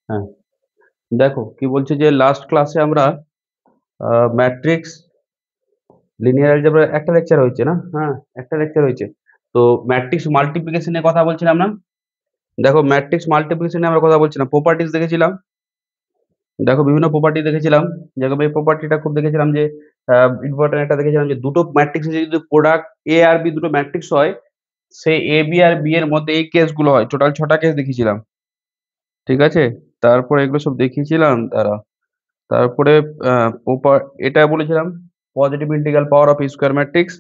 হ্যাঁ, দেখো কি বলছে যে লাস্ট ক্লাসে আমরা ম্যাট্রিক্স লিনিয়ার অ্যালজেব্রা একটা লেকচার হয়েছে না? হ্যাঁ, একটা লেকচার হয়েছে। তো ম্যাট্রিক্স মাল্টিপ্লিকেশনের কথা বলছিলাম না? দেখো ম্যাট্রিক্স মাল্টিপ্লিকেশনে আমরা কথা বলছিলাম, প্রপার্টিজ দেখেছিলাম। দেখো বিভিন্ন প্রপার্টি দেখেছিলাম, যেরকম এই প্রপার্টিটা খুব দেখেছিলাম যে ইম্পর্টেন্ট একটা দেখেছিলাম যে দুটো ম্যাট্রিক্স যদি প্রোডাক্ট এ আর বি দুটো ম্যাট্রিক্স হয়, সেই এ বি আর বি এর মধ্যে এই কেসগুলো হয়, টোটাল 6টা কেস দেখিয়েছিলাম। ঠিক আছে? তারপরে এগুলো সব দেখিয়েছিলাম তারা। তারপরে প্রপার এটা বলেছিলাম positive integral power of square matrix.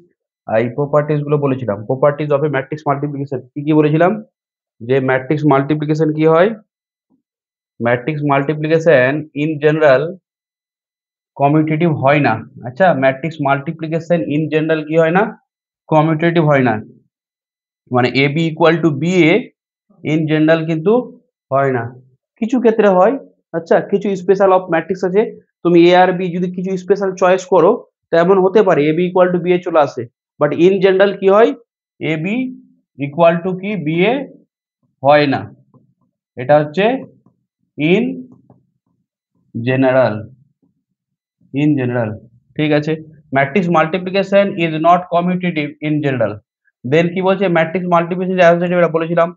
আর এই প্রপার্টিজ গুলো বলেছিলাম, properties of a matrix multiplication কি কি বলেছিলাম? যে ম্যাট্রিক্স মাল্টিপ্লিকেশন কি হয়? Matrix multiplication in general commutative হয় না। আচ্ছা, ম্যাট্রিক্স মাল্টিপ্লিকেশন ইন জেনারেল কি হয় না? কমিউটেটিভ হয় না। মানে A B equal to B A in general কিন্তু হয় না, কিছু ক্ষেত্রে হয়। আচ্ছা, কিছু স্পেশাল অফ ম্যাট্রিক্স আছে, তুমি এ আর বি যদি কিছু স্পেশাল চয়েস করো তো এমন হতে পারে এ বি ইকুয়াল টু বি এ চলে আসে। বাট ইন জেনারেল কি হয়? এ বি ইকুয়াল টু কি বি এ হয় না। এটা হচ্ছে ইন জেনারেল, ইন জেনারেল। ঠিক আছে? Matrix multiplication is not commutative in general. Then কি বলছে ম্যাট্রিক্স মাল্টিপ্লিকেশন অ্যাসোসিয়েটিভ, এটা বলেছিলাম।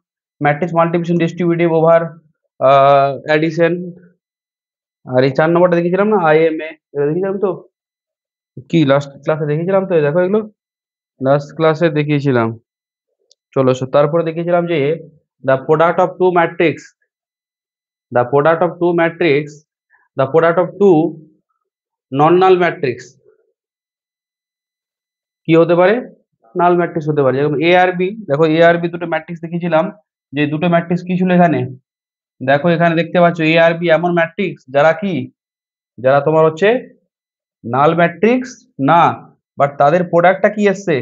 Matrix multiplication distributive over addition. আর এই 4 নম্বরটা দেখেছিলাম না, আইএমএ, এটা দেখেছিলাম তো। কি লাস্ট ক্লাসে দেখেছিলাম তো, এই দেখো এগুলো লাস্ট ক্লাসে দেখিয়েছিলাম। চলো তারপরে দেখিয়েছিলাম যে the product of two matrix, the product of two matrix, the product of two non null matrix কি হতে পারে? নাল ম্যাট্রিক্স হতে পারে। যেরকম এ আর বি, দেখো এ আর বি দুটো ম্যাট্রিক্স দেখিয়েছিলাম, যে দুটো ম্যাট্রিক্স কি ছিল এখানে। দেখো এখানে দেখতে পাচ্ছ এ আর বি এমন ম্যাট্রিক্স যারা কি, যারা তোমার হচ্ছে নাল ম্যাট্রিক্স না, বাট তাদের প্রোডাক্টটা কি এসছে,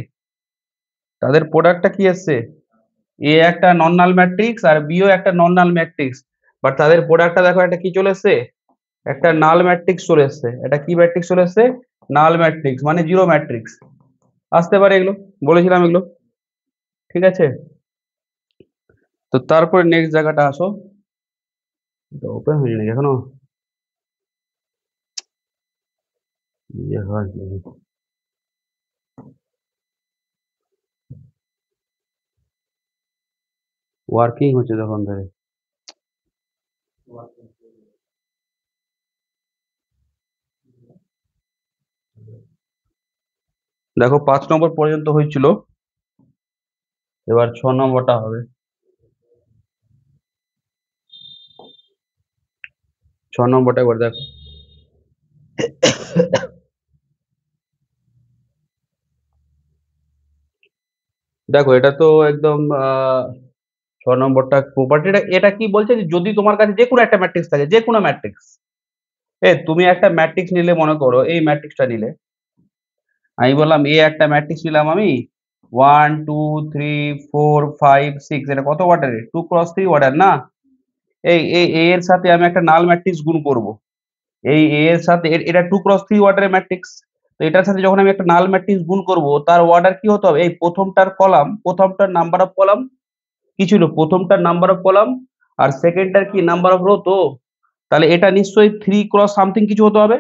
তাদের প্রোডাক্টটা কি এসছে, এ একটা নন নাল ম্যাট্রিক্স আর বিও একটা নন নাল ম্যাট্রিক্স, বাট তাদের প্রোডাক্টটা দেখো একটা কি চলে এসছে, একটা নাল ম্যাট্রিক্স চলে এসছে। এটা কি ম্যাট্রিক্স চলে এসছে? নাল ম্যাট্রিক্স, মানে জিরো ম্যাট্রিক্স আসতে পারে এগুলো, বলেছিলাম এগুলো। ঠিক আছে? তো তারপরে নেক্সট জায়গাটা আসো, এটা ওপেন হয়নি নাকি এখনো? ইয়ে হয় কি? ওয়ার্কিং হচ্ছে তখন ধরে। দেখো 5 নম্বর পর্যন্ত হয়েছিল, এবার 6 নম্বরটা হবে। 6 নম্বরটা এবার দেখো। দেখো এটা তো একদম 6 নম্বরটা প্রপার্টিটা এটা কি বলছে যে যদি তোমার কাছে যে কোনো একটা ম্যাট্রিক্স থাকে, যে কোনো ম্যাট্রিক্স, তুমি একটা ম্যাট্রিক্স নিলে, মনে করো এই ম্যাট্রিক্সটা নিলে, আমি বললাম এ একটা ম্যাট্রিক্স নিলাম আমি, 1 2 3 4 5 6, এটা কত অর্ডারের? 2 × 3 অর্ডার না? এই এ এর সাথে আমি একটা নাল ম্যাট্রিক্স গুণ করব, এই এ এর সাথে এটা 2 × 3 অর্ডারের ম্যাট্রিক্স। তো এটার সাথে যখন আমি একটা নাল ম্যাট্রিক্স গুণ করব, তার অর্ডার কি হতে হবে? এই প্রথমটার কলাম, প্রথমটার নাম্বার অফ কলাম কি ছিল? প্রথমটার নাম্বার অফ কলাম, আর সেকেন্ডটার কি নাম্বার অফ রো। তো তাহলে এটা নিশ্চয়ই 3 × সামথিং কিছু হতে হবে।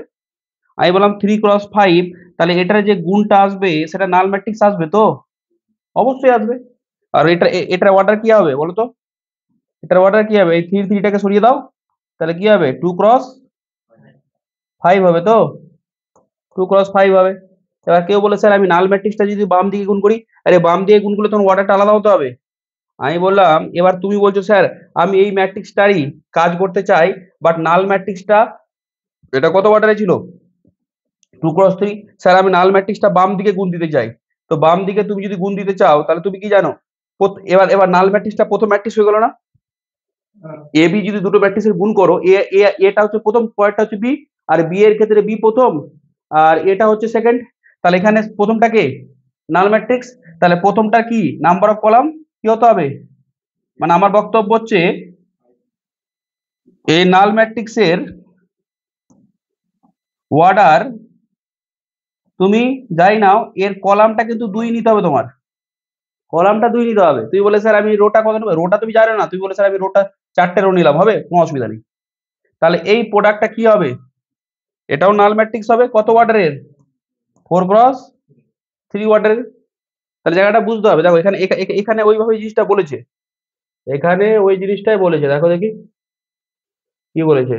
আমি বললাম 3 × 5, তাহলে এটার যে গুণটা আসবে সেটা নাল ম্যাট্রিক্স আসবে তো? অবশ্যই আসবে। আর এটার অর্ডার কি হবে বলো তো? এটার অর্ডার কি হবে? এই 3টাকে সরিয়ে দাও, তাহলে কি হবে? 2 × 5 হবে তো? 2 × 5 হবে। এবার কেউ বলে স্যার আমি নাল ম্যাট্রিক্সটা যদি বাম দিকে গুণ করি, আরে বাম দিকে গুণ করলে তখন অর্ডারটা আলাদা হতে হবে। আমি বললাম এবার তুমি বলছো স্যার আমি এই ম্যাট্রিক্সটারই কাজ করতে চাই, বাট নাল ম্যাট্রিক্সটা এটা কত অর্ডারে ছিল? 2 × 3। স্যার আমি নাল ম্যাট্রিক্সটা বাম দিকে গুণ দিতে চাই। তো বাম দিকে তুমি যদি গুণ দিতে চাও তাহলে তুমি কি জানো? এবার এবার নাল ম্যাট্রিক্সটা প্রথম ম্যাট্রিক্স হয়ে গেল না? এ বি যদি দুটো ম্যাট্রিক্সের গুণ করো, এ এ এটা হচ্ছে প্রথম, পরেরটা হচ্ছে বি, আর বি এর ক্ষেত্রে বি প্রথম, আর এটা হচ্ছে সেকেন্ড। তাহলে এখানে প্রথমটা কে? নাল ম্যাট্রিক্স। তাহলে প্রথমটা কি নাম্বার অফ কলাম কি হতে হবে? মানে আমার বক্তব্য হচ্ছে এই নাল ম্যাট্রিক্সের অর্ডার তুমি যাই নাও, এর কলামটা কিন্তু 2 নিতে হবে তোমার, কলামটা 2 নিতে হবে। তুমি বলে স্যার আমি রোটা কত নেবো? রোটা তুমি জানো না, তুমি বলে স্যার আমি রোটা 4টে রো নিলাম, হবে? কোনো অসুবিধা নেই। তাহলে এই প্রোডাক্টটা কি হবে? এটাও নাল ম্যাট্রিক্স হবে, কত অর্ডারের? 4x3 অর্ডারের। তাহলে জায়গাটা বুঝতে হবে। দেখো এখানে এখানে ওইভাবে জিনিসটা বলেছে, এখানে ওই জিনিসটাই বলেছে। দেখো দেখি কি বলেছে,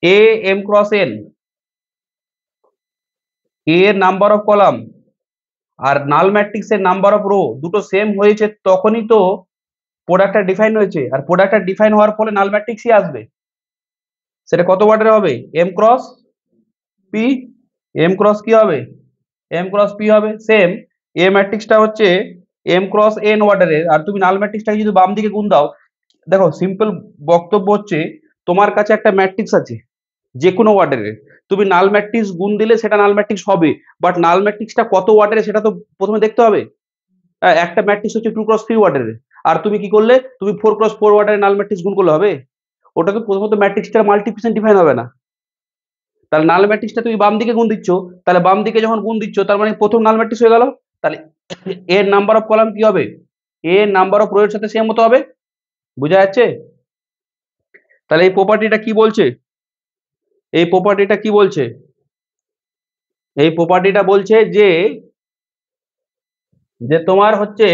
A m cross n, A এর নাম্বার অফ কলাম আর নাল ম্যাট্রিক্স এর নাম্বার অফ রো দুটো সেম হয়েছে, তখনই তো প্রোডাক্টটা ডিফাইন হয়েছে। আর প্রোডাক্টটা ডিফাইন হওয়ার ফলে নাল ম্যাট্রিক্সই আসবে। সেটা কত ওয়ার্ডের হবে? M cross p. M cross কি হবে? এম ক্রস পি হবে। সেম এ ম্যাট্রিক্সটা হচ্ছে এম ক্রস এন অর্ডারের, আর তুমি নাল ম্যাট্রিক্সটাকে যদি বাম দিকে গুণ দাও, দেখো সিম্পল বক্তব্য হচ্ছে তোমার কাছে একটা ম্যাট্রিক্স আছে যে কোনো অর্ডারের, তুমি নাল ম্যাট্রিক্স গুণ দিলে সেটা নাল ম্যাট্রিক্স হবে, বাট নাল ম্যাট্রিক্সটা কত অর্ডারের সেটা তো প্রথমে দেখতে হবে। একটা ম্যাট্রিক্স হচ্ছে 2x3 অর্ডারের, আর তুমি কি করলে, তুমি 4x4 অর্ডারের নাল ম্যাট্রিক্স গুণ করলে হবে? ওটা তো প্রথমত ম্যাট্রিক্সটার মাল্টিপ্লিকেশন ডিফাইন হবে না। তাহলে নাল ম্যাট্রিক্সটা তুমি বাম দিকে গুণ দিচ্ছ, তাহলে বাম দিকে যখন গুণ দিচ্ছ তার মানে প্রথম নাল ম্যাট্রিক্স হয়ে গেল। তাহলে এর নাম্বার অফ কলাম কি হবে? এর নাম্বার অফ রো এর সাথে সেম হতে হবে। বোঝা যাচ্ছে? তাহলে এই প্রপার্টিটা কি বলছে? এই প্রপার্টিটা কি বলছে? এই প্রপার্টিটা বলছে যে যে তোমার হচ্ছে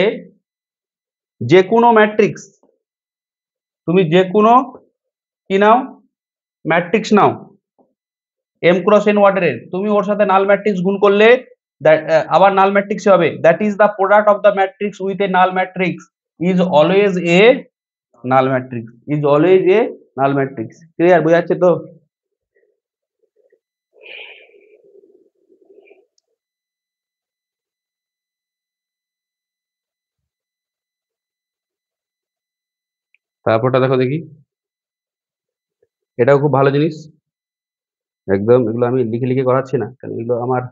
যে কোনো ম্যাট্রিক্স, তুমি যে কোনো কি নাও, ম্যাট্রিক্স নাও এম ক্রস এন অর্ডারের, তুমি ওর সাথে নাল ম্যাট্রিক্স গুণ করলে আবার নাল ম্যাট্রিক্স হবে। That is the product of the matrix with a null matrix is always a null matrix, is always a null matrix. Clear? বোঝা যাচ্ছে তো? তারপরটা দেখো দেখি, এটাও খুব ভালো জিনিস। একদম এগুলো আমি লিখে লিখে করাচ্ছি না, কারণ এগুলো আমার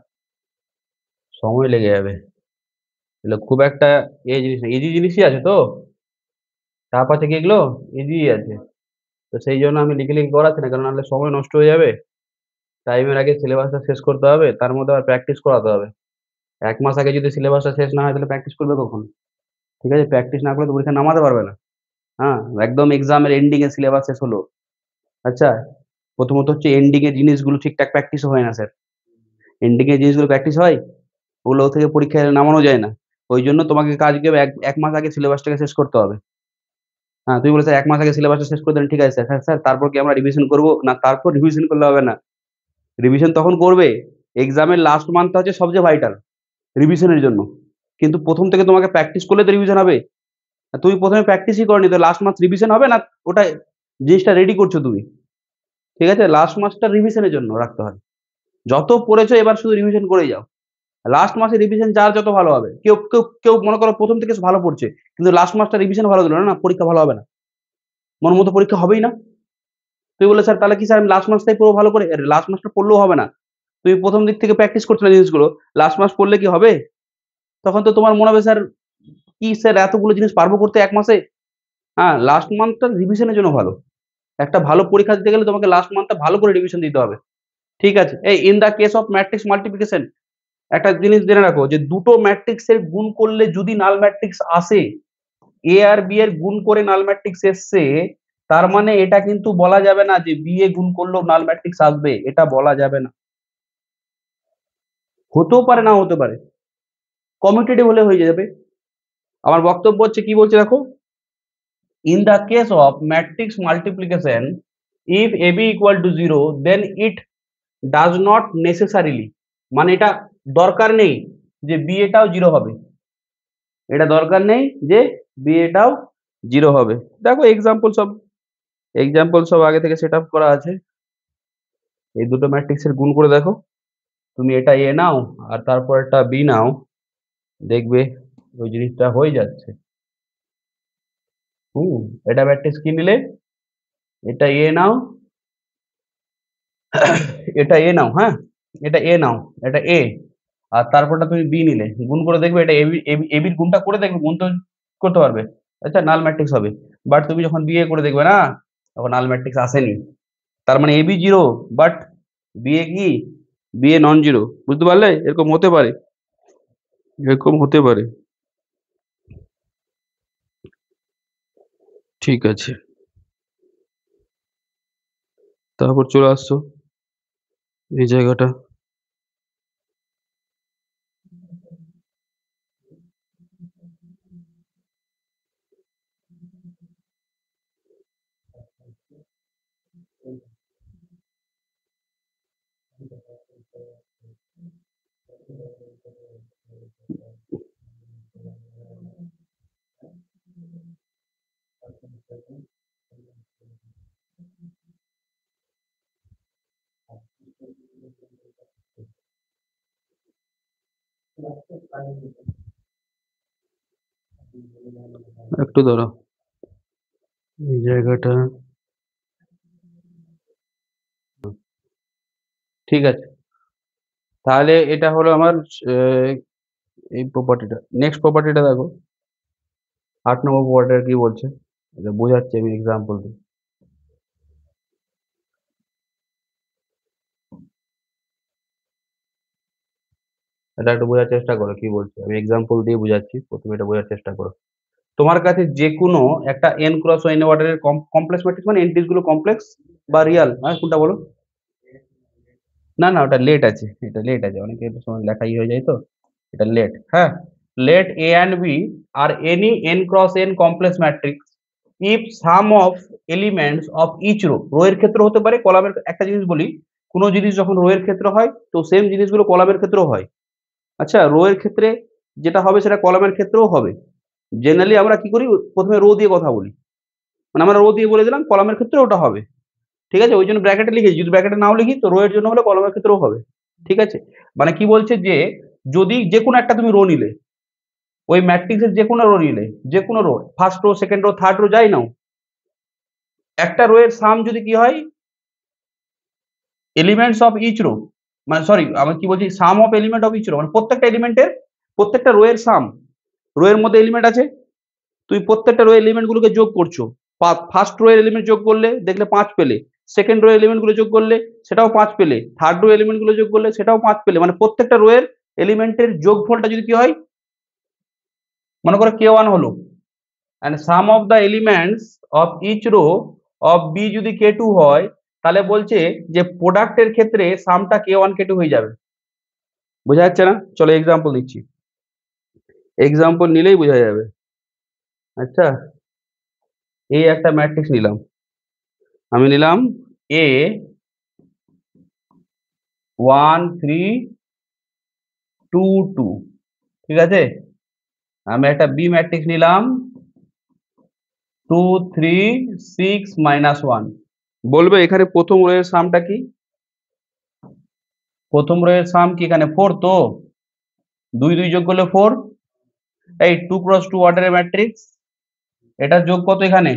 সময় লেগে যাবে। এগুলো খুব একটা এই জিনিস না, ইজি জিনিসই আছে তো। চাপ আছে কি এগুলো? ইজি আছে। তো সেই জন্য আমি লিখে লিখে করাচ্ছি না, কারণ নাহলে সময় নষ্ট হয়ে যাবে। টাইমের আগে সিলেবাসটা শেষ করতে হবে, তার মধ্যে আবার প্র্যাকটিস করাতে হবে। 1 মাস আগে যদি সিলেবাসটা শেষ না হয় তাহলে প্র্যাকটিস করবে কখন? ঠিক আছে? প্র্যাকটিস না করলে তো পরীক্ষা নামাতে পারবে না। হ্যাঁ, একদম এক্সামের এন্ডিং এ সিলেবাস শেষ হলো। আচ্ছা, প্রথমত হচ্ছে এন্ডিং এর জিনিসগুলো ঠিকঠাক প্র্যাকটিস হয় না স্যার। এন্ডিং এর জিনিসগুলো প্র্যাকটিস হয়, ওগুলো থেকে পরীক্ষায় নামানো যায় না। ওই জন্য তোমাকে কাজ কি হবে, এক মাস আগে সিলেবাসটাকে শেষ করতে হবে। হ্যাঁ, তুমি বলে স্যার 1 মাস আগে সিলেবাসটা শেষ করে দেন, ঠিক আছে স্যার। হ্যাঁ স্যার, তারপর কি আমরা রিভিশন করবো? না, তারপর রিভিশন করলে হবে না। রিভিশন তখন করবে, এক্সামের লাস্ট মান্থটা হচ্ছে সবচেয়ে ভাইটাল রিভিশনের জন্য। কিন্তু প্রথম থেকে তোমাকে প্র্যাকটিস করলে তো রিভিশন হবে। আর তুমি প্রথমে প্র্যাকটিসই করনি, তো লাস্ট মান্থ রিভিশন হবে না? ওটা জিনিসটা রেডি করছো তুমি। ঠিক আছে? লাস্ট মাসটা রিভিশনের জন্য রাখতে হয়। যত পড়েছো এবার শুধু রিভিশন করেই যাও। লাস্ট মাসে রিভিশন যার যত ভালো হবে। কেউ মনে করো প্রথম থেকে ভালো পড়ছে, কিন্তু লাস্ট মাসটা রিভিশন ভালো দিল না, না পরীক্ষা ভালো হবে না। মন মতো পরীক্ষা হবেই না। তুই বললে স্যার তাহলে কি স্যার আমি লাস্ট মাসটাই পড়বো ভালো করে? লাস্ট মাসটা পড়লেও হবে না। তুমি প্রথম দিক থেকে প্র্যাকটিস করছো না জিনিসগুলো, লাস্ট মাস পড়লে কি হবে? তখন তো তোমার মনে হবে স্যার, কি স্যার এতগুলো জিনিস পারবো করতে 1 মাসে? হ্যাঁ, লাস্ট মান্থটা রিভিশনের জন্য ভালো। একটা ভালো পরীক্ষা দিতে গেলে তোমাকে লাস্ট মান্থটা ভালো করে রিভিশন দিতে হবে। ঠিক আছে? এই in the case of matrix multiplication একটা জিনিস জেনে রাখো, যে দুটো ম্যাট্রিক্সের গুণ করলে যদি নাল ম্যাট্রিক্স আসে, এ আর বি এর গুণ করে নাল ম্যাট্রিক্স এসছে, তার মানে এটা কিন্তু বলা যাবে না যে বি এ গুণ করলেও নাল ম্যাট্রিক্স আসবে, এটা বলা যাবে না। হতেও পারে, না হতে পারে, কমিউটেটিভ হলে হয়ে যাবে। আমার বক্তব্য হচ্ছে কি বলছে দেখো, in the case of matrix multiplication, if ab equal to 0 then it does not necessarily, মানে এটা দরকার নেই যে বি এটাও জিরো হবে। এটা দরকার নেই যে বি এটাও জিরো হবে। দেখো এক্সাম্পল সব আগে থেকে সেট আপ করা আছে। এই দুটো ম্যাট্রিক্সের গুণ করে দেখো, তুমি এটা এ নাও আর তারপর একটা বি নাও, দেখবে ওই জিনিসটা হয়ে যাচ্ছে। এটা ম্যাট্রিক্স কি নিলে, এটা এ নাও, এটা এ নাও, হ্যাঁ এটা এ নাও, এটা এ, আর তারপরটা তুমি বি নিলে, গুণ করে দেখবে এটা এবি, এবির গুণটা করে দেখবে, গুণ তো করতে পারবে। আচ্ছা, নাল ম্যাট্রিক্স হবে। বাট তুমি যখন বিএ করে দেখবে না, তখন নাল ম্যাট্রিক্স আসেনি। তার মানে এবি জিরো, বাট বিএ কি, বিএ নন জিরো। বুঝতে পারলে? এরকম হতে পারে, এরকম হতে পারে। ঠিক আছে, তারপর চলে আসছো এই জায়গাটা। একটু দাঁড়াও, এই জায়গাটা। ঠিক আছে, তাহলে এটা হলো আমার আহ, এই প্রপার্টিটা। নেক্সট প্রপার্টিটা দেখো, 8 নম্বর প্রপার্টিটা কি বলছে, এটা বোঝাচ্ছি আমি এক্সাম্পল দিয়ে। এটা একটু বোঝার চেষ্টা করো কি বলছে, আমি এক্সাম্পল দিয়ে বোঝাচ্ছি, প্রথমে এটা বোঝার চেষ্টা করো। তোমার কাছে যে কোনো একটা এন ক্রস এন অর্ডারের কমপ্লেক্স ম্যাট্রিক্স, মানে এন্ট্রিজ গুলো কমপ্লেক্স বা রিয়াল, হ্যাঁ কোনটা বলো? না না, ওটা লেট আছে, এটা লেট আছে, অনেকে সময় লেখাই হয়ে যায় তো, এটা লেট। হ্যাঁ, let A and B are any n cross n complex matrix if sum of elements of each row, row এর ক্ষেত্রে হতে পারে, কলামের। একটা জিনিস বলি, কোনো জিনিস যখন রো এর ক্ষেত্রে হয় তো সেম জিনিসগুলো কলামের ক্ষেত্রেও হয়। আচ্ছা, রো এর ক্ষেত্রে যেটা হবে সেটা কলামের ক্ষেত্রেও হবে। জেনারেলি আমরা কি করি, প্রথমে রো দিয়ে কথা বলি, মানে আমরা রো দিয়ে বলে দিলাম কলামের ক্ষেত্রে ওটা হবে। ঠিক আছে, ওই জন্য ব্র্যাকেটে লিখেছি, যদি ব্র্যাকেটে নাও লিখি তো রো এর জন্য হলে কলামের ক্ষেত্রেও হবে। ঠিক আছে, মানে কি বলছে যে যদি যে কোনো একটা তুমি রো নিলে, ওই ম্যাট্রিক্সের যে কোনো রো নিলে, যে কোনো row, first row second row third row যাই নাও, একটা রো এর সাম যদি কি হয়, এলিমেন্টস অফ ইচ রো, মানে সরি আমি কি বলছি, sum of element of each row, মানে প্রত্যেকটা এলিমেন্টের, প্রত্যেকটা রো এর সাম, রো এর মধ্যে এলিমেন্ট আছে, তুমি প্রত্যেকটা রো এলিমেন্ট গুলোকে যোগ করছো। ফার্স্ট রো এর এলিমেন্ট যোগ করলে দেখলে 5 পেলে, সেকেন্ড রো এলিমেন্ট গুলো যোগ করলে সেটাও 5 পেলে, থার্ড রো এলিমেন্ট গুলো যোগ করলে সেটাও 5 পেলে, মানে প্রত্যেকটা রো এর এলিমেন্টের যোগফলটা যদি কি হয়, মনে করো k1 হলো, and sum of the elements of each row of b যদি k2 হয়, তাহলে বলছে যে প্রোডাক্টের ক্ষেত্রে সামটা k1 k2 হয়ে যাবে। বোঝা যাচ্ছে না? চলো এক্সাম্পল দিচ্ছি, এক্সাম্পল নিলেই বোঝা যাবে। আচ্ছা, এই একটা ম্যাট্রিক্স নিলাম, আমি নিলাম a 1 3 2 2, ঠিক আছে। আমি একটা বি ম্যাট্রিক্স নিলাম 2 3 6 -1। বলবে এখানে প্রথম রো এর সামটা কি? প্রথম রো এর সাম কি এখানে 4, তো 2 2 যোগ করলে 4। এই 2 × 2 অর্ডারের ম্যাট্রিক্স, এটা যোগ কত এখানে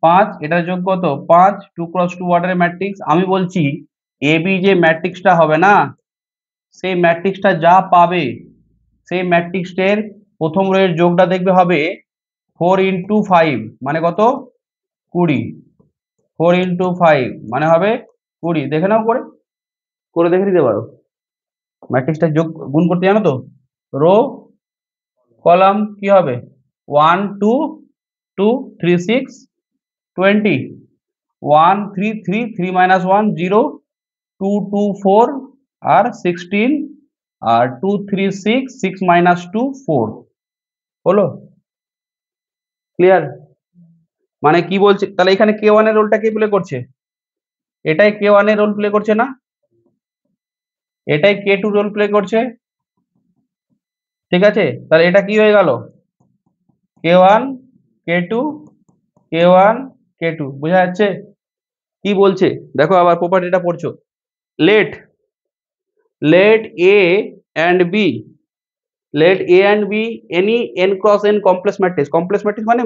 5, এটা যোগ কত 5, 2 × 2 অর্ডারের ম্যাট্রিক্স। আমি বলছি এ বি যে ম্যাট্রিক্সটা হবে না, সেই ম্যাট্রিক্সটা যা পাবে, সেই ম্যাট্রিক্সের প্রথম রো এর যোগটা দেখবে হবে 4 × 5, মানে কত 20। 4 × 5 মানে হবে 20। দেখে নাও, করে করে দেখে নিতে পারো। ম্যাট্রিক্সটা যোগ গুণ করতে জানো তো? রো কলাম কি হবে 1 2 2 3 6 20, 1 3 3 3 -1 0, 2 2 4 আর 16, আর 2 3 6 6 -2 4 হলো। ক্লিয়ার? মানে কি বলছে তাহলে, এখানে k1 এর রোলটা কে প্লে করছে? এটাই k1 এর রোল প্লে করছে না, এটাই k2 রোল প্লে করছে। ঠিক আছে, তাহলে এটা কি হয়ে গেল, k1 k2 k1 k2। বোঝা যাচ্ছে কি বলছে? দেখো আবার প্রপার্টিটা পড়ছো, late let a and b, let a and b any n cross n complex matrix, complex matrix মানে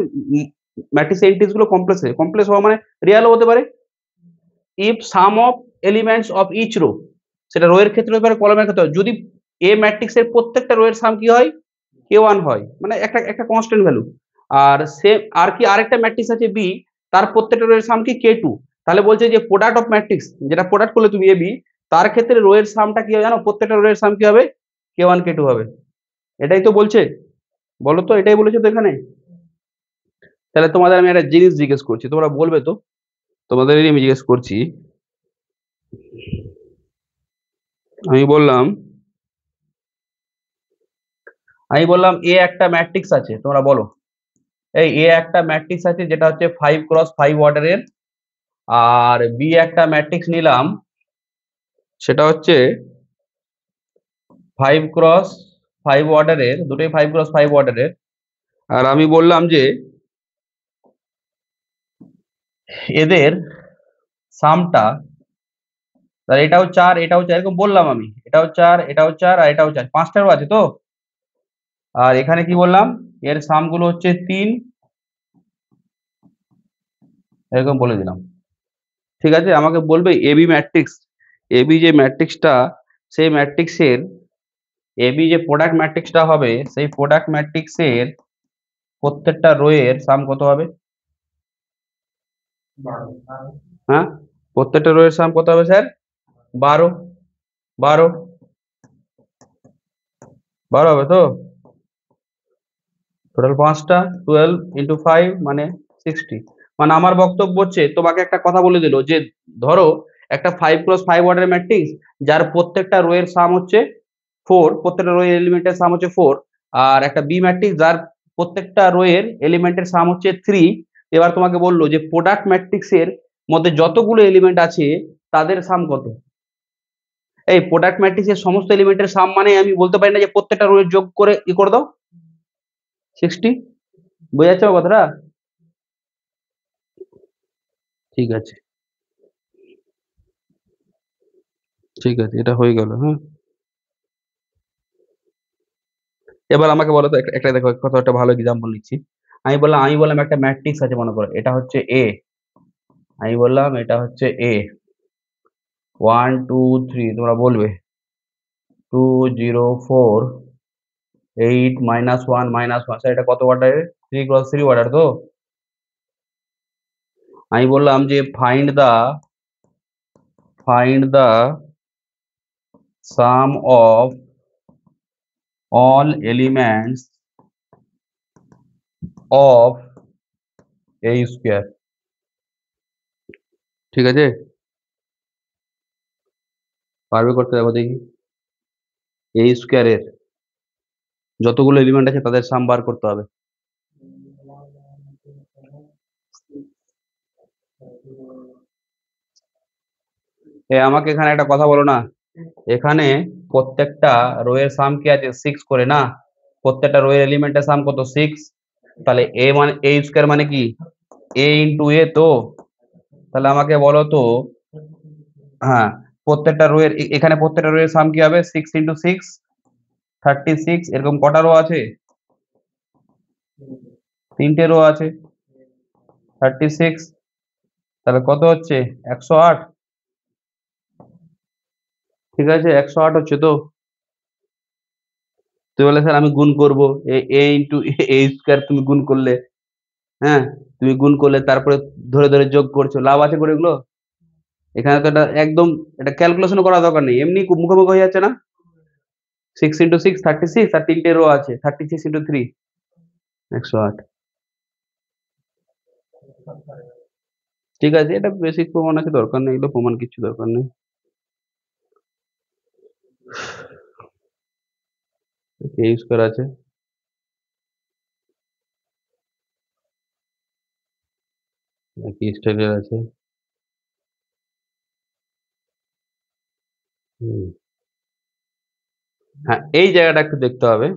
ম্যাট্রিক্স এন্ট্রিজ গুলো কমপ্লেক্স, কমপ্লেক্স হওয়া মানে রিয়ালও হতে পারে। if sum of elements of each row, সেটা রো এর ক্ষেত্রে হতে পারে কলামের ক্ষেত্রে, যদি এ ম্যাট্রিক্স এর প্রত্যেকটা রো এর সাম কি হয়, k1 হয়, মানে একটা একটা কনস্ট্যান্ট ভ্যালু। আর সেম আর কি আরেকটা ম্যাট্রিক্স আছে বি, তার প্রত্যেকটা রো এর সাম কি k2, তাহলে বলছে যে প্রোডাক্ট অফ ম্যাট্রিক্স, যেটা প্রোডাক্ট করলে তুমি এ বি, তার ক্ষেত্রে রো এর সামটা কি হবে জানো, প্রত্যেকটা রো এর সাম কি হবে, k1 k2 হবে। এটাই তো বলছে, বলো তো, এটাই বলেছে তো এখানে। তাহলে তোমাদের আমি একটা জিনিস জিজ্ঞেস করছি, তোমরা বলবে তো? তোমাদেরই আমি জিজ্ঞেস করছি। আমি বললাম আমি বললাম এ একটা ম্যাট্রিক্স আছে, তোমরা বলো। এই এ একটা ম্যাট্রিক্স আছে যেটা হচ্ছে 5x5 অর্ডারের, আর বি একটা ম্যাট্রিক্স নিলাম সেটা হচ্ছে 5x5 অর্ডারের, দুটোই 5x5 অর্ডারের। আর আমি বললাম যে এদের সামটা, তাহলে এটাও 4 এটাও 4, এরকম বললাম আমি, এটাও 4 এটাও 4 আর এটাও 4, 5টা রো আছে তো। আর এখানে কি বললাম, এর সামগুলো হচ্ছে 3, এরকম বলে দিলাম। ঠিক আছে, আমাকে বলবে এবি ম্যাট্রিক্স, এবি যে ম্যাট্রিক্সটা, সেই ম্যাট্রিক্সের এবি যে প্রোডাক্ট ম্যাট্রিক্সটা হবে, সেই প্রোডাক্ট ম্যাট্রিক্সের প্রত্যেকটা রো এর সাম কত হবে? হ্যাঁ, প্রত্যেকটা রো এর সাম কত হবে স্যার? 12। 12 12 হবে তো? টোটাল 5টা, 12 ইন্টু 5 মানে 60। মানে আমার বক্তব্য হচ্ছে, তোমাকে একটা কথা বলে দিল যে ধরো একটা 5x5 অর্ডার ম্যাট্রিক্স, যার প্রত্যেকটা রো এর সাম হচ্ছে 4, প্রত্যেকটা রো এর এলিমেন্টের সাম হচ্ছে 4। আর একটা বি ম্যাট্রিক্স যার প্রত্যেকটা রো এর এলিমেন্টের সাম হচ্ছে 3। এবার তোমাকে বললো যে প্রোডাক্ট ম্যাট্রিক্সের মধ্যে যতগুলো এলিমেন্ট আছে তাদের সাম কত। এই প্রোডাক্ট ম্যাট্রিক্সের সমস্ত এলিমেন্টের সাম মানে আমি বলতে পারি না যে প্রত্যেকটা রো এর যোগ করে করে দাও 60। বোঝা যাচ্ছে আমার কথাটা? ঠিক আছে, ঠিক আছে, এটা হয়ে গেল। হ্যাঁ, এবার আমাকে বলো তো, একটা দেখো, কত একটা ভালো এক্সাম্পল নিচ্ছি। আমি বললাম একটা ম্যাট্রিক্স আছে, মনে করো এটা হচ্ছে এ। আমি বললাম এটা হচ্ছে এ, 1 2 3, তোমরা বলবে 2 0 4 8 -1 -1, এটা কত অর্ডারের? 3x3 অর্ডার তো। আমি বললাম যে find the sum of all elements of A square. ঠিক আছে, পারবে করতে? দেখো দেখি, এ স্কোয়ারের যতগুলো এলিমেন্ট আছে তাদের সাম বার করতে হবে। আমাকে এখানে একটা কথা বলো না, এখানে প্রত্যেকটা রো এর সাম কি আছে? 6 করে না? প্রত্যেকটা রো এর এলিমেন্টের সাম কত? 6। তাহলে এ মানে এ স্কোয়ার মানে কি? এ ইন্টু এ তো। তাহলে আমাকে বলো তো, হ্যাঁ, প্রত্যেকটা রো এর এখানে প্রত্যেকটা রো এর সাম কি হবে? 6 × 6 36। এরকম কটা রো আছে? 3টে রো আছে, 36। তাহলে কত হচ্ছে? 108। ঠিক আছে, 108 হচ্ছে তো। তুই বলে স্যার আমি গুণ করব, এ এ ইন্টু এ স্কোয়ার তুমি গুণ করলে, হ্যাঁ, তুমি গুণ করলে তারপরে ধরে ধরে যোগ করছো, লাভ আছে করে এগুলো? এখানে তো এটা একদম, এটা ক্যালকুলেশন করার দরকার নেই, এমনি মুখোমুখি হয়ে যাচ্ছে না? 6 × 6 36, আর 3টে রো আছে, 36 × 3 108। ঠিক আছে, এটা বেসিক প্রমাণ আছে, দরকার নেই এগুলো প্রমাণ, কিছু দরকার নেই। এ স্কোয়ার আছে, কি স্টাইলের আছে। হুম। হ্যাঁ, এই জায়গাটা একটু দেখতে হবে,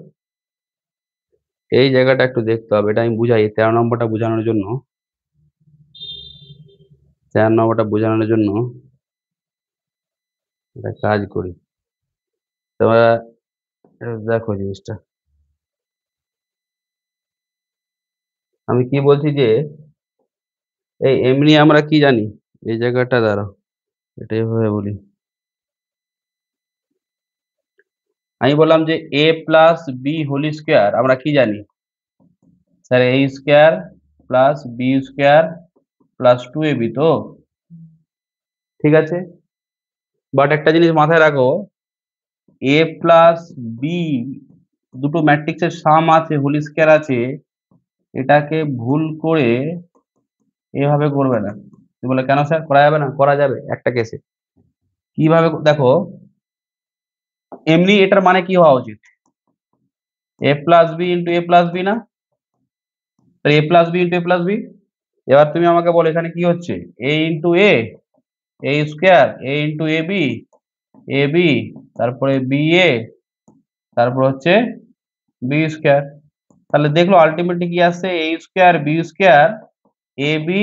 এই জায়গাটা একটু দেখতে হবে, এটা আমি বুঝাই 13 নম্বরটা বোঝানোর জন্য, 13 নম্বরটা বোঝানোর জন্য একটা কাজ করি। তোমরা দেখো জিনিসটা, আমি কি বলছি যে এই এমনি আমরা কি জানি, এই জায়গাটা দাঁড়াও, এটাই ভাবে বলি। আমি বললাম যে A plus B whole square আমরা কি জানি sir? A square plus B square plus 2ab তো। ঠিক আছে, বাট একটা জিনিস মাথায় রাখো, এ প্লাস বি দুটো ম্যাট্রিক্সের সাম আছে, হোল স্কোয়ার আছে, এটাকে ভুল করে এভাবে করবে না। তুমি বলে কেন স্যার করা যাবে না? করা যাবে একটা কেসে। কিভাবে দেখো, এমনি এটার মানে কি হওয়া উচিত? এ প্লাস বি ইন্টু এ প্লাস বি না? এ প্লাস বি ইন্টু এ প্লাস বি। এবার তুমি আমাকে বলো এখানে কি হচ্ছে? এ into A square, A into A B, তারপরে বি এ, তারপর হচ্ছে বি স্কোয়ার। তাহলে দেখলো আলটিমেটলি কি আসছে? এ square B square A B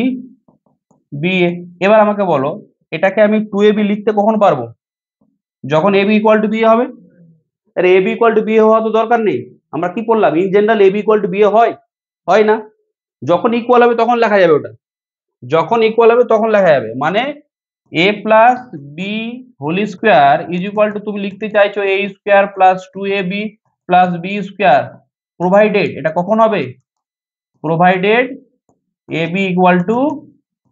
B A. এবার আমাকে বলো এটাকে আমি টু এ বি লিখতে কখন পারবো? যখন A B equal to B হবে। আরে A B equal to B হওয়া তো দরকার নেই। আমরা কি পড়লাম? In general A B equal to B হয়? হয় না। যখন ইকুয়াল হবে তখন লেখা যাবে ওটা। যখন ইকুয়াল হবে তখন লেখা যাবে, মানে A plus B whole square is equal to, তুমি লিখতে চাইছো A square plus two A B plus B square, provided এটা কখন হবে? Provided A B equal to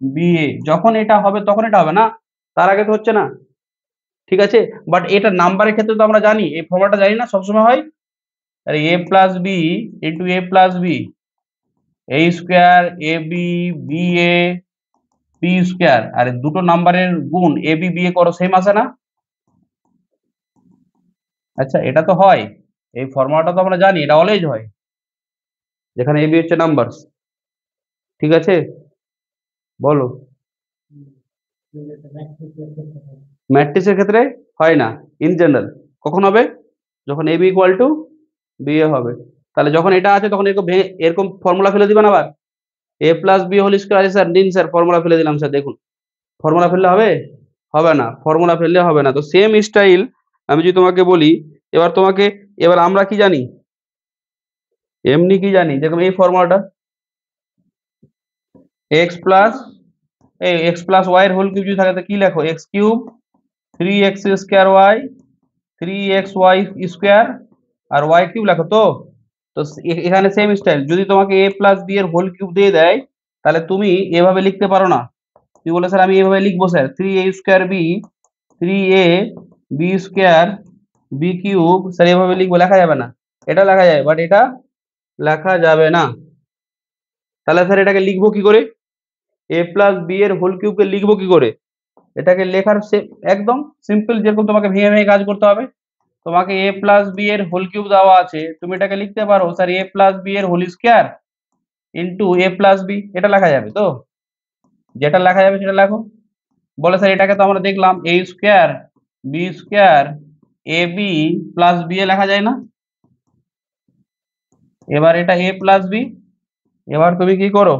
B A. যখন এটা হবে তখন এটা হবে না, তার আগে তো হচ্ছে না। ঠিক আছে, বাট এটা নাম্বারের ক্ষেত্রে তো আমরা জানি, এই ফর্মুলাটা জানি না সবসময় হয়। আরে এ plus B into A plus B, a square A B B A B square, আর দুটো নাম্বারের গুণ এ বি বি এ করো, সেম আসে না? আচ্ছা এটা তো হয়, এই ফর্মুলাটা তো আমরা জানি, এটা অলওয়েজ হয় যেখানে এ বি হচ্ছে নাম্বারস। ঠিক আছে, বলো। ম্যাট্রিক্সের ক্ষেত্রে হয় না, ইন জেনারেল। কখন হবে? যখন A B equal to B এ হবে। তাহলে যখন এটা আছে তখন এরকম এরকম ফর্মুলা ফেলে দিবেন আবার। এ প্লাস বি হোল স্কোয়ার আছে স্যার, নিন স্যার ফর্মুলা ফেলে দিলাম স্যার, দেখুন ফর্মুলা ফেললে হবে? হবে না, ফর্মুলা ফেললে হবে না। তো সেম স্টাইল আমি যদি তোমাকে বলি, এবার তোমাকে, এবার আমরা কি জানি? এমনি কি জানি, যেরকম এই ফর্মুলাটা এক্স প্লাস, এই এক্স প্লাস ওয়াই এর হোল কিউব যদি থাকে তো কি লেখো? X cube 3x square Y 3xy square আর ওয়াই কিউব লেখো তো। তো এখানে সেম স্টাইল, যদি তোমাকে এ প্লাস বি এর হোল কিউব দিয়ে দেয় তাহলে তুমি এভাবে লিখতে পারো না। তুমি বলে স্যার আমি এভাবে লিখবো sir, 3a square B cube, sir এভাবে লিখবো, লেখা যাবে না। এটা লেখা যাবে বাট এটা লেখা যাবে না। তাহলে স্যার এটাকে লিখবো কি করে? এ প্লাস বি এর হোল কিউবকে লিখবো কি করে? এটাকে লেখার একদম সিম্পল, যেরকম তোমাকে ভেঙে ভেঙে কাজ করতে হবে। তোমাকে এ প্লাস বি এর হোল কিউব দেওয়া আছে, তুমি এটাকে লিখতে পারো স্যার এ প্লাস বি এর হোল স্কোয়ার ইন্টু এ প্লাস বি, এটা লেখা যাবে তো? যেটা লেখা যাবে সেটা লেখো। বলে স্যার এটাকে তো আমরা দেখলাম এ square B square A B plus B A লেখা যায় না? এবার এটা এ প্লাস বি, এবার তুমি কি করো?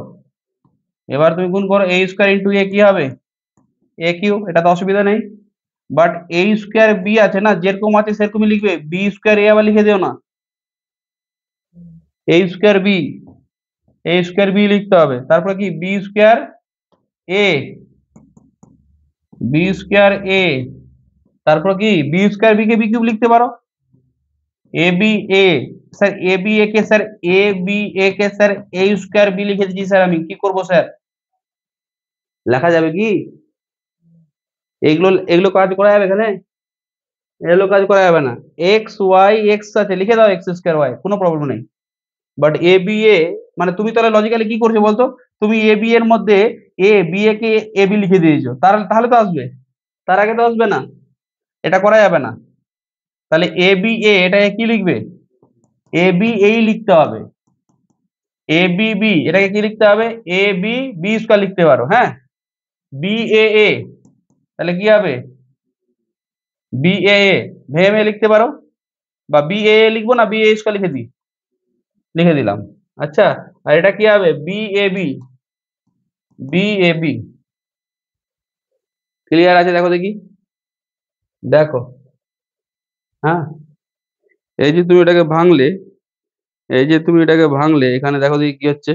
এবার তুমি গুণ করো, এ স্কোয়ার ইন্টু এ কি হবে? এ কিউব, এটা তো অসুবিধা নেই। বাট এ স্কোয়ার বি আছে না, যেরকম আছে সেরকমই লিখবে, বি স্কোয়ার এ আবার লিখে দিও না। এ square B, a square B লিখতে হবে, তারপরে কি বি স্কোয়ার এ, বি স্কোয়ার এ, তারপর কি B square B K B cube লিখতে পারো। A B A, sir A B A K sir, A B A K sir A square B লিখে দিচ্ছি স্যার, আমি কি করব স্যার? লেখা যাবে কি? এগুলো এগুলো কাজ করা যাবে এখানে? এগুলো কাজ করা যাবে না। এক্স ওয়াই, এক্স আছে লিখে দাও এক্স স্কোয়ার ওয়াই, কোনো প্রবলেম নেই। বাট এ বি এ, মানে তুমি তাহলে লজিক্যালি কি করছো বলতো? তুমি এ বি এর মধ্যে A B A K A B লিখে দিয়েছো, তাহলে তাহলে তো আসবে, তার আগে তো আসবে না। এটা করা যাবে না। তাহলে এ বি এ, এটাকে কি লিখবে? এ বি এই লিখতে হবে। এ বি বি, এটাকে কি লিখতে হবে? এ বি বি স্কয়ার লিখতে পারো, হ্যাঁ। বি এ এ, তাহলে কি হবে? বি এ এ ভেবে লিখতে পারো, বা বি এ এ লিখবো না বি এ স্কয়ার লিখে দিই, লিখে দিলাম। আচ্ছা, আর এটা কি হবে? B A B, B A B. Clear আছে? দেখো দেখি, দেখো, হ্যাঁ। এই যে তুমি এটাকে ভাঙলে, এই যে তুমি এটাকে ভাঙলে, এখানে দেখো দেখি কি হচ্ছে।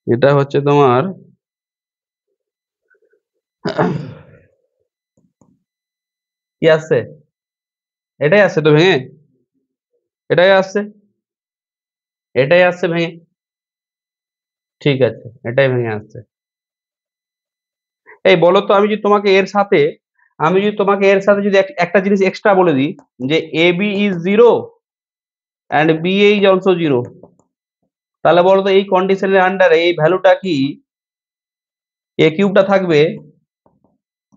এটা হচ্ছে তোমার কি আসছে? এটাই আসছে তো ভেঙে, এটাই আসছে, এটাই আসছে ভেঙে। ঠিক আছে, এটাই ভেঙে আসছে। এই বলো তো, আমি যদি তোমাকে এর সাথে, আমি যদি তোমাকে এর সাথে যদি একটা জিনিস এক্সট্রা বলে দিই, যে A B is zero and b is also 0, তাহলে বলো তো এই কন্ডিশনের আন্ডারে এই ভ্যালুটা কি a কিউবটা থাকবে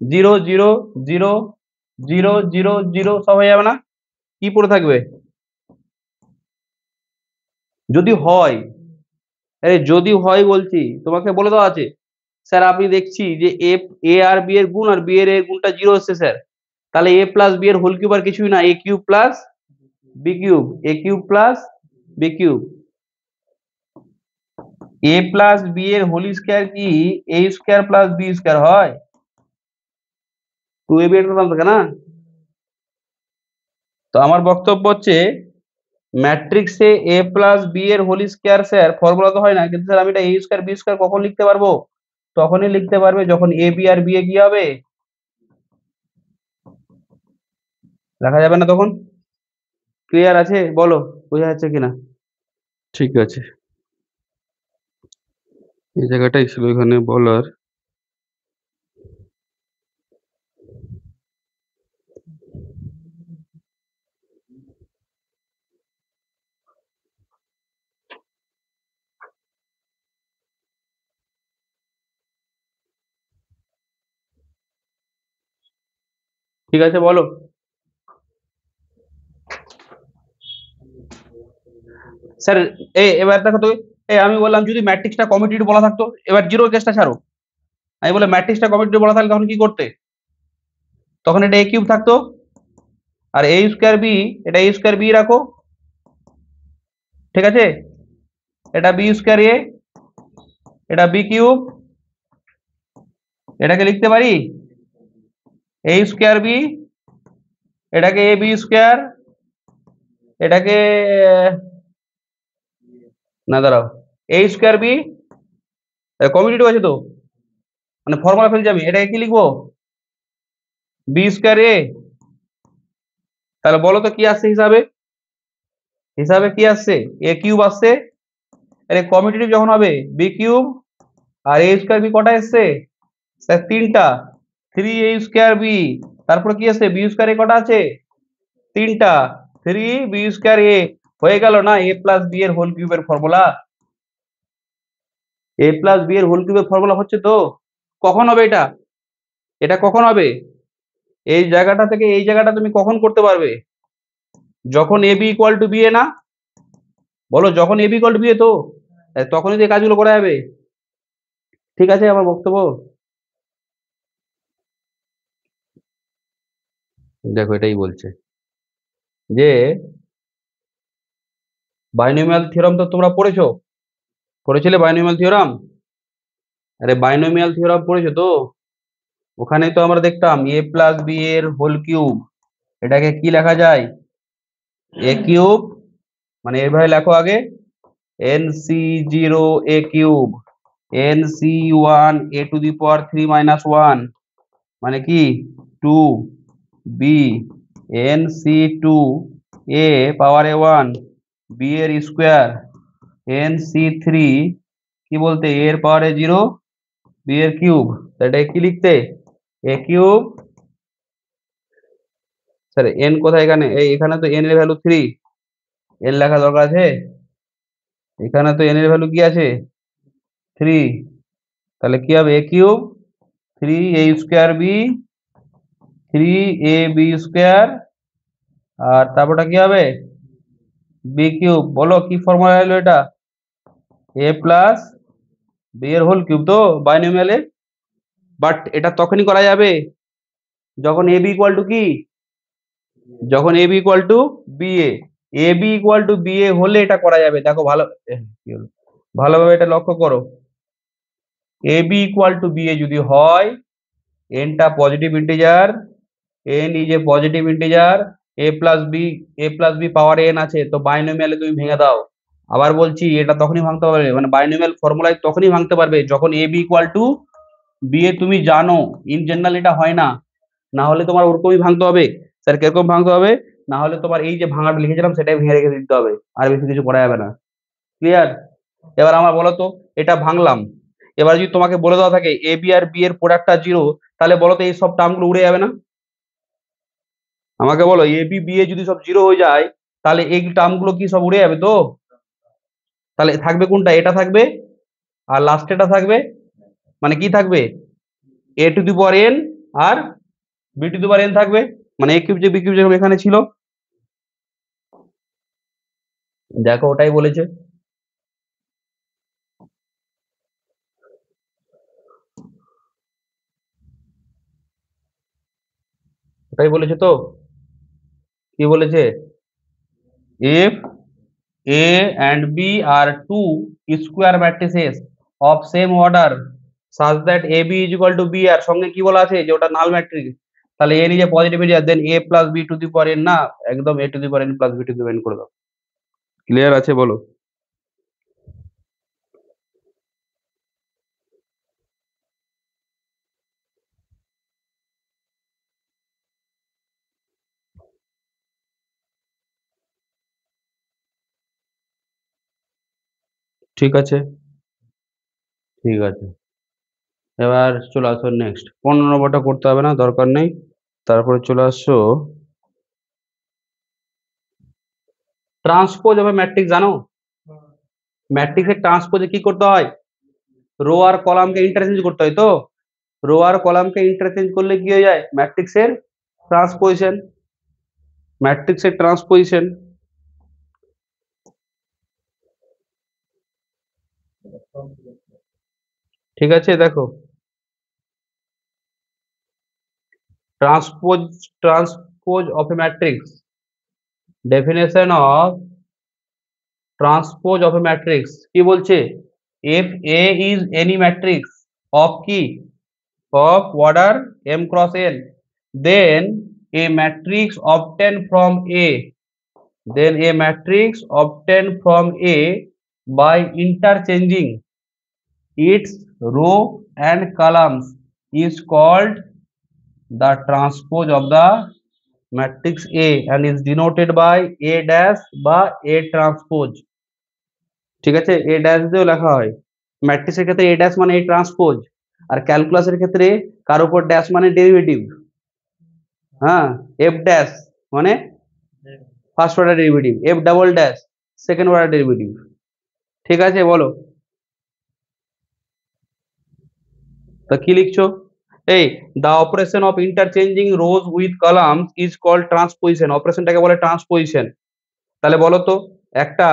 0 0 0 0 0 0 সব হয়ে যাবে না? কি পড়ে থাকবে? যদি হয়, আরে যদি হয় বলছি, তোমাকে বলে দেওয়া আছে স্যার আপনি দেখছি যে এ আর বি এর গুণ আর বি এর গুণটা 0 হচ্ছে স্যার, তাহলে a প্লাস বি এর হোল কিউব আর কিছুই না, a cube plus B cube, a cube plus B cube. a plus B এর হোল স্কয়ার কি a square plus B square হয়? 2ab এর কথা থাকে না? তো আমার বক্তব্য হচ্ছে ম্যাট্রিক্সে a প্লাস বি এর হোল স্কয়ার স্যার ফর্মুলা তো হয় না, কিন্তু স্যার আমি এটা a স্কয়ার বি স্কয়ার কখন লিখতে পারবো? তখনই লিখতে পারবে যখন a b আর b এ কি হবে, রাখা যাবে না তখন। ক্লিয়ার আছে? বলো বোঝা যাচ্ছে কিনা? ঠিক আছে, এই জায়গাটাই ছিল এখানে বলার। ঠিক আছে বলো। স্যার এবার দেখো তো, আমি বললাম যদি ম্যাট্রিক্সটা কমিউটেটিভ বলা থাকতো, এবার জিরো কেসটা ছাড়ো, আমি বললাম ম্যাট্রিক্সটা কমিউটেটিভ বলা থাকলে তখন কি করতে? তখন এটা a কিউব থাকতো, আর a স্কয়ার বি, এটা a স্কয়ার বি রাখো, ঠিক আছে, এটা বি স্কয়ার এ, এটা বি কিউব, এটাকে লিখতে পারি a স্কয়ার বি, এটাকে a বি স্কয়ার, এটাকে না দাঁড়াও a স্কয়ার বি, কমিউটেটিভ আছে তো, মানে ফর্মুলা ফেলছি আমি, এটাকে কি লিখবো বি স্কয়ার এ। তাহলে বলো তো কি আসছে হিসাবে, হিসাবে কি আসছে a কিউব আসছে, আরে কমিউটেটিভ যখন হবে বি কিউব, আর a স্কয়ার বি কটা এসছে স্যার তিনটা, 3a স্কয়ার বি, তারপর কি আছে বি স্কয়ার এ কটা আছে তিনটা, 3b স্কয়ার এ, হয়ে গেল না a প্লাস বি এর হোল কিউবের ফর্মুলা। a প্লাস বি এর হোল কিউবের ফর্মুলা হচ্ছে তো। কখন হবে এটা, এটা কখন হবে? এই জায়গাটা থেকে এই জায়গাটা তুমি কখন করতে পারবে? যখন ab ইকুয়াল টু বি এ না, বলো যখন ab ইকুয়াল টু বি এ তো, তখনই তো এই কাজগুলো করা যাবে। ঠিক আছে আমার বক্তব্য? দেখো এটাই বলছে যে বাইনোমিয়াল থিওরাম তো তোমরা পড়েছো, পড়েছিলে বাইনোমিয়াল থিওরাম? আরে বাইনোমিয়াল থিওরাম পড়েছো তো, ওখানে তো আমরা দেখতাম এ প্লাস বি এর হোল কিউব, এটাকে কি লেখা যায় এ কিউব, মানে এভাবে লেখো আগে N C zero A cube, N C one A to the power 3 - 1, মানে কি 2b, N C two A power a1, B এর স্কোয়ার, এন সি থ্রি কি বলতে এর পাওয়ার a0, বি এর কিউব, এটা কি লিখতে এ কিউব, স্যার এন কোথায় এখানে, এই এখানে তো এন এর ভ্যালু 3, এন লেখা দরকার আছে, এখানে তো এন এর ভ্যালু কি আছে 3, তাহলে কি হবে A cube 3a square B, 3ab square, আর তারপরটা কি হবে বি কিউব। বলো কি ফর্মুলা এলো এটা, এ প্লাস বি এর হোল কিউব তো বাইনোমিয়ালে। বাট এটা তখনই করা যাবে যখন এ বি ইকুয়াল টু কি, যখন A B equal to B A, A B equal to B A হলে এটা করা যাবে। দেখো ভালো, কি হলো, ভালোভাবে এটা লক্ষ্য করো, A B equal to B A যদি হয়, এনটা positive integer, N is a positive integer, A plus B power N আছে, তো বাইনোমিয়ালে তুমি ভেঙে দাও। আবার বলছি এটা তখনই ভাঙতে পারবে, মানে বাইনোমিয়াল ফর্মুলায় তখনই ভাঙতে পারবে যখন A B equal to B এ তুমি জানো, ইন জেনারেল এটা হয় না, না হলে তোমার ওরকমই ভাঙতে হবে। স্যার কিরকম ভাঙতে হবে, না হলে তোমার এই যে ভাঙাটা লিখেছিলাম সেটাই ভেঙে রেখে দিতে হবে, আর বেশি কিছু করা যাবে না। ক্লিয়ার? এবার আমার বলো তো, এটা ভাঙলাম, এবার যদি তোমাকে বলে দেওয়া থাকে এ বি আর বি এর প্রোডাক্টটা 0, তাহলে বলো তো এই সব টার্মগুলো উড়ে যাবে না? আমাকে বলো এ বি বি এ যদি সব 0 হয়ে যায়, তাহলে এই টার্মগুলো কি সব উড়ে যাবে তো? তাহলে থাকবে কোনটা? এটা থাকবে আর লাস্ট এটা থাকবে, মানে কি থাকবে? A to the power N আর B to the power N থাকবে, মানে এ কিউব যে বি কিউব যেরকম এখানে ছিল। দেখো ওটাই বলেছে। ওটাই বলেছে তো, কি বলেছে? if A and B are two square matrices of same order such that AB is equal to B, আর সঙ্গে কি বলা আছে যে ওটা নাল ম্যাট্রিক্স, তাহলে এ নিজে positive area, then A plus B to the power n, না একদম A to the power n plus B to the power n করে দাও। ক্লিয়ার আছে বলো? ঠিক আছে, ঠিক আছে। এবার চলে আসো নেক্সট, 15 নম্বরটা করতে হবে না, দরকার নেই। তারপরে চলে আসছো ট্রান্সপোজ অফ ম্যাট্রিক্স, জানো? ম্যাট্রিক্সের ট্রান্সপোজে কি করতে হয়? রো আর কলামকে ইন্টারচেঞ্জ করতে হয় তো। রো আর কলামকে ইন্টারচেঞ্জ করলে কি হয়ে যায়? ম্যাট্রিক্সের ট্রান্সপোজিশন। ম্যাট্রিক্সের ট্রান্সপোজিশন, ঠিক আছে। দেখো transpose, transpose of a matrix, definition of transpose of a matrix কি বলছে? If A is any matrix of কি, of order m cross n, then a matrix obtained from A, then a matrix obtained from A by interchanging its row and columns is called the transpose of the matrix A and is denoted by A dash বা A transpose। ঠিক আছে, A dash দিয়েও লেখা হয়। ম্যাট্রিক্সের ক্ষেত্রে A dash মানে A transpose, আর ক্যালকুলাসের ক্ষেত্রে কার উপর ড্যাশ মানে ডেরিভেটিভ। হ্যাঁ, এফ ড্যাশ মানে first order derivative, F double dash second order derivative. ঠিক আছে বলো, তা কি লিখছো? এই the operation of interchanging rows with columns is called transposition, অপারেশনটাকে বলে ট্রান্সপোজিশন। তাহলে বলো তো, একটা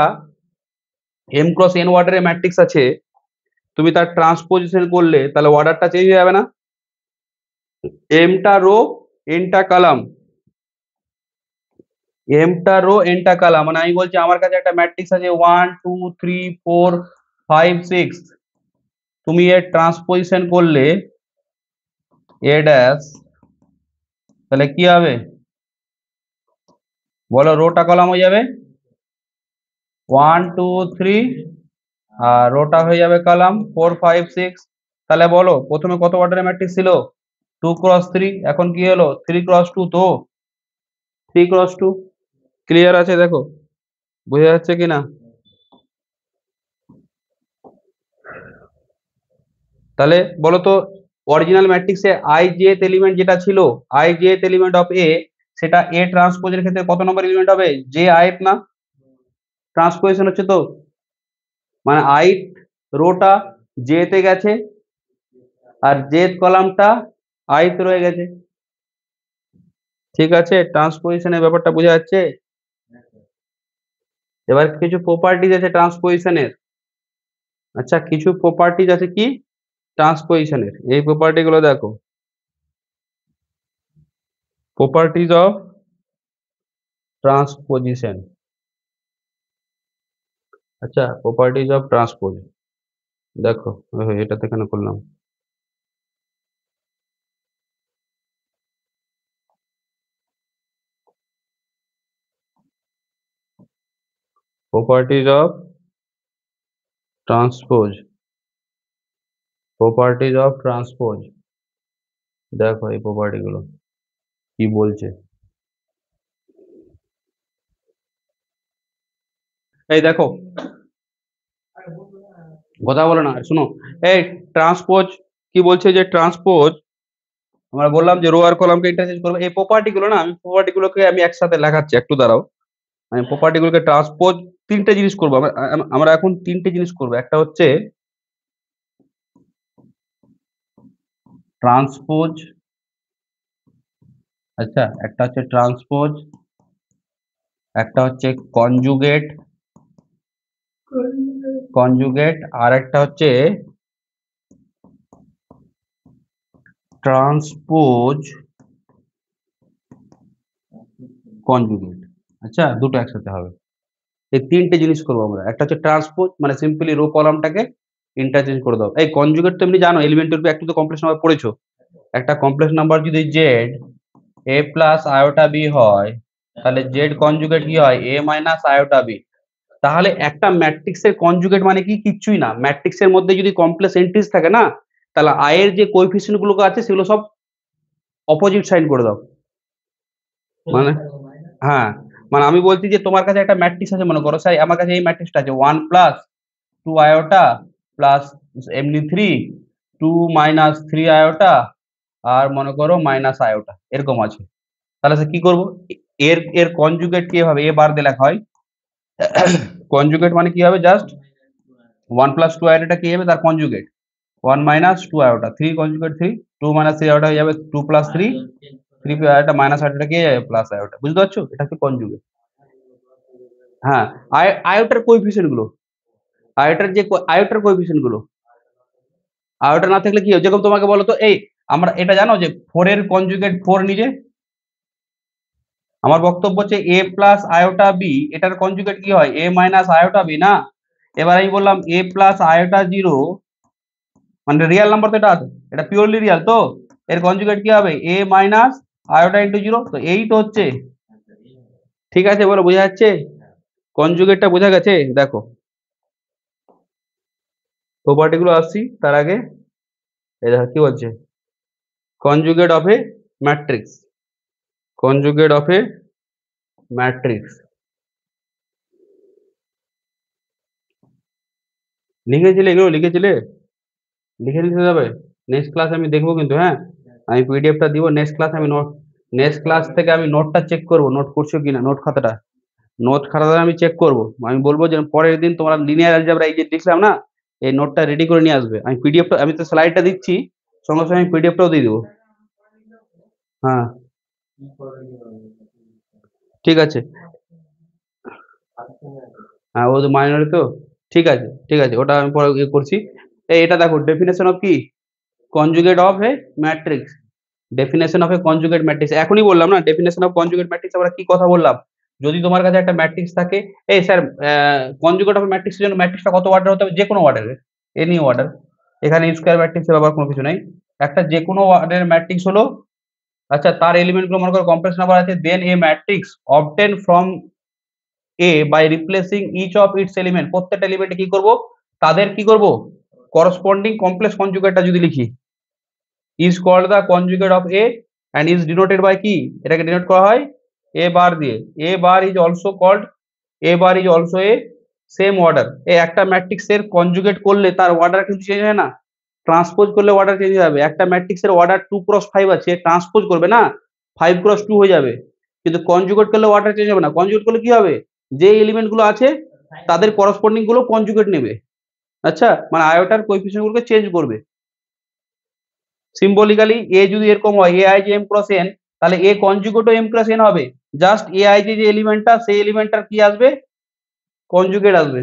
এম ক্রস এন অর্ডারের ম্যাট্রিক্স আছে, তুমি তার ট্রান্সপোজিশন করলে তাহলে অর্ডারটা চেঞ্জ হয়ে যাবে না? এমটা রো, এনটা কলাম, এমটা রো এনটা কলাম, মানে আমি বলছি আমার কাছে একটা ম্যাট্রিক্স আছে 1 2 3 4 5 6, তুমি এর ট্রান্সপোজিশন করলে এ ড্যাশ, তাহলে কি হবে বলো? রোটা কলাম হয়ে যাবে 1 2 3, আর রোটা হয়ে যাবে কলাম 4 5 6। তাহলে বলো প্রথমে কত অর্ডারের ম্যাট্রিক্স ছিল? 2 × 3, এখন কি হলো 3 × 2, তো 3 × 2। ক্লিয়ার আছে? দেখো বোঝা যাচ্ছে কিনা? তাহলে বলো তো, অরিজিনাল ম্যাট্রিক্সে আই জেথ এলিমেন্ট যেটা ছিল, আই জেথ এলিমেন্ট অফ এ, সেটা এ ট্রান্সপোজের ক্ষেত্রে কত নম্বর এলিমেন্ট হবে? জে আইথ না? ট্রান্সপোজিশন হচ্ছে তো, মানে আইথ রোটা জে তে গেছে আর জেথ কলামটা আইথ রয়ে গেছে। ঠিক আছে, ট্রান্সপোজিশনের ব্যাপারটা বোঝা যাচ্ছে? এবার কিছু প্রপার্টিজ আছে ট্রান্সপোজিশনের। আচ্ছা, কিছু প্রপার্টিজ আছে কি ট্রান্সপোজিশনের, এই প্রপার্টি গুলো দেখো। Properties of transposition. আচ্ছা, প্রপার্টিজ অফ ট্রান্সপোজ, দেখো এটা তো এখানে করলাম। Properties of transpose, properties of transpose, দেখো এই প্রপার্টি গুলো কি বলছে। এই দেখো, কথা বলো না, শুনো। এই ট্রান্সপোজ কি বলছে, যে ট্রান্সপোজ আমরা বললাম যে রো আর কলামকে ইন্টারচেঞ্জ করবে, এই প্রপার্টি গুলো না, আমি প্রপার্টি গুলোকে আমি একসাথে লেখাচ্ছি, একটু দাঁড়াও। মানে প্রপার্টিগুলোকে ট্রান্সপোজ তিনটে জিনিস করবো আমরা এখন তিনটে জিনিস করবো। একটা হচ্ছে ট্রান্সপোজ, আচ্ছা একটা হচ্ছে ট্রান্সপোজ, একটা হচ্ছে কনজুগেট, আর একটা হচ্ছে ট্রান্সপোজ কনজুগেট। আচ্ছা দুটো একসাথে হবে। এই তিনটে জিনিস করবো আমরা। একটা হচ্ছে ট্রান্সপোজ, মানে সিম্পলি রো কলামটাকে ইন্টারচেঞ্জ করে দাও। এই কনজুগেট তো এমনি জানো, এলিমেন্টারি একটু তো কমপ্লেক্স নাম্বার পড়েছো। একটা কমপ্লেক্স নাম্বার যদি জেড এ প্লাস আয়োটা বি হয়, তাহলে জেড কনজুগেট কি হয়? এ মাইনাস আয়োটা বি। তাহলে একটা ম্যাট্রিক্সের কনজুগেট মানে কি? কিচ্ছুই না। ম্যাট্রিক্সের মধ্যে যদি কমপ্লেক্স এন্ট্রিজ থাকে না, তাহলে আই এর যে কোএফিসিয়েন্ট গুলো আছে সেগুলো সব অপোজিট সাইন করে দাও। মানে হ্যাঁ, মানে আমি বলছি যে তোমার কাছে একটা ম্যাট্রিক্স আছে, মনে করো স্যার আমার কাছে এই ম্যাট্রিক্সটা আছে 1 প্লাস 2 আয়োটা প্লাস এমনি 3 2 মাইনাস 3 আয়োটা আর মনে করো মাইনাস আয়োটা, এরকম আছে। তাহলে সে কি করব? এর এর কনজুগেট কি হবে? এ বার দিয়ে লেখা হয়। কনজুগেট মানে কি হবে? জাস্ট 1 প্লাস 2 আয়োটা কি হবে? তার conjugate 1 minus 2 iota, 3 conjugate 3, 2 minus 3 iota হয়ে যাবে 2 প্লাস 3, 3 আয়োটা মাইনাস আয়োটা কি হয়ে যাবে? Plus iota. বুঝতে পারছো? এটা হচ্ছে কনজুগেট। হ্যাঁ, আয়োটার কোএফিসিয়েন্ট গুলো, আয়োটার কোএফিসিয়েন্ট গুলো, আয়োটা না থাকলে কি হয়? যেরকম তোমাকে বলো তো, এই আমরা এটা জানো যে 4 এর কনজুগেট 4 নিজে। আমার বক্তব্য হচ্ছে এ প্লাস আয়োটা বি, এটার কনজুগেট কি হয়? এ মাইনাস আয়োটা বি না। এবার আমি বললাম এ প্লাস আয়োটা জিরো, মানে রিয়েল নাম্বার তো এটা পিওরলি রিয়েল তো, এর কনজুগেট কি হবে? এ মাইনাস আয়োটা ইন্টু জিরো। তো এই তো হচ্ছে। ঠিক আছে, বলো বোঝা যাচ্ছে? কনজুগেটটা বোঝা গেছে? দেখো প্রপার্টি গুলো আসছি তার আগে এই দেখো কি বলছে, conjugate of a matrix, conjugate of a matrix লিখেছিলে? এগুলো লিখেছিলে? লিখে নিতে যাবে। নেক্সট ক্লাস আমি দেখবো কিন্তু, হ্যাঁ আমি পিডিএফটা দিব। নেক্সট ক্লাস আমি নোট, নেক্সট ক্লাস থেকে আমি নোটটা চেক করবো, নোট করছো কিনা, নোট খাতাটা আমি চেক করব। আমি বলবো যে পরের দিন তোমরা লিনিয়ার অ্যালজেব্রা এই যে লিখলাম না, এই নোটটা রেডি করে নিয়ে আসবে। আমি পিডিএফটা, আমি তো স্লাইডটা দিচ্ছি, সঙ্গে সঙ্গে আমি পিডিএফটাও দিয়ে দেবো। হ্যাঁ ঠিক আছে। হ্যাঁ ও তো মাইনরে তো। ঠিক আছে ঠিক আছে, ওটা আমি পরে ইয়ে করছি। এটা দেখো ডেফিনেশন অফ কি, conjugate of a matrix, definition of A conjugate matrix এখনই বললাম না। ডেফিনেশন অফ কনজুগেট ম্যাট্রিক্স আমরা কি কথা বললাম? যদি তোমার কাছে একটা ম্যাট্রিক্স থাকে, এই স্যার কনজুগেট অফ ম্যাট্রিক্সের জন্য ম্যাট্রিক্সটা কত অর্ডার হতে হবে? যে কোনো অর্ডারের, এনি অর্ডার, এখানে স্কোয়ার ম্যাট্রিক্সের ব্যাপার কোনো কিছু নাই। একটা যে কোনো অর্ডারের ম্যাট্রিক্স হলো, আচ্ছা তার এলিমেন্ট গুলো মনে করো কমপ্লেক্স নাম্বার আছে, then a matrix obtain from A by replacing each of its element. প্রত্যেকটা এলিমেন্টে কি করব? তাদের কি করব? করসপন্ডিং কমপ্লেক্স কনজুগেটটা যদি লিখি, is called the conjugate of a and is denoted by কি? এটাকে ডিনোট করা হয় a বার দিয়ে। a bar is also called, a bar is also a same order। এই একটা ম্যাট্রিক্সের কনজুগেট করলে তার অর্ডার কিন্তু চেঞ্জ হয় না, ট্রান্সপোজ করলে অর্ডার চেঞ্জ হবে। একটা ম্যাট্রিক্সের অর্ডার 2 × 5 আছে, ট্রান্সপোজ করবে না 5 × 2 হয়ে যাবে, কিন্তু কনজুগেট করলে অর্ডার চেঞ্জ হবে না। কনজুগেট করলে কি হবে? যে এলিমেন্ট গুলো আছে তাদের করসপন্ডিং গুলো কনজুগেট নেবে। আচ্ছা, মানে আয়োটার কোএফিসিয়েন্ট গুলোকে চেঞ্জ করবে। সিম্বলিক্যালি এ যদি এরকম হয় এ আই যে এম ক্রস এন, তাহলে এ কনজুগেটও এম ক্রস এন হবে। জাস্ট এ আই যে এলিমেন্টটা, সেই এলিমেন্টটার কি আসবে? কনজুগেট আসবে।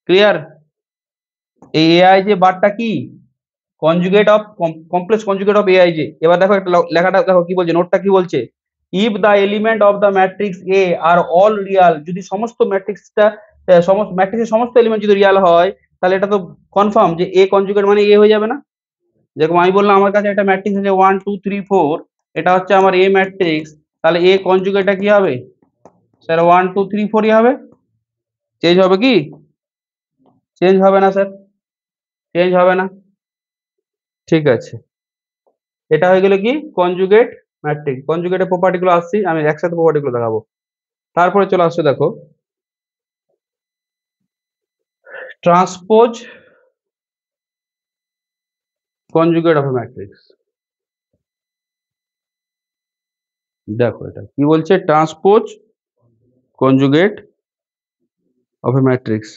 ক্লিয়ার? এই এ আই যে বারটা কি? Conjugate of, complex conjugate of A I যে। এবার দেখো একটা লেখাটা দেখো কি বলছে, নোটটা কি বলছে। If the element of the matrix A are all real, যদি সমস্ত ম্যাট্রিক্সটা, সমস্ত ম্যাট্রিক্সের সমস্ত এলিমেন্ট যদি রিয়াল হয়, তাহলে এটা তো কনফার্ম যে এ কনজুগেট মানে এ হয়ে যাবে না। যেরকম আমি বললাম আমার কাছে একটা ম্যাট্রিক্স আছে 1 2 3 4, এটা হচ্ছে আমার এ ম্যাট্রিক্স, তাহলে এ কনজুগেটটা কি হবে? স্যার 1 2 3 4ই হবে। চেঞ্জ হবে কি? চেঞ্জ হবে না স্যার, চেঞ্জ হবে না। ঠিক আছে, এটা হয়ে গেল কি কনজুগেট ম্যাট্রিক্স। কনজুগেটের প্রপার্টি গুলো আসছি, আমি একসাথে প্রপার্টি গুলো দেখাবো। তারপরে চলে আসছে দেখো ট্রান্সপোজ কনজুগেট অফ ম্যাট্রিক্স। দেখো এটা কি বলছে, transpose conjugate of a matrix.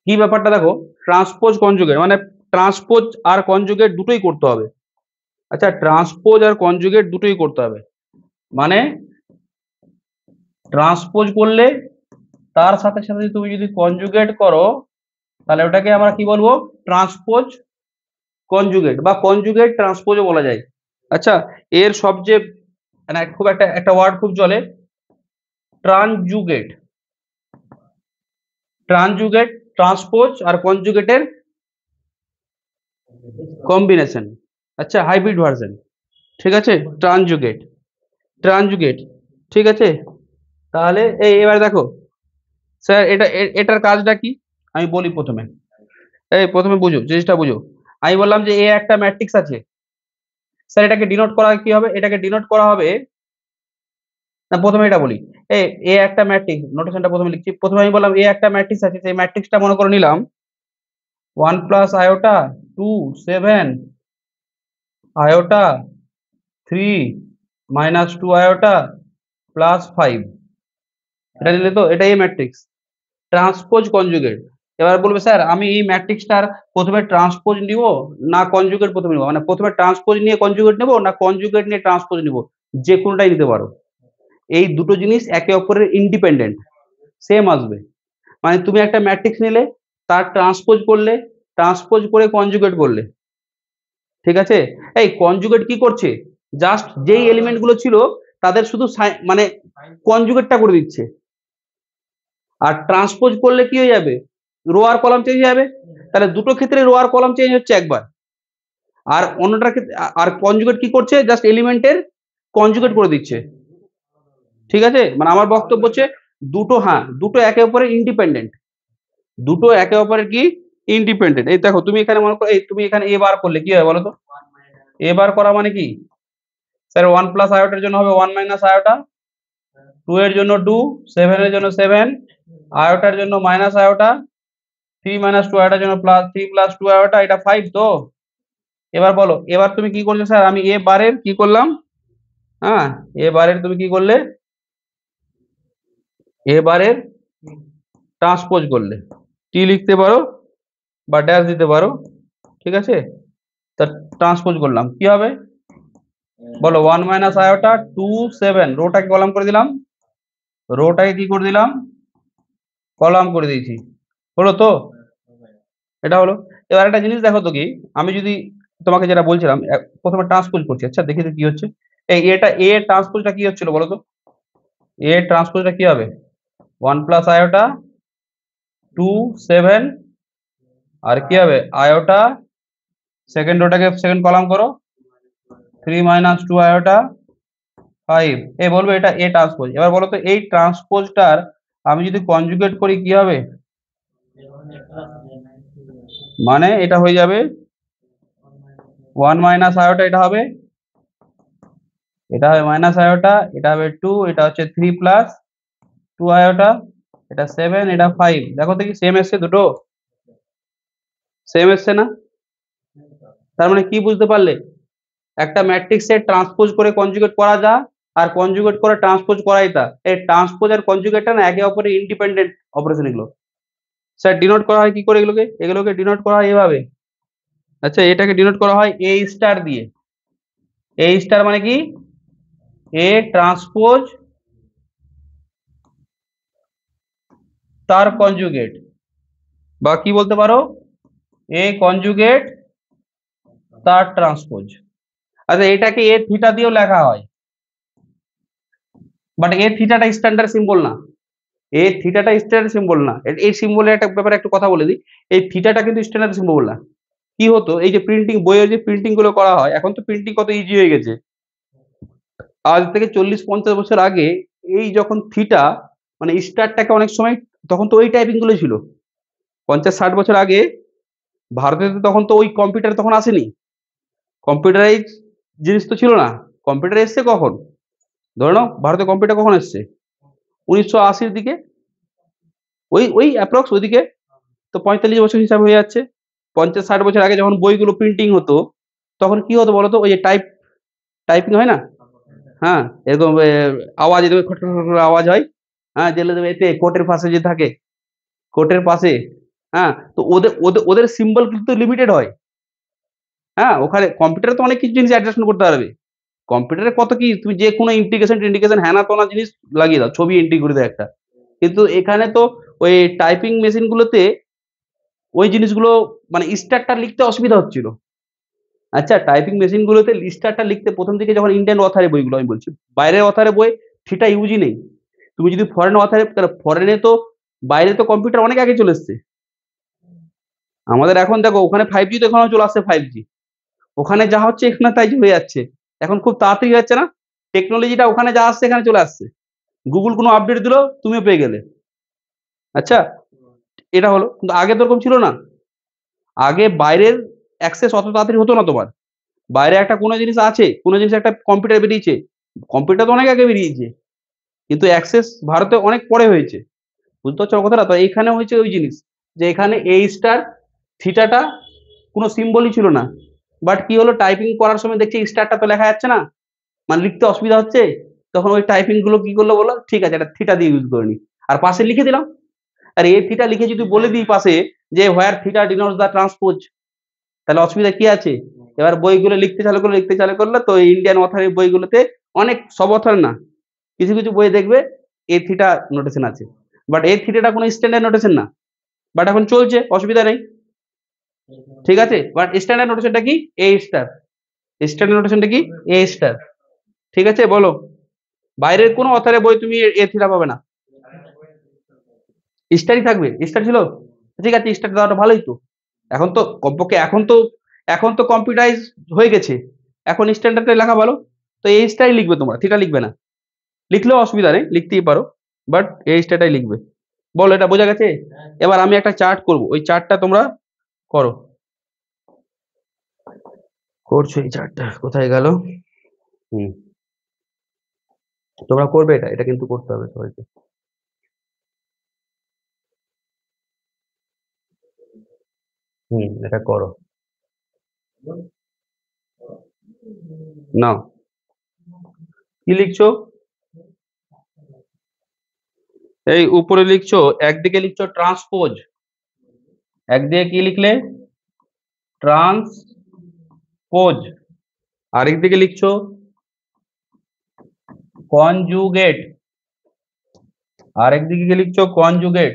কি ব্যাপারটা দেখো, ট্রান্সপোজ কনজুগেট মানে ট্রান্সপোজ আর কনজুগেট দুটোই করতে হবে। আচ্ছা, ট্রান্সপোজ আর কনজুগেট দুটোই করতে হবে মানে ট্রান্সপোজ করলে তার সাথে সাথে তুমি যদি কনজুগেট করো তাহলে ওটাকে আমরা কি বলবো, ট্রান্সপোজ কনজুগেট বা কনজুগেট ট্রান্সপোজও বলা যায়। আচ্ছা, এর সবচেয়ে মানে খুব একটা ওয়ার্ড খুব চলে, ট্রানজুগেট। ট্রানজুগেট ট্রান্সপোজ আর কনজুগেটের কম্বিনেশন, আচ্ছা হাইব্রিড ভার্সন, ঠিক আছে, ট্রানজুগেট। ট্রানজুগেট, ঠিক আছে। তাহলে এবার দেখো স্যার এটার কাজটা কি আমি বলি প্রথমে। প্রথমে বুঝো, জিনিসটা বুঝো। আমি বললাম যে এ একটা ম্যাট্রিক্স আছে, স্যার এটাকে ডিনোট করা কি হবে, এটাকে ডিনোট করা হবে না, প্রথমে এটা বলি। এ একটা ম্যাট্রিক্স, নোটেশনটা প্রথমে লিখছি। প্রথমে আমি বললাম এ একটা ম্যাট্রিক্স আছে, সেই ম্যাট্রিক্সটা মনে করে নিলাম 1 plus iota 2 7 iota 3 minus 2 iota plus 5, এটা নিলে তো এটাই ম্যাট্রিক্স ট্রান্সপোজ কনজুগেট। এবার বলবে স্যার আমি এই ম্যাট্রিক্সটার প্রথমে ট্রান্সপোজ নিব না কনজুগেট প্রথমে নিব, মানে প্রথমে ট্রান্সপোজ নিয়ে কনজুগেট নেব না কনজুগেট নিয়ে ট্রান্সপোজ নিব, যে কোনোটাই নিতে পারো। এই দুটো জিনিস একে অপরের ইন্ডিপেন্ডেন্ট, সেম আসবে। মানে তুমি একটা ম্যাট্রিক্স নিলে, তার ট্রান্সপোজ করলে, ট্রান্সপোজ করে কনজুগেট করলে, ঠিক আছে। এই কনজুগেট কি করছে, জাস্ট যেই এলিমেন্ট গুলো ছিল তাদের শুধু মানে কনজুগেটটা করে দিচ্ছে। আর ট্রান্সপোজ করলে কি হয়ে যাবে, রো আর কলাম চেঞ্জ হয়ে যাবে। তাহলে দুটো ক্ষেত্রে রো আর কলাম চেঞ্জ হচ্ছে একবার, আর অন্যটার ক্ষেত্রে আর কনজুগেট কি করছে, জাস্ট এলিমেন্টের কনজুগেট করে দিচ্ছে, ঠিক আছে। মানে আমার বক্তব্য হচ্ছে দুটো, হ্যাঁ দুটো একে অপরের ইন্ডিপেন্ডেন্ট, দুটো একে অপরের কি ইন্ডিপেন্ডেন্ট। এই দেখো তুমি এখানে মনে করো, এই তুমি এখানে এ বার করলে কি হয় বলো তো, এ বার করা মানে কি, স্যার 1 প্লাস আয়োটার জন্য হবে 1 মাইনাস আয়োটা, 2 এর জন্য 2, 7 এর জন্য 7, আয়োটার জন্য মাইনাস আয়োটা, 3 মাইনাস 2 আয়োটার জন্য প্লাস 3 প্লাস 2 আয়োটা, এটা 5 তো। এবার বলো, এবার তুমি কি করছো স্যার, আমি এ বারের কি করলাম, হ্যাঁ এ বারের তুমি কি করলে, এ বারের ট্রান্সপোজ করলে, টি লিখতে পারো বা ড্যাশ দিতে পারো, ঠিক আছে। তা ট্রান্সপোজ করলাম কি হবে বলো, 1 মাইনাস আয়োটা 2 7, রোটাকে কলাম করে দিলাম, রোটাকে কি করে দিলাম, কলাম করে দিয়েছি, হলো তো, এটা হলো। এবার একটা জিনিস দেখো তো কি, আমি যদি তোমাকে যেটা বলছিলাম প্রথমে ট্রান্সপোজ করছি, আচ্ছা দেখি তো কি হচ্ছে। এটা এ ট্রান্সপোজটা কি হচ্ছিল বলো তো, এ ট্রান্সপোজটা কি হবে, 1 প্লাস আয়োটা 2 7, আর কি হবে আয়োটা, সেকেন্ড রোটাকে সেকেন্ড কলাম করো, 3 মাইনাস 2 আয়োটা 5, বলবো এটা এ ট্রান্সপোজ। এবার বলো তো এই ট্রান্সপোজটার আমি যদি কনজুগেট করি কি হবে, মানে এটা হয়ে যাবে 1 মাইনাস আয়োটা, এটা হবে মাইনাস আয়োটা, এটা হবে 2, এটা হচ্ছে 3 প্লাস 2 আয়োটা, এটা 7, এটা 5, দেখো দেখি সেম এসছে, দুটো সেম এসছে না। তার মানে কি বুঝতে পারলে, একটা ম্যাট্রিক্সের ট্রান্সপোজ করে কনজুগেট করা যায়, আর কনজুগেট করে ট্রান্সপোজ করাই তা। এই ট্রান্সপোজ আর কনজুগেটটা না একে অপরের ইন্ডিপেন্ডেন্ট অপারেশন এগুলো। স্যার ডিনোট করা হয় কি করে এগুলোকে, এগুলোকে ডিনোট করা হয় এভাবে। আচ্ছা, এটাকে ডিনোট করা হয় এ স্টার দিয়ে। এ স্টার মানে কি, এ ট্রান্সপোজ তার কনজুগেট, বা কি বলতে পারো এ কনজুগেট তার ট্রান্সপোজ। আচ্ছা, এটাকে এ থিটা দিয়েও লেখা হয়, বাট এ থিটাটা স্ট্যান্ডার্ড সিম্বল না, এই থিটাটা স্ট্যান্ডার্ড সিম্বল না। এই সিম্বলের একটা ব্যাপারে একটু কথা বলে দিই, এই থিটাটা কিন্তু স্ট্যান্ডার্ড সিম্বল না। কি হতো, এই যে প্রিন্টিং বইয়ের যে প্রিন্টিং গুলো করা হয়, এখন তো প্রিন্টিং কত ইজি হয়ে গেছে। আজ থেকে 40-50 বছর আগে এই যখন থিটা মানে স্টারটাকে অনেক সময়, তখন তো ওই টাইপিং গুলো ছিল। 50-60 বছর আগে ভারতে তো তখন তো ওই কম্পিউটার তখন আসেনি, কম্পিউটারাইজ জিনিস তো ছিল না। কম্পিউটার এসছে কখন, ধরে নাও ভারতে কম্পিউটার কখন এসছে, 1980-র দিকে, ওই ওই অ্যাপ্রক্স ওইদিকে। তো 45 বছর হিসাব হয়ে যাচ্ছে। 50-60 বছর আগে যখন বইগুলো প্রিন্টিং হতো, তখন কি হতো বলতো, ওই যে টাইপিং হয় না, হ্যাঁ, এরকম আওয়াজ এরকম খট খট খট করে আওয়াজ হয়। হ্যাঁ, যেগুলো তুমি এতে কোর্টের পাশে যে থাকে, কোর্টের পাশে, হ্যাঁ, তো ওদের সিম্বল কিন্তু লিমিটেড হয়। হ্যাঁ, ওখানে কম্পিউটারে তো অনেক কিছু জিনিস অ্যাডজাস্টমেন্ট করতে পারবে। কম্পিউটারে কত কি তুমি যে কোনো ইন্টিগ্রেশন হ্যানা ত্যানা জিনিস লাগিয়ে দাও, ছবি এন্ট্রি করে দাও একটা। কিন্তু এখানে তো ওই টাইপিং মেশিন গুলোতে ওই জিনিসগুলো মানে স্টারটা লিখতে অসুবিধা হচ্ছিল। আচ্ছা, টাইপিং মেশিন গুলোতে স্টারটা লিখতে প্রথম দিকে যখন ইন্ডিয়ান অথারের বইগুলো আমি বলছি, বাইরের অথারের বই থিটা ইউজই নেই। তুমি যদি ফরেন অথারে, ফরেনে তো বাইরে তো কম্পিউটার অনেক আগে চলে এসছে। আমাদের এখন দেখো ওখানে 5G তো এখনো চলে আসছে 5G। ওখানে যা হচ্ছে এখানে তাই হয়ে যাচ্ছে। এখন খুব তাড়াতাড়ি হচ্ছে না? টেকনোলজিটা ওখানে যা আসছে এখানে চলে আসছে। গুগল কোনো আপডেট দিল তুমিও পেয়ে গেলে। আচ্ছা, এটা হলো। কিন্তু আগে তো ওরকম ছিল না। আগে বাইরের অ্যাক্সেস অত তাড়াতাড়ি হতো না তোমার। বাইরে একটা কোনো জিনিস আছে, কোনো জিনিস একটা কম্পিউটার বেরিয়েছে। কম্পিউটার তো অনেক আগে বেরিয়েছে। কিন্তু অ্যাক্সেস ভারতে অনেক পরে হয়েছে। বুঝতে পারছো আমার কথাটা? তো এইখানে হয়েছে ওই জিনিস। যে এখানে A স্টার থিটাটা কোনো সিম্বলই ছিল না। বাট কি হলো টাইপিং করার সময় দেখছি স্টারটা তো লেখা যাচ্ছে না। মানে লিখতে অসুবিধা হচ্ছে। তখন ওই টাইপিং গুলো কি করলো বললো, ঠিক আছে এটা থিটা দিয়ে ইউজ করে নিই। আর পাশে লিখে দিলাম। আর এ থিটা লিখে যদি বলে দিই পাশে যে হোয়ার থিটা ডিনোটস দ্য ট্রান্সপোজ, তাহলে অসুবিধা কি আছে? এবার বইগুলো লিখতে চালু করলো তো ইন্ডিয়ান অথরের বইগুলোতে অনেক, সব অথর না, কিছু কিছু বই দেখবে এ থিটা নোটেশন আছে। বাট এ থিটাটা কোনো স্ট্যান্ডার্ড নোটেশন না। বাট এখন চলছে, অসুবিধা নেই। ঠিক আছে, বাট স্ট্যান্ডার্ড নোটেশনটা কি? এ স্টার। স্ট্যান্ডার্ড নোটেশনটা কি? এ স্টার। ঠিক আছে, বলো। বাইরের কোনো অথরের বই তুমি এ থিটা পাবে না। স্টারই থাকবে। স্টার ছিল? ঠিক আছে, স্টার দেওয়াটা ভালোই তো। এখন তো কমপক্ষে এখন তো কম্পিউটারাইজ হয়ে গেছে। এখন স্ট্যান্ডার্ডে লেখা ভালো। তো এই স্টারই লিখবে তোমরা, থিটা লিখবে না। লিখলেও অসুবিধা নেই, লিখতেই পারো। বাট এই স্টারটাই লিখবে। বলো, এটা বোঝা গেছে? এবার আমি একটা চার্ট করব, ওই চার্টটা তোমরা করো। করছো এই চার্টটা, কোথায় গেল? হুম, তোমরা করবে এটা, এটা কিন্তু করতে হবে সবাইকে। হুম, এটা করো। নাও, কি লিখছো? এই উপরে লিখছো, একদিকে লিখছো ট্রান্সপোজ, একদিকে কি লিখলে? ট্রান্সপোজ। আরেকদিকে লিখছো কনজুগেট, আরেকদিকে কি লিখছো? কনজুগেট।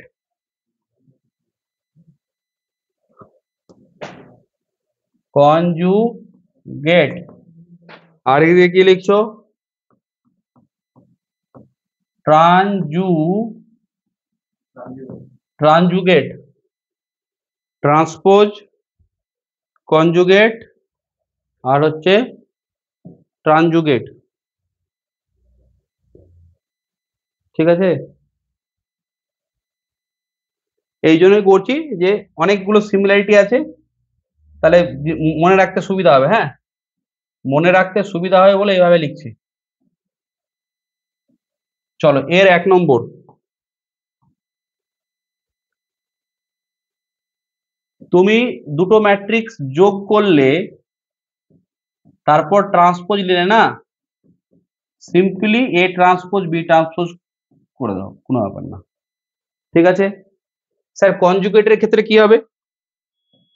কনজুগেট। আরেকদিকে কি লিখছো? ট্রানজু ট্রানজুগেট। ট্রান্সপোজ, কনজুগেট, আর হচ্ছে ট্রানজুগেট। ঠিক আছে, এই জন্যই করছি যে অনেকগুলো সিমিলারিটি আছে, তাহলে মনে রাখতে সুবিধা হবে। হ্যাঁ, মনে রাখতে সুবিধা হবে বলে এইভাবে লিখছি। চলো, এর 1 নম্বর, তুমি দুটো ম্যাট্রিক্স যোগ করলে তারপর ট্রান্সপোজ নিলে না, simply A transpose B transpose করে দাও, কোনো ব্যাপার না। ঠিক আছে স্যার, কনজুগেটের ক্ষেত্রে কি হবে?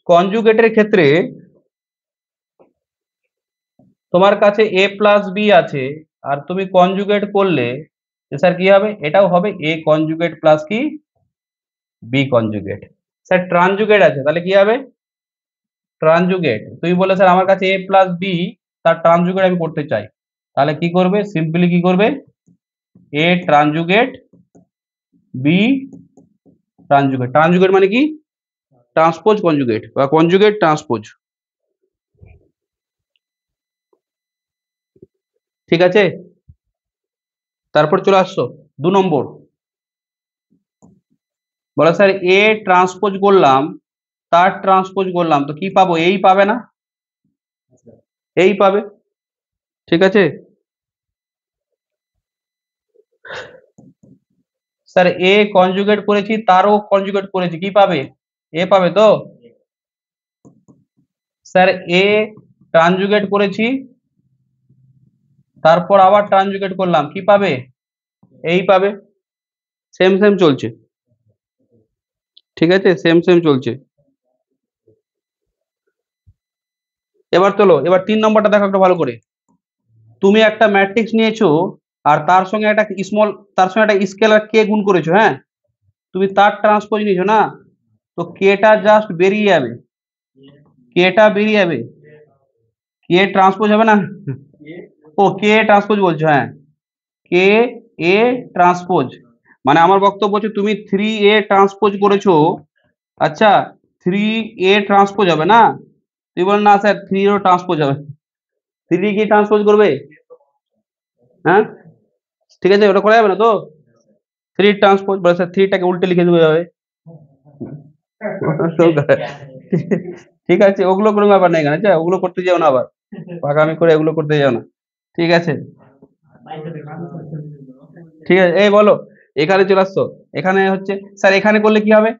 কনজুগেটের ক্ষেত্রে তোমার কাছে এ প্লাস বি আছে, আর তুমি কনজুগেট করলে স্যার কি হবে? এটাও হবে এ কনজুগেট প্লাস কি বি কনজুগেট। স্যার ট্রানজুগেট আছে, তাহলে কি হবে? ট্রানজুগেট। তুমি বলে স্যার আমার কাছে এ প্লাস বি, তার ট্রানজুগেট আমি করতে চাই, তাহলে কি করবে? সিম্পলি কি করবে? এ ট্রানজুগেট বি ট্রানজুগেট। ট্রানজুগেট মানে কি? ট্রান্সপোজ কনজুগেট বা কনজুগেট ট্রান্সপোজ। ঠিক আছে, তারপর চলে আসছো 2 নম্বর। বলে স্যার এ ট্রান্সপোজ করলাম, তার ট্রান্সপোজ করলাম, তো কি পাবো? এই পাবে না? এই পাবে। ঠিক আছে স্যার, এ কনজুগেট করেছি, তারও কনজুগেট করেছি, কি পাবে? এ পাবে তো। স্যার এ ট্রানজুগেট করেছি, তারপর আবার ট্রানজুগেট করলাম, কি পাবে? এই পাবে। সেম সেম চলছে, ঠিক আছে, সেম সেম চলছে। এবার চলো, এবার 3 নম্বরটা দেখো একটু ভালো করে। তুমি একটা ম্যাট্রিক্স নিয়েছো, আর তার সঙ্গে একটা স্কেলার কে গুণ করেছো, হ্যাঁ? তুমি তার ট্রান্সপোজ নিয়েছো না, তো কেটা জাস্ট বেরিয়ে যাবে, কেটা বেরিয়ে যাবে, কে ট্রান্সপোজ হবে না। ও কে ট্রান্সপোজ বলছো, হ্যাঁ, কে এ ট্রান্সপোজ। মানে আমার বক্তব্য হচ্ছে তুমি 3A ট্রান্সপোজ করেছো। আচ্ছা, 3A ট্রান্সপোজ হবে না? তুই বল না স্যার 3 ট্রান্সপোজ হবে। 3 কি ট্রান্সপোজ করবে? হ্যাঁ, ঠিক আছে, ওটা করা যাবে না তো। 3 ট্রান্সপোজ বলে স্যার 3টাকে উল্টে লিখে দেবে হবে। ঠিক আছে, ওগুলো কোনো ব্যাপার নেই, আচ্ছা ওগুলো করতে যাও না আবার, পাকামি করে এগুলো করতে যাও না। ঠিক আছে, ঠিক আছে, এই বলো, এখানে চলে আসছো। এখানে হচ্ছে স্যার, এখানে করলে কি হবে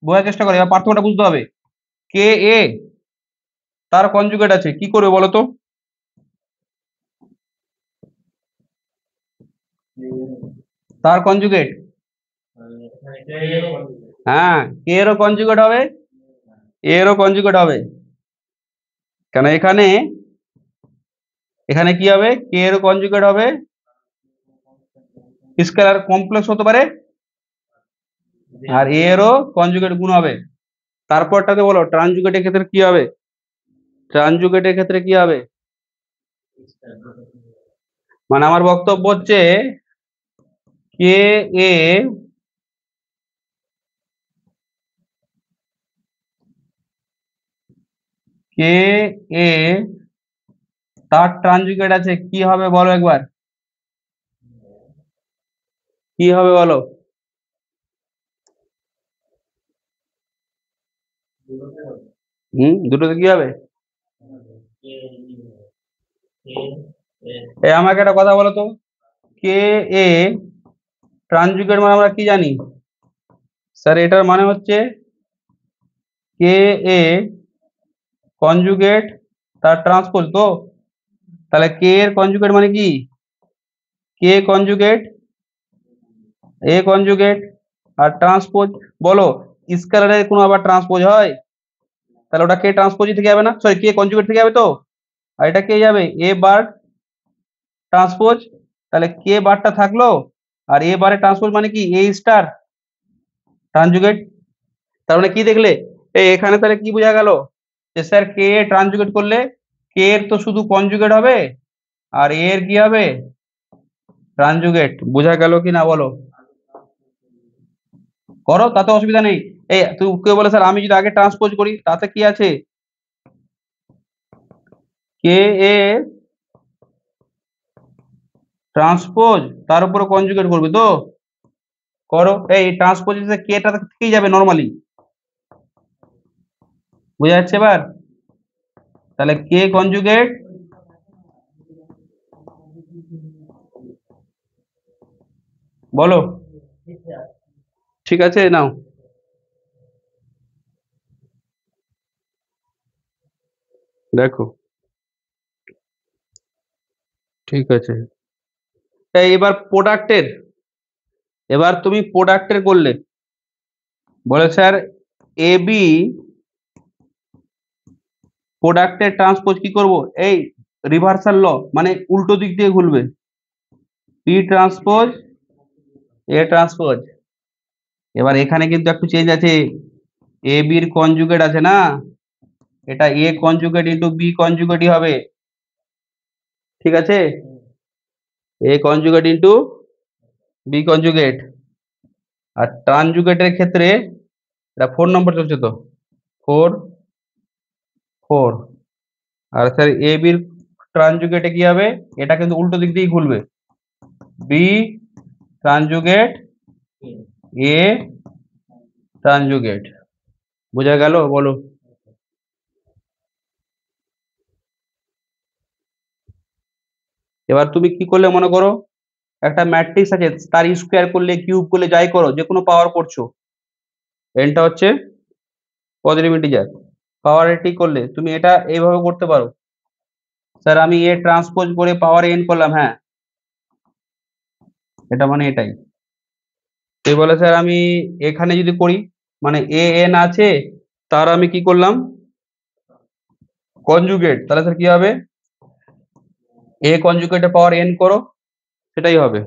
বোঝার চেষ্টা করে, এবার পার্থক্যটা বুঝতে হবে। কে এ তার কনজুগেট আছে, কি করবে বলো তো? তার কনজুগেট, হ্যাঁ, কে এরও কনজুগেট হবে, এরও কনজুগেট হবে। কেন এখানে, এখানে কি হবে, কে এরও কনজুগেট হবে, স্কেলার কমপ্লেক্স হতে পারে, আর এরও কনজুগেট গুণ হবে। তারপরটাতে বলো ট্রানজুগেটের ক্ষেত্রে কি হবে, ট্রানজুগেটের ক্ষেত্রে কি হবে? মানে আমার বক্তব্য হচ্ছে কে এ কে এ তার ট্রানজুগেট আছে, কি হবে বলো একবার, কি হবে বলো? দুটোতে কি হবে? আমাকে একটা কথা বলো তো, কে এ ট্রানজুগেট মানে আমরা কি জানি স্যার? এটার মানে হচ্ছে কে এ কনজুগেট তার ট্রান্সপোজ তো। তাহলে কে এর কনজুগেট মানে কি, কে কনজুগেট এ কনজুগেট আর ট্রান্সপোজ। বলো, স্কেলারের কোনো আবার ট্রান্সপোজ হয়? তাহলে ওটা কে ট্রান্সপোজই থেকে যাবে না, সরি কে কনজুগেট থেকে যাবে তো। আর এটা কে যাবে, এ বার ট্রান্সপোজ। তাহলে কে বারটা থাকলো, আর এ বারে ট্রান্সপোজ মানে কি এ স্টার ট্রানজুগেট। তার মানে কি দেখলে, এখানে তাহলে কি বোঝা গেল, যে স্যার কে ট্রানজুগেট করলে কে এর তো শুধু কনজুগেট হবে, আর এ এর কি হবে, ট্রানজুগেট। বোঝা গেল কি না বলো? করো, তাতে অসুবিধা নেই। তুই কেউ বলে স্যার আমি যদি আগে ট্রান্সপোজ করি তাতে কি আছে, কে এ ট্রান্সপোজ তার উপরে কনজুগেট করবে তো। করো, এই ট্রান্সপোজ কেটা থেকেই যাবে নর্মালি, বোঝা যাচ্ছে এবার? তাহলে কে কনজুগেট, বলো, ঠিক আছে নাও, দেখো, ঠিক আছে। এবার প্রোডাক্টের, এবার তুমি প্রোডাক্টের করলে, বলে স্যার এ বি প্রোডাক্টের ট্রান্সপোজ কি করব, এই রিভার্সাল ল, মানে উল্টো দিক দিয়ে ঘুরবে, পি ট্রান্সপোজ এ ট্রান্সপোজ। এবার এখানে কিন্তু একটু চেঞ্জ আছে, এ বির কনজুগেট আছে না, এটা এ কনজুগেট ইন্টু বি কনজুগেটই হবে, ঠিক আছে, এ কনজুগেট ইন্টু বি কনজুগেট। আর ট্রানজুগেটের ক্ষেত্রে এটা 4 নম্বর চলছে তো, 4 4। আর স্যার এ বির ট্রানজুগেটে কি হবে, এটা কিন্তু উল্টো দিক দিয়েই ঘুরবে, বি ট্রানজুগেট এ ট্রানজুগেট। বোঝা গেল বলো? এবার তুমি কি করলে মনে করো, একটা ম্যাট্রিক্স আছে, তার স্কোয়ার করলে কিউব করলে যাই করো, যে কোনো পাওয়ার করছো, এনটা হচ্ছে পজিটিভ ইন্টিজার, পাওয়ার এটি করলে তুমি এটা এইভাবে করতে পারো, স্যার আমি এ ট্রান্সপোজ করে পাওয়ার এন করলাম, হ্যাঁ এটা মানে এটাই। তো বলে স্যার আমি এখানে যদি করি মানে এ এন আছে, তার আমি কি করলাম কনজুগেট, তাহলে স্যার কি হবে এ কনজুগেটে পাওয়ার এন করো, সেটাই হবে।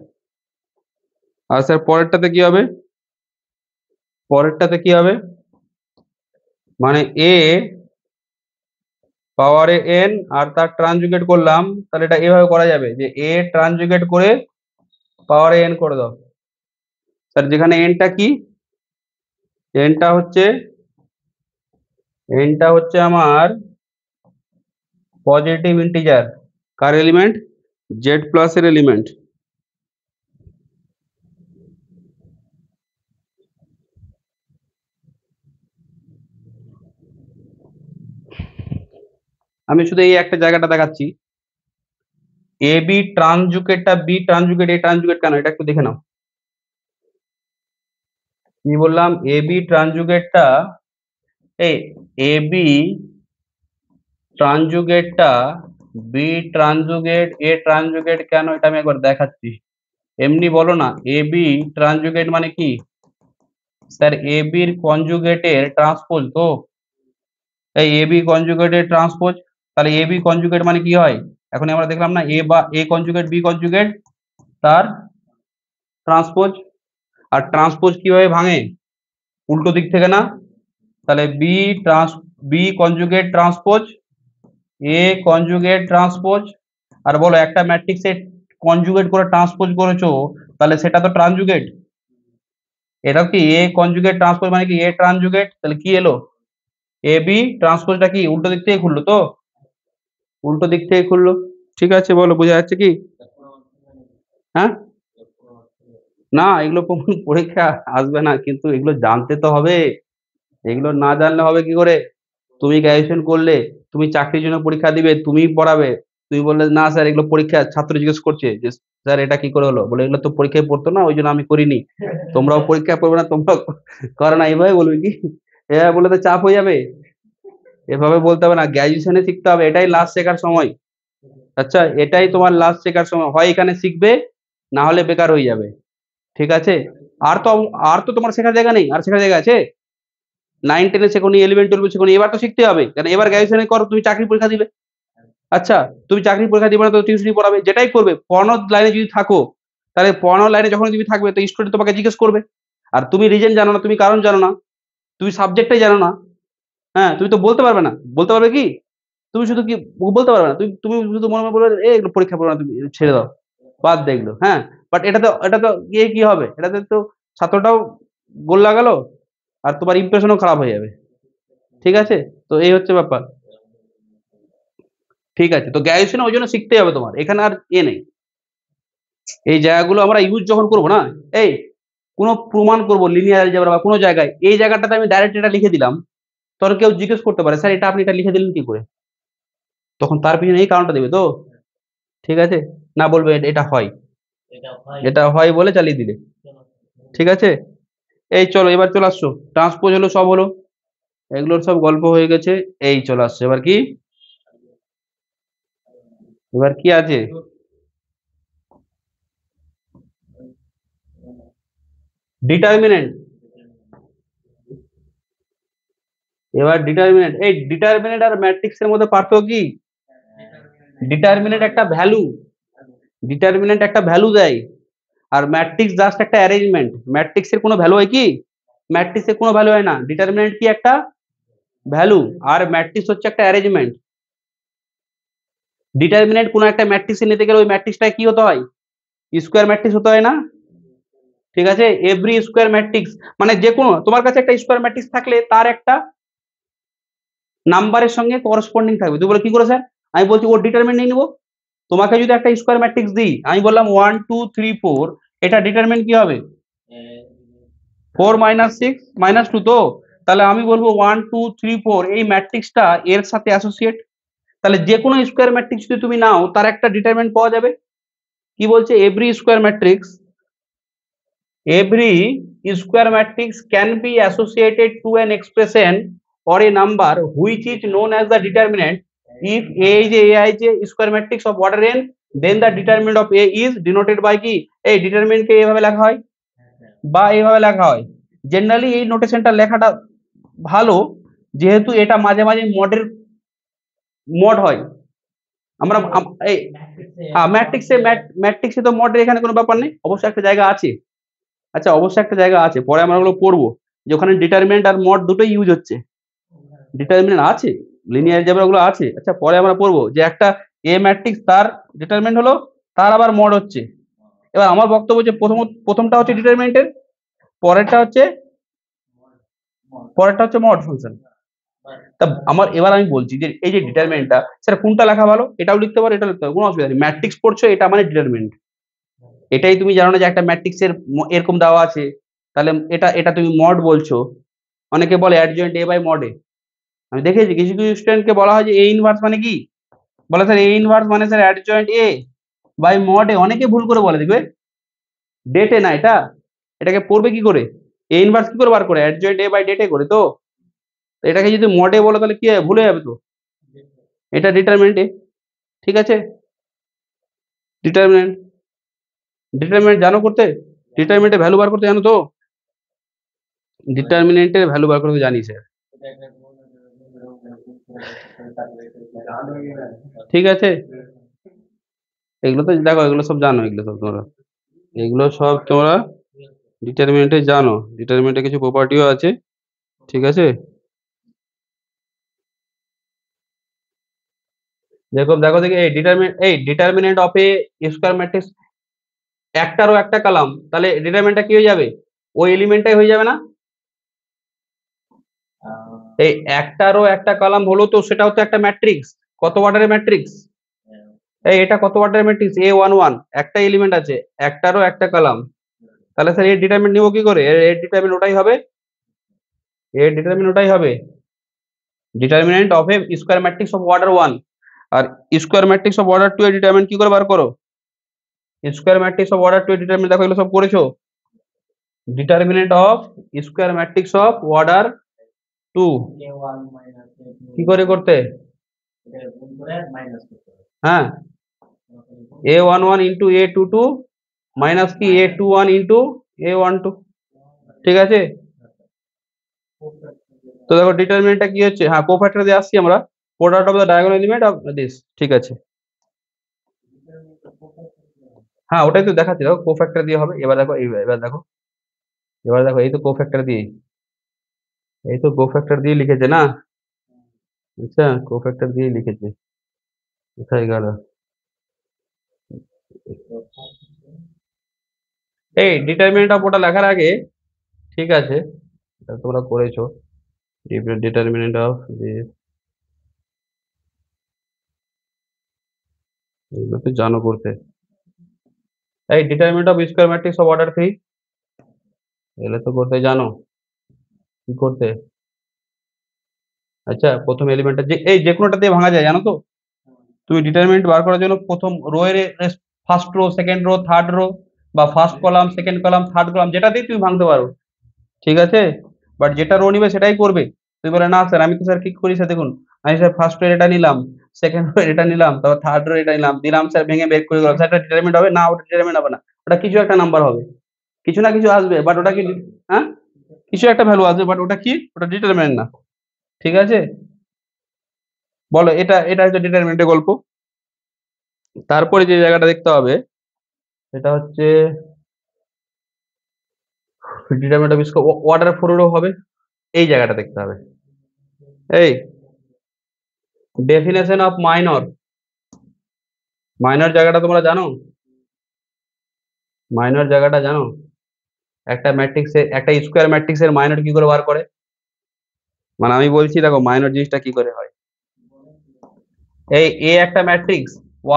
আর স্যার পরেরটাতে কি হবে, পরেরটাতে কি হবে মানে এ পাওয়ারে এন আর তার ট্রানজুগেট করলাম, তাহলে এটা এভাবে করা যাবে যে এ ট্রানজুগেট করে পাওয়ারে এন করে দাও। স্যার যেখানে এনটা কি, এনটা হচ্ছে আমার পজিটিভ ইন্টিজার, কার এলিমেন্ট, জেড প্লাস এর এলিমেন্ট। আমি শুধু এই একটা জায়গাটা দেখাচ্ছি, এ বি ট্রানজুগেটটা বি ট্রানজুগেট এ ট্রানজুগেট কেন, এটা একটু দেখে নাও। কি বললাম এ বি ট্রানজুগেটটা, এই এ বি ট্রানজুগেটটা বি ট্রানজুগেট এ ট্রানজুগেট কেন, এটা আমি একবার দেখাচ্ছি। এমনি বলো না এ বি ট্রানজুগেট মানে কি স্যার, এ বির কনজুগেটের ট্রান্সপোজ তো, এই এ বি কনজুগেটের ট্রান্সপোজ। তাহলে এ বি কনজুগেট মানে কি হয়, এখন আমরা দেখলাম না এ বা এ কনজুগেট বি কনজুগেট তার ট্রান্সপোজ। আর ট্রান্সপোজ কিভাবে ভাঙে, উল্টো দিক থেকে না, তাহলে বি কনজুগেট ট্রান্সপোজ এ কনজুগেট ট্রান্সপোজ। আর বলো একটা ম্যাট্রিক্সে কনজুগেট করে ট্রান্সপোজ করেছো, তাহলে সেটা তো ট্রানজুগেট। এটা কি এ কনজুগেট ট্রান্সপোজ মানে কি এ ট্রানজুগেট, তাহলে কি এলো এ বি ট্রান্সপোজটা কি উল্টো দিক থেকে খুললো তো, উল্টো দিক থেকে খুললো। ঠিক আছে বলো বোঝা যাচ্ছে কি, হ্যাঁ না এগুলো পরীক্ষা আসবে না, কিন্তু এগুলো জানতে তো হবে, এগুলো না জানলে হবে কি করে। তুমি গ্র্যাজুয়েশন করলে, তুমি চাকরির জন্য পরীক্ষা দিবে, তুমিই পড়াবে, তুমি বললে না স্যার এগুলো পরীক্ষা, ছাত্র জিজ্ঞেস করছে যে স্যার এটা কি করে হলো, বলে এগুলো তো পরীক্ষায় পড়তো না ওই জন্য আমি করিনি, তোমরাও পরীক্ষায় পড়বে না তোমরাও করো না, এইভাবে বলবে কি, এভাবে বলে তো চাপ হয়ে যাবে, এভাবে বলতে হবে না, গ্র্যাজুয়েশনে শিখতে হবে, এটাই লাস্ট শেখার সময়। আচ্ছা এটাই তোমার লাস্ট শেখার সময়, হয় এখানে শিখবে না হলে বেকার হয়ে যাবে। ঠিক আছে, আর তো আর তো তোমার শেখার জায়গা নেই, আর শেখার জায়গা আছে, 9-10 শেখোনি, 11-12 শেখোনি, এবার তো শিখতে হবে, কারণ এবার গ্র্যাজুয়েশনে করো, তুমি চাকরি পরীক্ষা দিবে। আচ্ছা তুমি চাকরি পরীক্ষা দিবে না তো টিউশনি পড়াবে, যেটাই করবে, পড়ানোর লাইনে যদি থাকো, তাহলে পড়ানোর লাইনে যখন তুমি থাকবে তো স্টুডেন্ট তোমাকে জিজ্ঞেস করবে, আর তুমি রিজন জানো না, তুমি কারণ জানো না, তুমি সাবজেক্টটাই জানো না, হ্যাঁ তুমি তো বলতে পারবে না, বলতে পারবে কি, তুমি শুধু কি বলতে পারবে না, তুমি তুমি শুধু মনে মনে বলবে এগুলো পরীক্ষা পড়ো না, তুমি ছেড়ে দাও, বাদ দে এগুলো, হ্যাঁ। বাট এটা তো গিয়ে কি হবে, এটাতে তো ছাত্রটাও গোল লাগালো, আর তোমার ইমপ্রেশনও খারাপ হয়ে যাবে। ঠিক আছে, তো এই হচ্ছে ব্যাপার। ঠিক আছে, তো গ্র্যাজুয়েশনে ওই জন্য শিখতেই হবে তোমার, এখানে আর নেই। এই জায়গাগুলো আমরা ইউজ যখন করবো না, এই কোনো প্রমাণ করবো লিনিয়ার অ্যালজেব্রা বা কোনো জায়গায়, এই জায়গাটাতে আমি ডাইরেক্ট এটা লিখে দিলাম, তোর কেউ জিজ্ঞেস করতে পারে স্যার এটা আপনি এটা লিখে দিলেন কি করে, তখন তার পিছনে এই কারণটা দেবে তো। ঠিক আছে, না বলবে এটা হয়, এটা হয় বলে চালিয়ে দিলে। ঠিক আছে, এই চলো এবার চলে আসছো, ট্রান্সপোজ হলো সব হলো, এগুলোর সব গল্প হয়ে গেছে, এই চলে আসছে এবার কি, এবার কি আছে, ডিটারমিনেন্ট। এবার ডিটারমিনেন্ট, এই ডিটারমিনেন্ট আর ম্যাট্রিক্স এর মধ্যে পার্থক্য কি, ডিটারমিনেন্ট একটা ভ্যালু, ডিটারমিনেন্ট একটা ভ্যালু দেয়, আর ম্যাট্রিক্স জাস্ট একটা অ্যারেঞ্জমেন্ট, ম্যাট্রিক্সের কোনো ভ্যালু হয় কি, ম্যাট্রিক্সের কোনো ভ্যালু হয় না, ডিটারমিনেন্ট কি একটা ভ্যালু, আর ম্যাট্রিক্স হচ্ছে একটা অ্যারেঞ্জমেন্ট। ডিটারমিনেন্ট কোনো একটা ম্যাট্রিক্সে নিতে গেলে ওই ম্যাট্রিক্সটা কি হতে হয়, স্কোয়ার ম্যাট্রিক্স হতে হয় না। ঠিক আছে, এভরি স্কোয়ার ম্যাট্রিক্স মানে যে কোনো, তোমার কাছে একটা স্কোয়ার ম্যাট্রিক্স থাকলে তার একটা নাম্বারের সঙ্গে করসপন্ডিং থাকবে, তুই বলে কি করে স্যার, আমি বলছি ওর ডিটারমিনেন্ট নিয়ে নিবো, তোমাকে যদি একটা স্কোয়ার ম্যাট্রিক্স দিই, আমি বললাম 1 2 3 4, এটা ডিটারমিনেন্ট কি হবে 4 - 6 - 2 তো, তাহলে আমি বলবো 1 2 3 4 এই ম্যাট্রিক্সটা এর সাথে অ্যাসোসিয়েট, তাহলে যে কোনো স্কোয়ার ম্যাট্রিক্স যদি তুমি নাও তার একটা ডিটারমিনেন্ট পাওয়া যাবে। কি বলছে, every square matrix can be associated to an expression or a number which is known as the determinant if A is a square matrix of order n, then the determinant of A is denoted by কি এই determinant কে এইভাবে লেখা হয় বা এইভাবে লেখা হয়। Generally এই নোটেশনটা লেখাটা ভালো, যেহেতু এটা মাঝে মাঝে মডের মড হয়। আমরা এই হ্যাঁ ম্যাট্রিক্সে তো মডের এখানে কোনো ব্যাপার নেই, অবশ্যই একটা জায়গা আছে। আচ্ছা, অবশ্যই একটা জায়গা আছে, পরে আমরা ওগুলো পড়বো যে ওখানে ডিটারমিনেন্ট আর মড দুটোই ইউজ হচ্ছে। ডিটারমিনেন্ট আছে, লিনিয়ার অ্যালজেব্রা গুলো আছে। আচ্ছা, পরে আমরা পড়বো যে একটা এ ম্যাট্রিক্স তার ডিটারমিনেন্ট হলো, তার আবার মড হচ্ছে। এবার আমার বক্তব্য যে প্রথমটা হচ্ছে ডিটারমিনেন্টের, পরেরটা হচ্ছে মড ফাংশন। তা এবার আমি বলছি যে এই যে ডিটারমিনেন্টটা, স্যার কোনটা লেখা ভালো? এটাও লিখতে পারো, এটা লিখতে পারো, কোনো অসুবিধা নেই। ম্যাট্রিক্স পড়ছো, এটা মানে ডিটারমিনেন্ট। এটাই তুমি জানো না যে একটা ম্যাট্রিক্সের এরকম দেওয়া আছে, তাহলে এটা তুমি মড বলছো। অনেকে বলে adjoint A by mod A. আমি দেখেছি কিছু কিছু স্টুডেন্টকে বলা হয় যে এ ইনভার্স মানে কি, বলে স্যার এ ইনভার্স মানে sir adjoint A by mod A. অনেকে ভুল করে বলে, দেখবে ডেটে না, এটাকে পড়বে কি করে? এ ইনভার্স কি করে বার করে? অ্যাডজয়েন্ট এ বাই ডেটে করে তো। এটাকে যদি মডে বলো তাহলে কি হবে? ভুলে যাবে তো। এটা ডিটারমিনেন্ট এ, ঠিক আছে? ডিটারমিনেন্ট ডিটারমিনেন্ট জানো করতে? ডিটারমিনেন্টের ভ্যালু বার করতে জানো তো? ডিটারমিনেন্টের ভ্যালু বার করতে জানি স্যার। ঠিক আছে, এগুলো তো দেখো, এগুলো সব জানো, এগুলো সব তোমরা ডিটারমিনেন্টে জানো। ডিটারমিনেন্টে কিছু প্রপার্টিও আছে, ঠিক আছে? দেখো দেখো দেখি, এই determinant of a square matrix একটারও একটা কলাম, তাহলে ডিটারমিনেন্টটা কি হয়ে যাবে? ওই এলিমেন্টটাই হয়ে যাবে না? এই একটারও একটা কলাম হলো তো সেটাও তো একটা ম্যাট্রিক্স। কত অর্ডারের ম্যাট্রিক্স? এটা কত অর্ডারের ম্যাট্রিক্স? A11, একটা এলিমেন্ট আছে, একটারও একটা কলাম। তাহলে স্যার এর ডিটারমিনেন্ট নিব কি করে? এর ডিটারমিনেন্ট ওটাই হবে, determinant of a square matrix of order 1। আর স্কয়ার ম্যাট্রিক্স অফ অর্ডার 2 এর ডিটারমিনেন্ট কি করে বার করো? স্কয়ার ম্যাট্রিক্স অফ অর্ডার 2 এর ডিটারমিনেন্ট দেখো, এগুলো সব করেছো। Determinant of square matrix of order 2 কি করে করতে? হ্যাঁ, A11 ইন্টু A22 মাইনাস কি A21 ইন্টু A12, ঠিক আছে? তো দেখো ডিটারমিনেন্টটা কি হচ্ছে, হ্যাঁ কোফ্যাক্টর দিয়ে আসছি আমরা, product of the diagonal element of this, ঠিক আছে? হ্যাঁ, ওটাই তো দেখাচ্ছি, দেখো কোফ্যাক্টর দিয়ে হবে। এবার দেখো এই তো কোফ্যাক্টর দিয়ে, লিখেছে না? আচ্ছা, কোফ্যাক্টর দিয়ে লিখেছে। কোথায় গেল? এই ডিটারমিনেন্ট অফ ওটা লেখার আগে, ঠিক আছে, এটা তোমরা করেছো। ডিটারমিনেন্ট অফ দিস, এগুলো তো জানো করতে। এই determinant of square matrix of order 3, এগুলো তো করতে জানো। কি করতে? আচ্ছা, প্রথম এলিমেন্টটা যে কোনোটা দিয়ে ভাঙা যায়, জানো তো? তুমি ডিটারমিনেন্ট বার করার জন্য প্রথম রো এর first row, second row, third row, বা first column, second column, third column, যেটাতেই তুমি ভাঙতে পারো, ঠিক আছে? বাট যেটা রো নিবে সেটাই করবে। তুমি বলে না স্যার, আমি তো স্যার কি করি স্যার, দেখুন আমি স্যার ফার্স্ট রো এটা নিলাম, সেকেন্ড রো এটা নিলাম, তারপর থার্ড রো এটা নিলাম, দিলাম স্যার, ভেঙে বের করে গেলাম স্যার, এটা ডিটারমিনেন্ট হবে না? ওটা ডিটারমিনেন্ট হবে না, ওটা কিছু একটা নাম্বার হবে, কিছু না কিছু আসবে, বাট ওটা কি? হ্যাঁ, কিছু একটা ভ্যালু আসবে, বাট ওটা কি? ওটা ডিটারমিনেন্ট না, ঠিক আছে? বলো, এটা হচ্ছে ডিটারমিনেন্টের গল্প। তারপরে যে জায়গাটা দেখতে হবে সেটা হচ্ছে ডিটারমিনেন্ট অফ স্কয়ার অর্ডার 4 এরও হবে, এই জায়গাটা দেখতে হবে। এই ডেফিনেশন অফ মাইনর জায়গাটা তোমরা জানো? মাইনর জায়গাটা জানো? একটা ম্যাট্রিক্সে, একটা স্কয়ার ম্যাট্রিক্সের মাইনর কি করে বার করে? মানে আমি বলছি, দেখো মাইনর জিনিসটা কি করে হয়। এই এ একটা ম্যাট্রিক্স,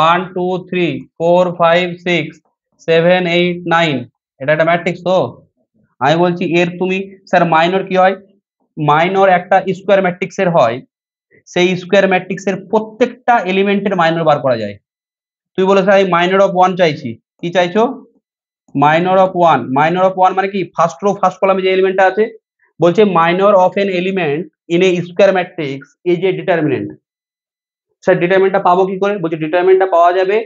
1 2 3 4 5 6 7 8 9, এটা একটা ম্যাট্রিক্স তো। আমি বলছি এর তুমি, স্যার মাইনর কি হয়? মাইনর একটা স্কয়ার ম্যাট্রিক্সের হয়, সেই স্কয়ার ম্যাট্রিক্সের প্রত্যেকটা এলিমেন্টের মাইনর বার করা যায়। তুই বলে স্যার আমি মাইনর অফ 1 চাইছি, কি চাইছো? মাইনর অফ 1 মানে কি? ফার্স্ট রো ফার্স্ট কলামে যে এলিমেন্টটা আছে, বলছে minor of n element in a square matrix is a determinant. Sir ডিটারমিনেন্টটা পাবো কি করে? বলছি ডিটারমিনেন্টটা পাওয়া যাবে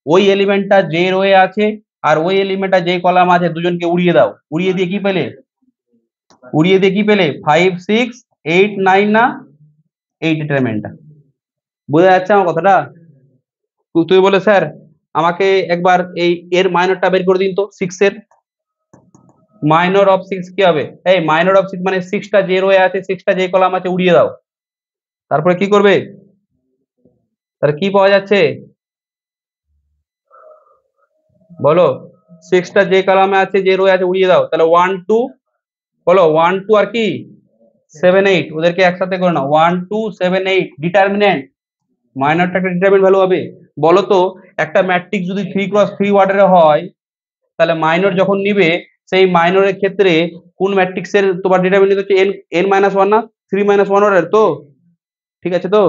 ওই এলিমেন্টটা যে রোয়ে আছে আর ওই এলিমেন্টটা যে কলাম আছে দুজনকে উড়িয়ে দাও, উড়িয়ে দিয়ে কি পেলে? উড়িয়ে দিয়ে কি পেলে? 5 6 8 9 না? এই ডিটারমিনেন্টটা বোঝা যাচ্ছে আমার কথাটা? তুই বলে স্যার আমাকে একবার এই এর মাইনরটা বের করে দিন তো, 6 এর মাইনর অফ 6 কি হবে? এই মাইনর অফ 6 মানে 6টা যে রোয়ে আছে 6টা যে কলাম আছে উড়িয়ে দাও, তারপরে কি করবে? তাহলে কি পাওয়া যাচ্ছে বলো? 6টা যে কলামে আছে যে রোয়ে আছে উড়িয়ে দাও, তাহলে 1 2 বলো 1 2 আর কি 7 8, ওদেরকে একসাথে করে নাও 1 2 7 8 ডিটারমিনেন্ট। মাইনরটা একটা ডিটারমিনেন্ট ভ্যালু হবে। বলো তো একটা ম্যাট্রিক্স যদি 3x3 অর্ডারে হয় তাহলে মাইনর যখন নিবে সেই মাইনরের ক্ষেত্রে কোন ম্যাট্রিক্সের তোমার ডিটারমিনেন্ট হচ্ছে n n মাইনাস ওয়ান না 3 - 1 অর্ডার তো? ঠিক আছে তো?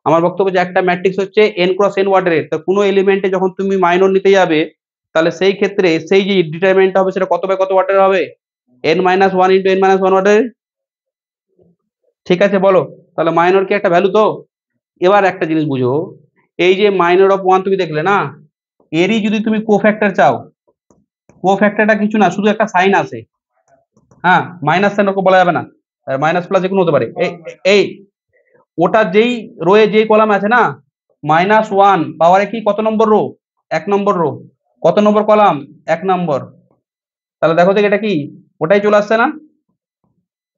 আমার বক্তব্য যে একটা ম্যাট্রিক্স হচ্ছে n×n অর্ডারের, তো কোনো এলিমেন্টে যখন তুমি মাইনর নিতে যাবে তাহলে সেই ক্ষেত্রে সেই যে ডিটারমিনেন্টটা হবে সেটা কত বাই কত অর্ডারের হবে? n-1 ইন্টু n-1 অর্ডারের। ঠিক আছে বলো? তাহলে মাইনর কি একটা ভ্যালু তো? এবার একটা জিনিস বুঝো, এই যে মাইনর অফ 1 তুমি দেখলে না, এরই যদি তুমি কোফ্যাক্টর চাও, কোফ্যাক্টরটা কিছু না শুধু একটা সাইন আছে, হ্যাঁ মাইনাস সাইন ওকে বলা যাবে না, মাইনাস প্লাস যে কোনো হতে পারে। এই ওটা যেই রোয়ে যেই কলাম আছে না, -1 পাওয়ারে কি কত নম্বর রো? 1 নম্বর রো। কত নম্বর কলাম? 1 নম্বর। তাহলে দেখো দেখি এটা কি ওটাই চলে আসছে না?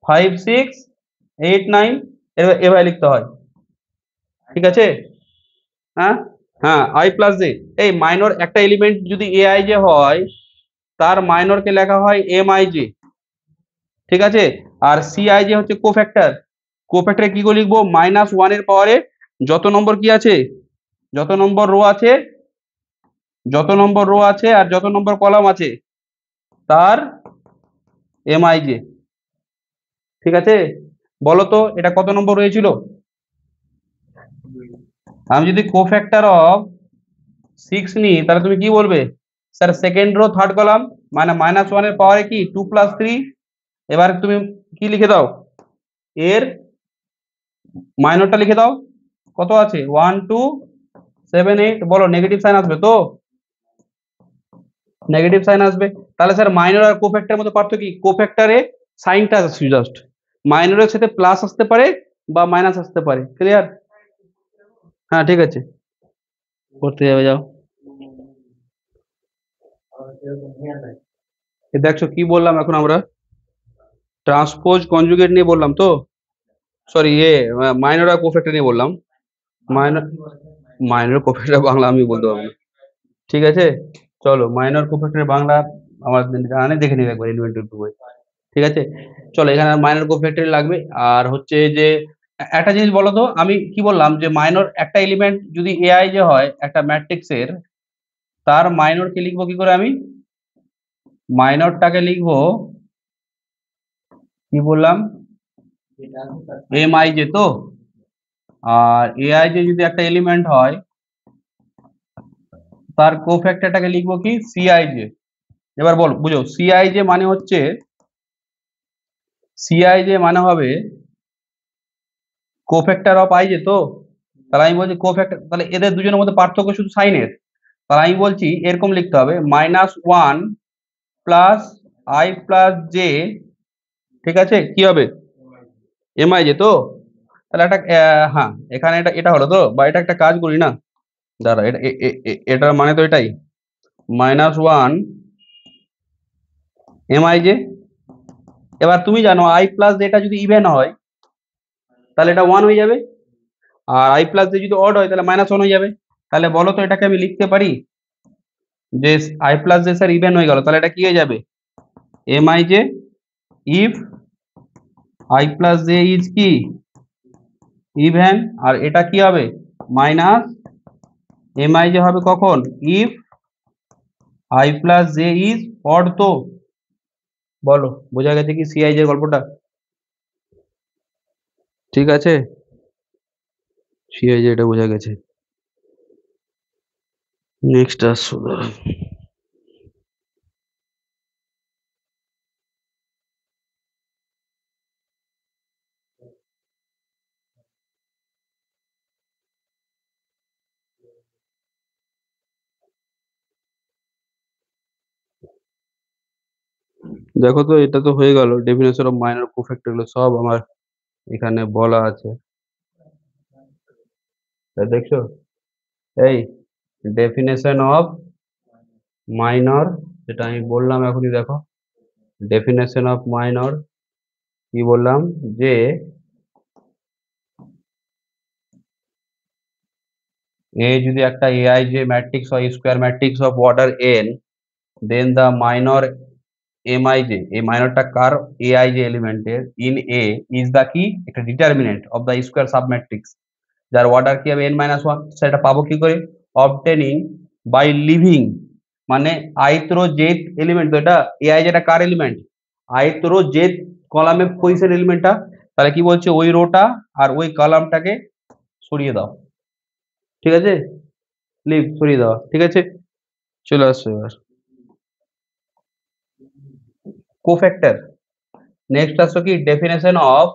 5 6 8 9 এভাবে লিখতে হয়। ঠিক আছে? হ্যাঁ হ্যাঁ আই প্লাস জে। এই মাইনর একটা এলিমেন্ট যদি এ আই জে হয় তার মাইনরকে লেখা হয় এম আই জে। ঠিক আছে? আর সি আই জে হচ্ছে কোফ্যাক্টর। কোফ্যাক্টরে কি করে লিখবো? -1 এর পাওয়ারে যত নম্বর কি আছে, যত নম্বর রো আছে, যত নম্বর রো আছে আর যত নম্বর কলাম আছে তার এম আই জে। ঠিক আছে? বলো তো এটা কত নম্বর রয়েছিল? আমি যদি কোফ্যাক্টর অফ 6 নিই তাহলে তুমি কি বলবে? Sir second row third column মানে -1 এর পাওয়ারে কি 2 + 3। এবার তুমি কি লিখে দাও এর মাইনরটা লিখে দাও, কত আছে 1 2 7 8। বলো নেগেটিভ সাইন আসবে তো? নেগেটিভ সাইন আসবে। তাহলে স্যার মাইনর আর কোফ্যাক্টরের মধ্যে পার্থক্য কি? কোফ্যাক্টরে সাইনটা আছে জাস্ট, মাইনরের সাথে প্লাস আসতে পারে বা মাইনাস আসতে পারে। ক্লিয়ার? হ্যাঁ ঠিক আছে, করতে যাবে যাও। দেখছো কি বললাম এখন আমরা? ট্রান্সপোজ কনজুগেট নিয়ে বললাম তো, সরি মাইনর আর কোফ্যাক্টর নিয়ে বললাম। মাইনর মাইনর কোফ্যাক্টর বাংলা আমি বলতে পারবো না। ঠিক আছে, চলো মাইনর কোফ্যাক্টর বাংলা আমার জানা নেই, দেখে নিবে একবার এলিমেন্টারি বই। ঠিক আছে, চলো এখানে মাইনর কোফ্যাক্টর লাগবে। আর হচ্ছে যে একটা জিনিস বলো তো, আমি কি বললাম যে মাইনর একটা এলিমেন্ট যদি এআই যে হয় একটা ম্যাট্রিক্সের, তার মাইনরকে লিখবো কি করে আমি? মাইনরটাকে লিখবো কি বললাম? এম আই জে তো। আর এআই যে যদি একটা এলিমেন্ট হয় তার কোফ্যাক্টরটাকে লিখবো কি? CI J. এবার বল বুঝো, সিআই জে মানে হচ্ছে, সিআই জে মানে হবে কোফ্যাক্টর অফ আই জে তো। তাহলে আমি বলছি কোফ্যাক্টর, তাহলে এদের দুজনের মধ্যে পার্থক্য শুধু সাইনের। তাহলে আমি বলছি এরকম লিখতে হবে -1 প্লাস আই প্লাস জে। ঠিক আছে, কি হবে? এম আই জে তো। তাহলে একটা হ্যাঁ এখানে এটা এটা হলো তো, বা এটা একটা কাজ করি না, দাঁড়া এটা এটার মানে তো এটাই -1 এম আই জে। এবার তুমি জানো আই প্লাস জেটা যদি ইভেন হয় তাহলে এটা 1 হয়ে যাবে, আর আই প্লাস জে যদি অড হয় তাহলে -1 হয়ে যাবে। তাহলে বলো তো এটাকে আমি লিখতে পারি যে i plus j sir even হয়ে গেল, তাহলে এটা কি হয়ে যাবে? M i j if i plus j is কি ইভেন, আর এটা কি হবে মাইনাস এম আই জে হবে কখন? If i plus j is odd তো। বলো বোঝা গেছে কি সিআই জের গল্পটা? ঠিক আছে, সিআই জে এটা বোঝা গেছে। নেক্সট আসছো দাঁড়াও। দেখো তো এটা তো হয়ে গেল, ডেফিনেশন অফ মাইনর কোফ্যাক্টর গুলো সব আমার এখানে বলা আছে। তা দেখছো, এই ডেফিনেশন অফ মাইনর, যেটা আমি বললাম এখনই, দেখো ডেফিনেশন অফ মাইনর কি বললাম, যে এ যদি একটা এআই যে ম্যাট্রিক্স হয়, square matrix of order n, then the minor M i j, এই মাইনরটা কার, এ আই জে এলিমেন্টের ইন এ ইজ দ্য কি, একটা determinant of the square sub matrix, যার অর্ডার কি হবে n-1, সেটা পাবো কি করে, অবটেনিং বাই লিভিং, মানে ith রো jth এলিমেন্ট, তো এটা এআই যেটা কার এলিমেন্ট, ith রো jth কলামে পজিশন এলিমেন্টটা, তাহলে কি বলছে, ওই রোটা আর ওই কলামটাকে সরিয়ে দাও, ঠিক আছে, লিভ সরিয়ে দাও, ঠিক আছে। চলে আসছে এবার কোফ্যাক্টর। নেক্সট আসছো কি, ডেফিনেশন অফ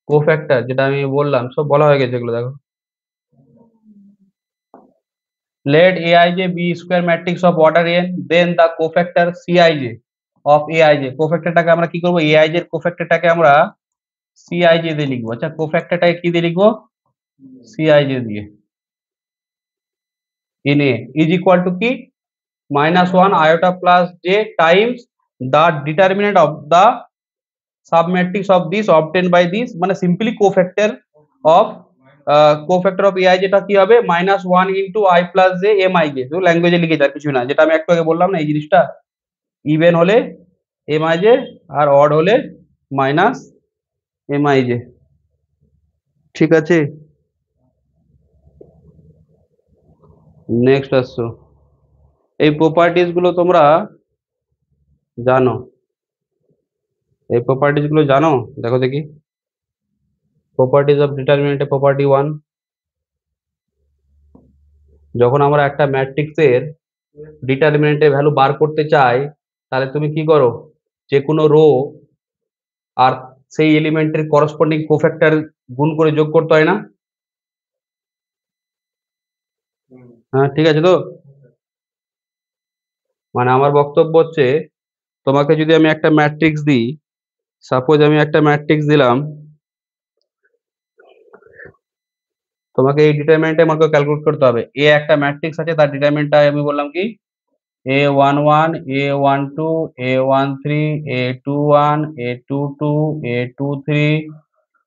কোফ্যাক্টর, যেটা আমি বললাম সব বলা হয়ে গেছে এগুলো, দেখো let aij be square matrix of order n, then the cofactor cij of aij, কোফ্যাক্টরটাকে আমরা কি করব, aij এর কোফ্যাক্টরটাকে আমরা cij দিয়ে লিখবো। আচ্ছা, কোফ্যাক্টরটাকে কি দিয়ে লিখবো, cij দিয়ে, in a is equal to কি, -1 iota plus j times the determinant of the submatrix of this obtained by this, মানে simply cofactor of cofactor of ai যেটা কি হবে, -1 into i plus j M i j, তো ল্যাঙ্গুয়েজে লিখে যার কিছু না, যেটা আমি একটু আগে বললাম না এই জিনিসটা, ইভেন হলে এম আই জে আর অড হলে মাইনাস এম আই জে, ঠিক আছে। নেক্সট আসছো, এই প্রপার্টিজ গুলো তোমরা জানো, এই প্রপার্টিজ গুলো জানো, দেখো দেখি, প্রপার্টিজ অফ ডিটারমিনেন্ট, প্রপার্টি 1, যখন আমরা একটা ম্যাট্রিক্সের ডিটারমিনেন্টের ভ্যালু বার করতে চাই, তাহলে তুমি কি করো, যে কোনো রো আর সেই এলিমেন্টের করসপন্ডিং কোফ্যাক্টর গুণ করে যোগ করতে হয় না, হ্যাঁ ঠিক আছে তো, মানে আমার বক্তব্য হচ্ছে, তোমাকে যদি আমি একটা ম্যাট্রিক্স দিই, সাপোজ আমি একটা ম্যাট্রিক্স দিলাম, তোমাকে এই ডিটারমিনেন্টটা আমাকে ক্যালকুলেট করতে হবে, এ একটা ম্যাট্রিক্স আছে, তার ডিটারমিনেন্টটা আমি বললাম কি, a11 a12 a13 a21 a22 a23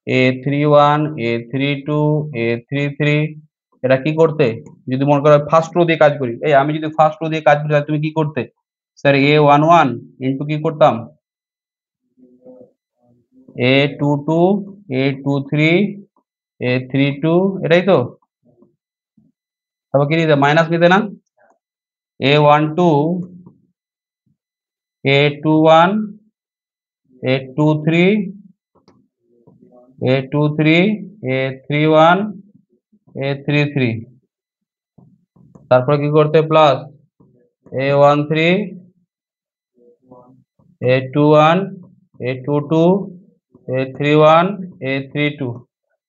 a31 a32 a33, এটা কি করতে, যদি মনে করো ফার্স্ট রো দিয়ে কাজ করি, এই আমি যদি ফার্স্ট রো দিয়ে কাজ করি, তাহলে তুমি কি করতে, স্যার a11 ইন্টু কি করতাম, a22 a23 a32, এটাই তো, তারপর কি নিতে, মাইনাস নিতে না, a12 a21 a23 a23 a31 a33, তারপর কি করতে, plus a13 a21 a22 a31 a32।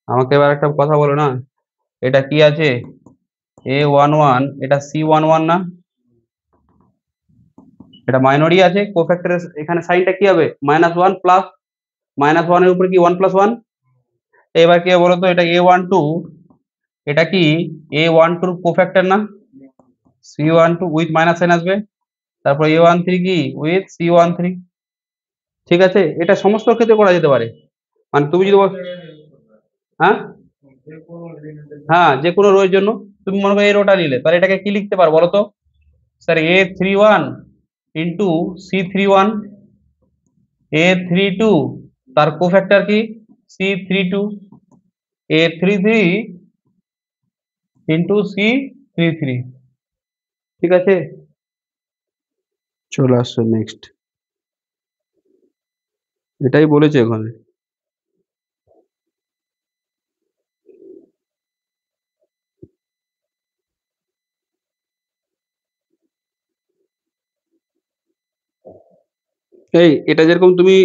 আমাকে এবার একটা কথা বলো না, এটা কি আছে, a11, এটা c11 না, এটা মাইনরই আছে, কোফ্যাক্টরের এখানে সাইনটা কি হবে, -1 প্লাস -1 এর উপরে কি 1 + 1, এবার কি বলো তো, এটা a12, এটা কি a12 কোফ্যাক্টর না, c12 উইথ মাইনাস সাইন আসবে, তারপর a13 কি উইথ c13, ঠিক আছে, এটা সমস্ত ক্ষেত্রে করা যেতে পারে, মানে তুমি যদি হ্যাঁ, হ্যাঁ যে কোনো রো এর জন্য, তুমি মনে করো এই রোটা নিলে, তাহলে এটাকে কি লিখতে পারো বলো তো, sir a31 into c31, a32 তার কোফ্যাক্টর কি c32, a33 ইন্টু c33, ঠিক আছে। চলে আসছে নেক্সট, এটাই বলেছে ওখানে, এই এটা যেরকম তুমি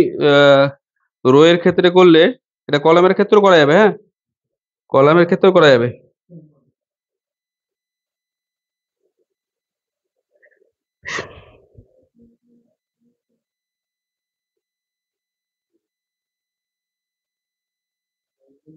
রো এর ক্ষেত্রে করলে, এটা কলামের ক্ষেত্রেও করা যাবে, হ্যাঁ কলামের ক্ষেত্রেও করা যাবে। এই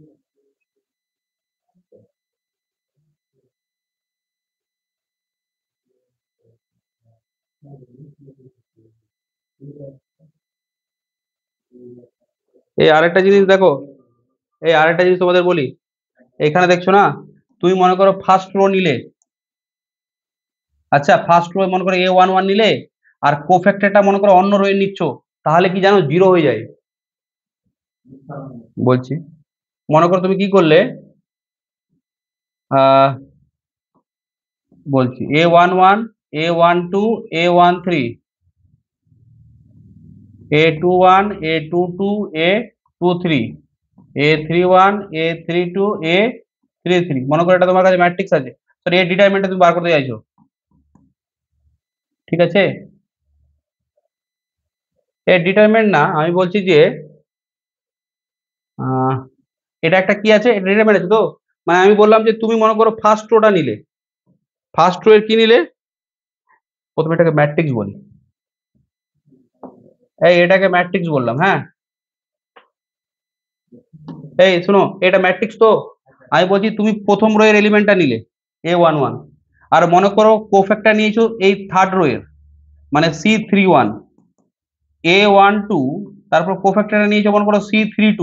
আরেকটা জিনিস দেখো, এই আরেকটা জিনিস তোমাদের বলি, এখানে দেখছো না, তুমি মনে করো ফার্স্ট রো নিলে, আচ্ছা ফার্স্ট রো মনে করো A11 নিলে, আর কোফ্যাক্টরটা মনে করো অন্য রোয়ে নিচ্ছ, তাহলে কি জানো জিরো হয়ে যায়। বলছি, মনে করো তুমি কি করলে, আহ বলছি A11, A12, A13, A21, A22, A23, A31, A32, A33, মনে করো এটা তোমার কাছে ম্যাট্রিক্স আছে, সরি এর ডিটারমিনেন্টটা তুমি বার করতে চাইছো, ঠিক আছে? এর ডিটারমিনেন্ট না, আমি বলছি যে আহ, এটা একটা কি আছে, এটা ডিটারমিনেন্ট আছে তো, মানে আমি বললাম যে তুমি মনে করো ফার্স্ট রোটা নিলে, ফার্স্ট রো এর কি নিলে, প্রথমে এটাকে ম্যাট্রিক্স বলি, এই এটাকে ম্যাট্রিক্স বললাম, হ্যাঁ, এই শোনো এটা ম্যাট্রিক্স তো, আমি বলছি তুমি প্রথম রো এর এলিমেন্টটা নিলে A11, আর মনে করো কোফ্যাক্টর নিয়েছো এই থার্ড রো এর, মানে C31, A12, তারপর কোফ্যাক্টরটা নিয়েছো মনে করো C32,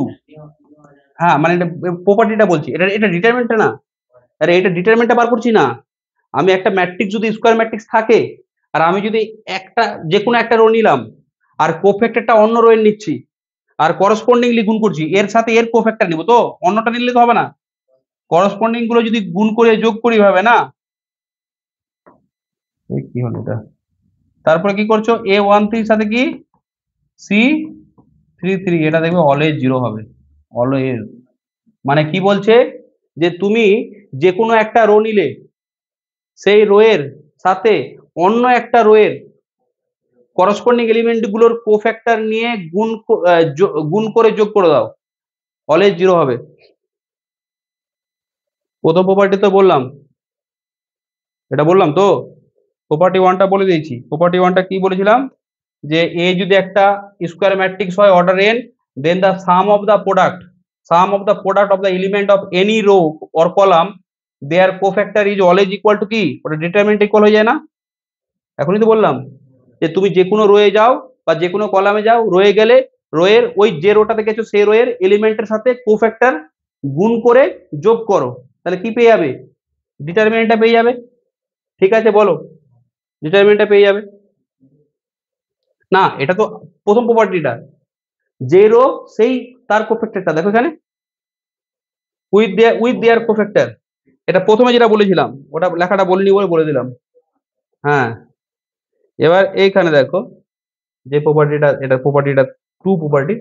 হ্যাঁ মানে এটা প্রপার্টিটা বলছি, এটা এটা ডিটারমিনেন্টটা না, আরে এটা ডিটারমিনেন্টটা বার করছি না, আমি একটা ম্যাট্রিক্স যদি স্কোয়ার ম্যাট্রিক্স থাকে, আর আমি যদি একটা যে কোনো একটা রো নিলাম, আর কোফ্যাক্টরটা অন্য রো এর নিচ্ছি, আর করসপন্ডিংলি গুণ করছি, এর সাথে এর কোফ্যাক্টর নিব তো, অন্যটা নিলে তো হবে না, করসপন্ডিং গুলো যদি গুণ করে যোগ করি ভাবে না, এই কি হলো এটা, তারপরে কি করছো A13 সাথে কি C33, এটা দেখবে অলওয়েজ জিরো হবে, অলওয়েজ, মানে কি বলছে, যে তুমি যে কোনো একটা রো নিলে, সেই রো এর সাথে অন্য একটা রো এর করসপন্ডিং এলিমেন্ট গুলোর কোফ্যাক্টর নিয়ে গুণ করে যোগ করে দাও, অলওয়েজ জিরো হবে। প্রথম প্রপার্টি তো বললাম, এটা বললাম তো, প্রপার্টি ওয়ানটা বলে দিয়েছি, প্রপার্টি ওয়ানটা কি বলেছিলাম, যে এ যদি একটা স্কোয়ার ম্যাট্রিক্স হয় order n, then the sum of the element of any row or column, there cofactor is always equal to কি, ওটা ডিটারমিনেন্ট ইকুয়াল হয়ে যায় না, এখনই তো বললাম, যে তুমি যে কোনো রোয়ে যাও বা যে কোনো কলামে যাও, রয়ে গেলে রোয়ের ওই যে রোটা দেখেছো সেই রোয়ের এলিমেন্টের সাথে কোফ্যাক্টর গুণ করে যোগ করো, তাহলে কি পেয়ে যাবে, ডিটারমিনেন্টটা পেয়ে যাবে, ঠিক আছে বলো, ডিটারমিনেন্টটা পেয়ে যাবে, না এটা তো প্রথম প্রপার্টিটা, যে রো সেই তার কোফ্যাক্টরটা দেখো এখানে, উইথ দেয়ার কোফ্যাক্টর, এটা প্রথমে যেটা বলেছিলাম, ওটা লেখাটা বলিনি বলে বলে দিলাম, হ্যাঁ, এবার এইখানে দেখো, যে প্রপার্টিটা, এটা প্রপার্টিটা টু প্রপার্টি,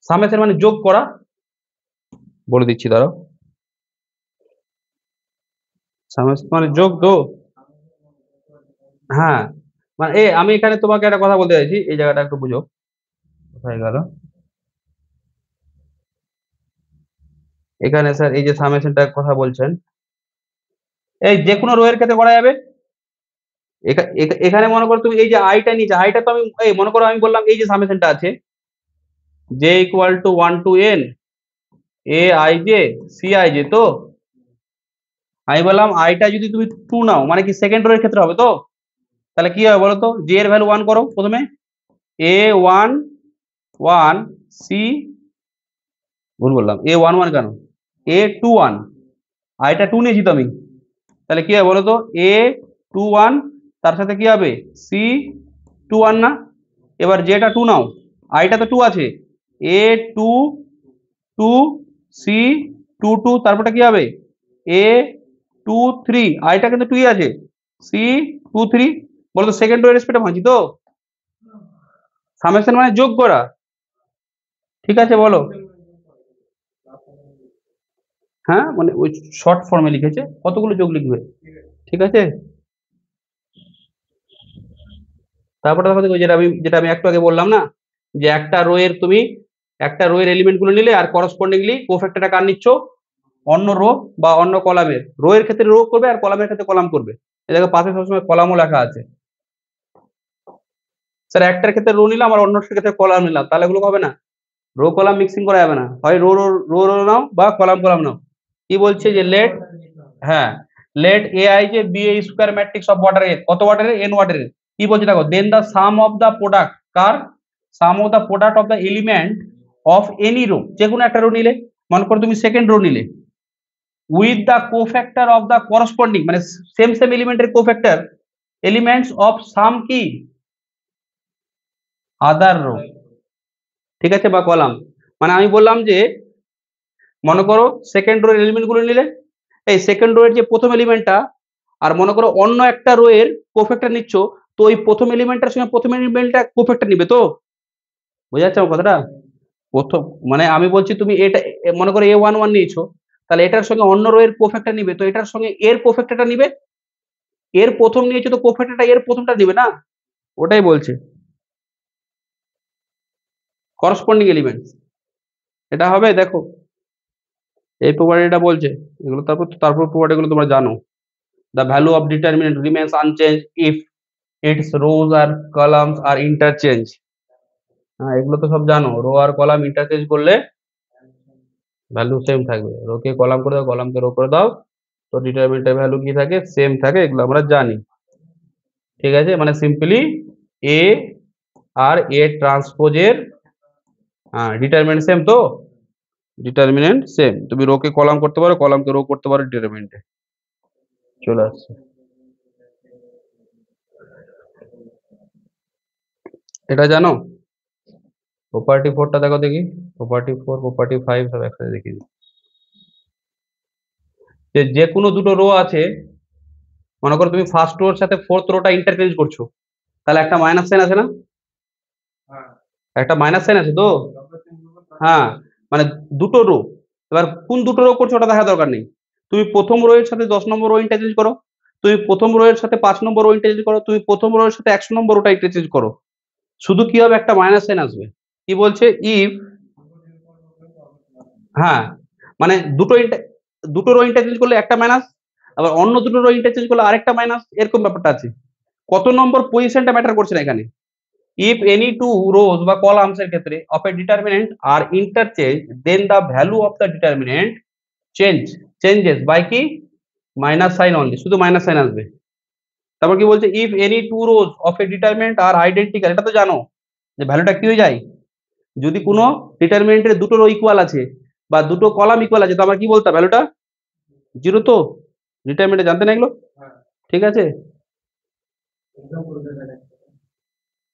সামেশন মানে যোগ করা, বলে দিচ্ছি দাঁড়াও, সামেশন মানে যোগ তো, হ্যাঁ, মানে আমি এখানে তোমাকে একটা কথা বলতে চাইছি, এই জায়গাটা একটু বুঝো, কোথায় গেল, এখানে স্যার এই যে সামেশনটার কথা বলছেন, এই যে কোনো রো এর ক্ষেত্রে করা যাবে, এখানে মনে করো তুমি এই যে আইটা নিচে, আইটা তো আমি এই মনে করো আমি বললাম এই যে সামেশনটা আছে, J equal to 1 to n A i j C i j, তো আমি বললাম আইটা যদি তুমি টু নাও, মানে কি সেকেন্ড রো এর ক্ষেত্রে হবে তো, তাহলে কি হবে বলো তো, জে এর ভ্যালু 1 করো প্রথমে, A11 সি, ভুল বললাম, A11 কেন, A21, আইটা টু নিয়েছি তো আমি, তাহলে কি হবে বলো তো, A21, তার সাথে কি হবে C21 না, এবার যেটা টু নাও, আইটা তো টু আছে, A22 C22, তারপরটা কি হবে A23, আইটা কিন্তু টুই আছে, C23, বলো তো সেকেন্ড রো এর স্পেসটা ভাঙছি তো, সামেশন মানে যোগ করা, ঠিক আছে বলো, হ্যাঁ মানে ওই শর্ট ফর্মে লিখেছে, কতগুলো যোগ লিখবে, ঠিক আছে, তারপরে দেখো দেখো যেটা আমি একটু আগে বললাম না, যে একটা রো এর তুমি একটা রো এর এলিমেন্ট গুলো নিলে, আর করসপন্ডিংলি কোফ্যাক্টরটা কার নিচ্ছ, অন্য রো বা অন্য কলামের, রো এর ক্ষেত্রে রো করবে আর কলামের ক্ষেত্রে কলাম করবে, এই দেখো পাশে সবসময় কলামও লেখা আছে, স্যার একটার ক্ষেত্রে রো নিলাম আর অন্যটার ক্ষেত্রে কলাম নিলাম, তাহলে এগুলো হবে না, রো কলাম মিক্সিং করা যাবে না, হয় রো রো রো রো নাও বা কলাম কলাম নাও। কি বলছে যে লেট, হ্যাঁ, let A I j be a square matrix of order এর, কত ওয়াটারের, এন ওয়াটারের। কি বলছে দেখো, then the sum of the product, কার sum of the product of the element of any row, যে কোনো একটা রো নিলে, মনে করো তুমি সেকেন্ড রো নিলে, with the cofactor of the corresponding, মানে সেম সেম এলিমেন্টের কোফ্যাক্টর এলিমেন্টস অফ সাম কি আদার রো, ঠিক আছে, বা কলাম। মানে আমি বললাম যে মনে করো সেকেন্ড রো এর এলিমেন্ট গুলো নিলে, এই সেকেন্ড রো এর যে প্রথম এলিমেন্টটা, আর মনে করো অন্য একটা রো এর কোফ্যাক্টর নিচ্ছ, তো ওই প্রথম এলিমেন্টটার সঙ্গে প্রথম এলিমেন্টটা কোফ্যাক্টর নিবে তো, বোঝা যাচ্ছে আমার কথাটা? প্রথম মানে আমি বলছি তুমি এটা মনে করো A11 নিয়েছো, তাহলে এটার সঙ্গে অন্য রো এর কোফ্যাক্টর নিবে, তো এটার সঙ্গে এর কোফ্যাক্টরটা নিবে, এর প্রথম নিয়েছো তো কোফ্যাক্টরটা এর প্রথমটা নিবে না, ওটাই বলছে করসপন্ডিং এলিমেন্টস। এটা হবে দেখো, এই প্রপার্টিটা বলছে, এগুলো তারপর প্রপার্টি গুলো তোমরা জানো। The value of determinant remains unchange if its rows or columns are interchange. হ্যাঁ, এগুলো তো সব জানো, রো আর কলাম ইন্টারচেঞ্জ করলে ভ্যালু সেম থাকবে, রো কে কলাম করে দাও, কলামকে রো করে দাও, তো ডিটারমিনেন্টের ভ্যালু কি থাকে, সেম থাকে, এগুলো আমরা জানি। ঠিক আছে, মানে সিম্পলি এ আর এ ট্রান্সপোজের ডিটারমিনেন্ট সেম তো, ডিটারমিনেন্ট সেম, তুমি রো কে কলাম করতে পারো, কলামকে রো করতে পারো, ডিটারমিনেন্টে চলে আসছে। এটা জানো, প্রপার্টি ফোরটা দেখো দেখি, প্রপার্টি ফোর প্রপার্টি ফাইভ সব একসাথে দেখি। যে যে কোনো দুটো রো আছে, মনে করো তুমি ফার্স্ট রোর সাথে ফোর্থ রোটা ইন্টারচেঞ্জ করছো, তাহলে একটা মাইনাস সাইন আছে না, একটা মাইনাস সাইন আছে তো, হ্যাঁ, মানে দুটো রো, এবার কোন দুটো রো করছো ওটা দেখা দরকার নেই, তুমি প্রথম রো এর সাথে 10 নম্বর রো ইন্টারচেঞ্জ করো, তুমি প্রথম রো এর সাথে 5 নম্বর রো ইন্টারচেঞ্জ করো, তুমি প্রথম রো এর সাথে 100 নম্বর রোটা ইন্টারচেঞ্জ করো, শুধু কি হবে, একটা মাইনাস সাইন আসবে। কি বলছে, ইফ, হ্যাঁ, মানে দুটো রো ইন্টারচেঞ্জ করলে একটা মাইনাস, আবার অন্য দুটো রো ইন্টারচেঞ্জ করলে আরেকটা মাইনাস, এরকম ব্যাপারটা আছে। কত নম্বর পজিশনটা ম্যাটার করছে না এখানে। ইফ এনি টু রোজ বা কলামস এর ক্ষেত্রে of a determinant are interchange, then the value of the determinant changes by কি মাইনাস সাইন অনলি, শুধু মাইনাস সাইন আসবে। তারপর কি বলছে, if any two rows of a determinant are identical, এটা তো জানো যে ভ্যালুটা কি হয়ে যায়, যদি কোনো ডিটারমিনেন্টের দুটো রো ইকুয়াল আছে বা দুটো কলাম ইকুয়াল আছে, তো আমরা কি বলতাম, ভ্যালুটা জিরো তো, ডিটারমিনেন্টে জানতে না এগুলো, ঠিক আছে।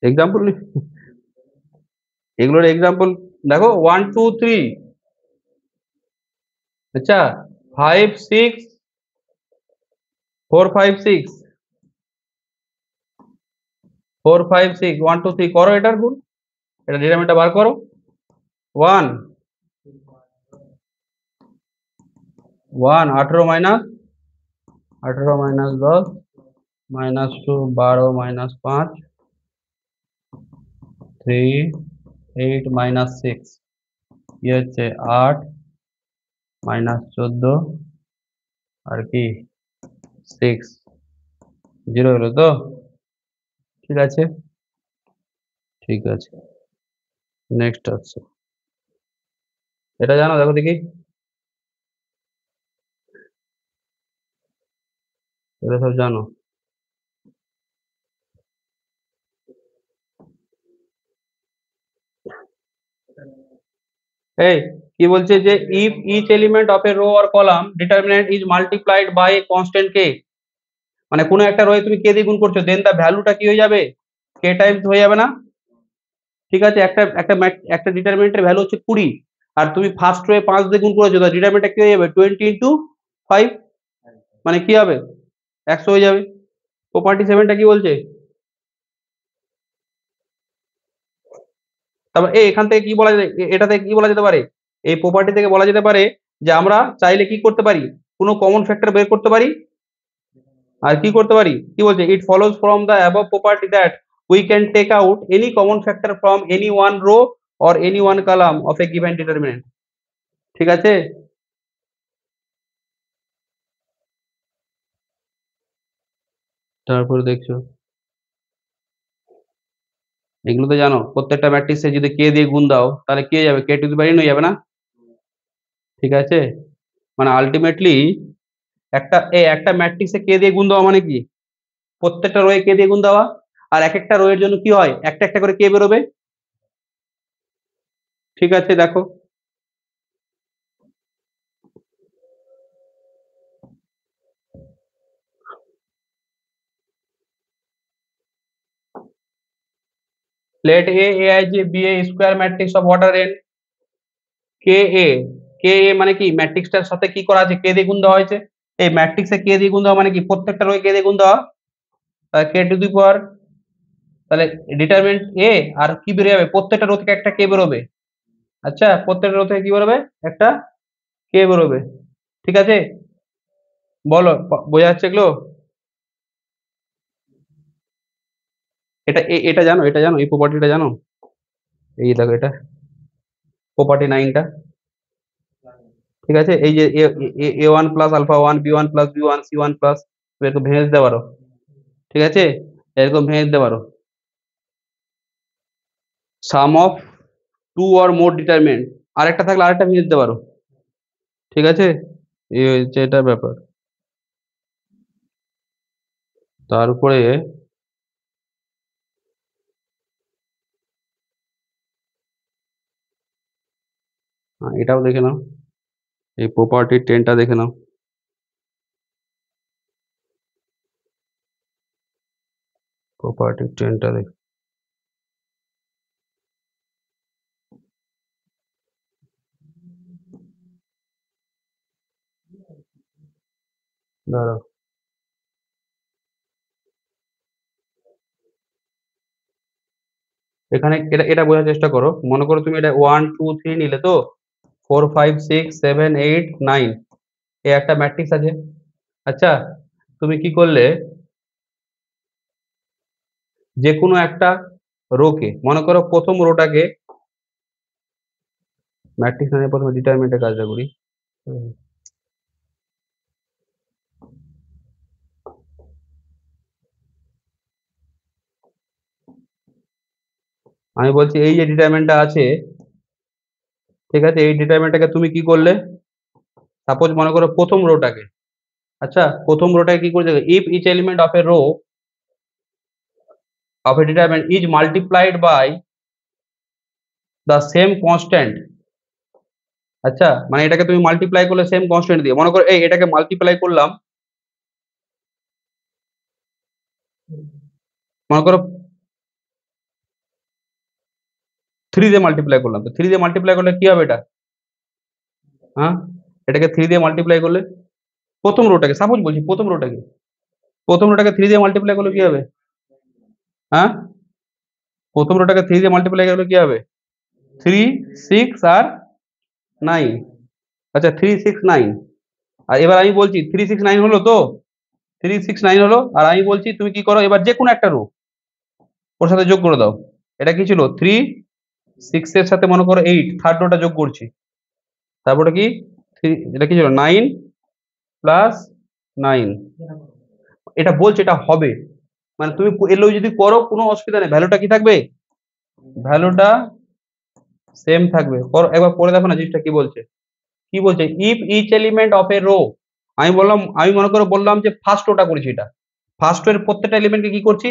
এক্সাম্পল, এগুলোর এক্সাম্পল দেখো, 1 2 3, আচ্ছা, 5 6 4 5 6, 4 5 6 1 2 3 করো এটার গুণ, এটা ডিটারমিনেন্টটা বার করো। 1 1 18 - 10 -2 12 -5 3 8 -6, কি হচ্ছে 8 -14 আর কি 6, 0 হলো তো, ঠিক আছে, ঠিক আছে, নেক্সট আছে, এটা জানো দেখো দেখি, এটা সব জানো। এই কি বলছে যে if each element of a row or column determinant is multiplied by a constant k, মানে কোনো একটা রোয়ে তুমি কে দিয়ে গুণ করছো, দেন দা ভ্যালুটা কি হয়ে যাবে, কে টাইমস হয়ে যাবে না, ঠিক আছে, একটা ডিটারমিনেন্টের ভ্যালু হচ্ছে 20, আর তুমি ফার্স্ট রোয়ে 5 দিয়ে গুণ করেছো, তাহলে ডিটারমিনেন্টটা কি হয়ে যাবে, 20 × 5, মানে কি হবে, 100 হয়ে যাবে। প্রপার্টি সেভেনটা কি বলছে, তারপর এখান থেকে কি বলা যায়, এটা থেকে কি বলা যেতে পারে, এই প্রপার্টি থেকে বলা যেতে পারে যে আমরা চাইলে কি করতে পারি, কোনো কমন ফ্যাক্টর বের করতে পারি, আর কি করতে পারি, কি বলছে, it follows from the above property that we can take out any common factor from any one row or any one column of a given determinant, ঠিক আছে। তারপর দেখছো, এগুলো তো জানো, প্রত্যেকটা ম্যাট্রিক্সে যদি কে দিয়ে গুণ দাও তাহলে কি হয়ে যাবে, কে টু দি পাওয়ার n হয়ে যাবে না? ঠিক আছে, মানে আলটিমেটলি একটা ম্যাট্রিক্সে কে দিয়ে গুণ দেওয়া মানে কি, প্রত্যেকটা রোয়ে কে দিয়ে গুণ দেওয়া, আর এক একটা রোয়ের জন্য কি হয়, একটা একটা করে কে বেরোবে। ঠিক আছে, দেখো let aij be a square matrix of order n, কে এ, কে এ মানে কি, ম্যাট্রিক্সটার সাথে কি করা আছে, কে দিয়ে গুণ দেওয়া হয়েছে। এই ম্যাট্রিক্সে কে দিয়ে গুণ দেওয়া মানে কি, প্রত্যেকটা রোয়ে কে দিয়ে গুণ দেওয়া, কে টু দি পাওয়ার, তাহলে ডিটারমিনেন্ট এ, আর কি বেরিয়ে যাবে, প্রত্যেকটা রো থেকে একটা কে বেরোবে। আচ্ছা, প্রত্যেকটা রো থেকে কি বেরোবে, একটা কে বেরোবে। ঠিক আছে, বলো বোঝা যাচ্ছে এগুলো? এটা জানো, এটা জানো, এই প্রপার্টিটা জানো, এই দেখো এটা প্রপার্টি 9টা। ঠিক আছে, এই যে A one plus alpha one, B one plus B one, C one plus, এরকম ভেঙে দিতে পারো। ঠিক আছে, এরকম ভেঙে দিতে পারো, sum of two or more determinant, আরেকটা থাকলে আরেকটা ভেঙে দিতে পারো। ঠিক আছে, এই হচ্ছে এটা ব্যাপার। তারপরে এটাও দেখে নাও, এই প্রপার্টি 10টা দেখে নাও। প্রপার্টি 10টা দেখো, ধরো এখানে এটা এটা বোঝার চেষ্টা করো, মনে করো তুমি এটা 1 2 3 নিলে তো, 4 5 6 7 8 9, এই একটা ম্যাট্রিক্স আছে। আচ্ছা, তুমি কি করলে, যে কোনো একটা রোকে, মনে করো প্রথম রোটাকে, ম্যাট্রিক্স মানে প্রথমে ডিটারমিনেন্টের কাজটা করি। হুম, আমি বলছি এই যে ডিটারমিনেন্টটা আছে, ঠিক আছে, এই ডিটারমিনেন্টটাকে তুমি কি করলে, সাপোজ মনে করো প্রথম রোটাকে, আচ্ছা প্রথম রোটাকে কি করতে, if each element of a row of a determinant is multiplied by the same constant. আচ্ছা, মানে এটাকে তুমি মাল্টিপ্লাই করলে সেম কনস্ট্যান্ট দিয়ে, মনে করো এই এটাকে মাল্টিপ্লাই করলাম, মনে করো 3 দিয়ে মাল্টিপ্লাই করলাম, তো 3 দিয়ে মাল্টিপ্লাই করলে কি হবে এটা, হ্যাঁ, এটাকে 3 দিয়ে মাল্টিপ্লাই করলে, প্রথম রোটাকে সাপোজ বলছি, প্রথম রোটাকে 3 দিয়ে মাল্টিপ্লাই করলে কি হবে, হ্যাঁ, প্রথম রোটাকে 3 দিয়ে মাল্টিপ্লাই করলে কি হবে, 3 6 আর 9। আচ্ছা 3 6 9, আর এবার আমি বলছি 3 6 9 হলো তো, 3 6 9 হলো, আর আমি বলছি তুমি কি করো, এবার যে কোনো একটা রো ওর সাথে যোগ করে দাও। এটা কি ছিল, 3 6 এর সাথে মনে করো 8, থার্ড রোটা যোগ করছি, তারপরে কি, এটা কি ছিল, 9 + 9, এটা বলছে এটা হবে, মানে তুমি এলেও যদি করো কোনো অসুবিধা নেই, ভ্যালুটা কি থাকবে, ভ্যালুটা সেম থাকবে। একবার পড়ে দেখো না জিনিসটা কি বলছে, কি বলছে, if each element of a row, আমি বললাম, আমি মনে করে বললাম যে ফার্স্ট রোটা করেছি, এটা ফার্স্ট এর প্রত্যেকটা এলিমেন্টকে কি করছি,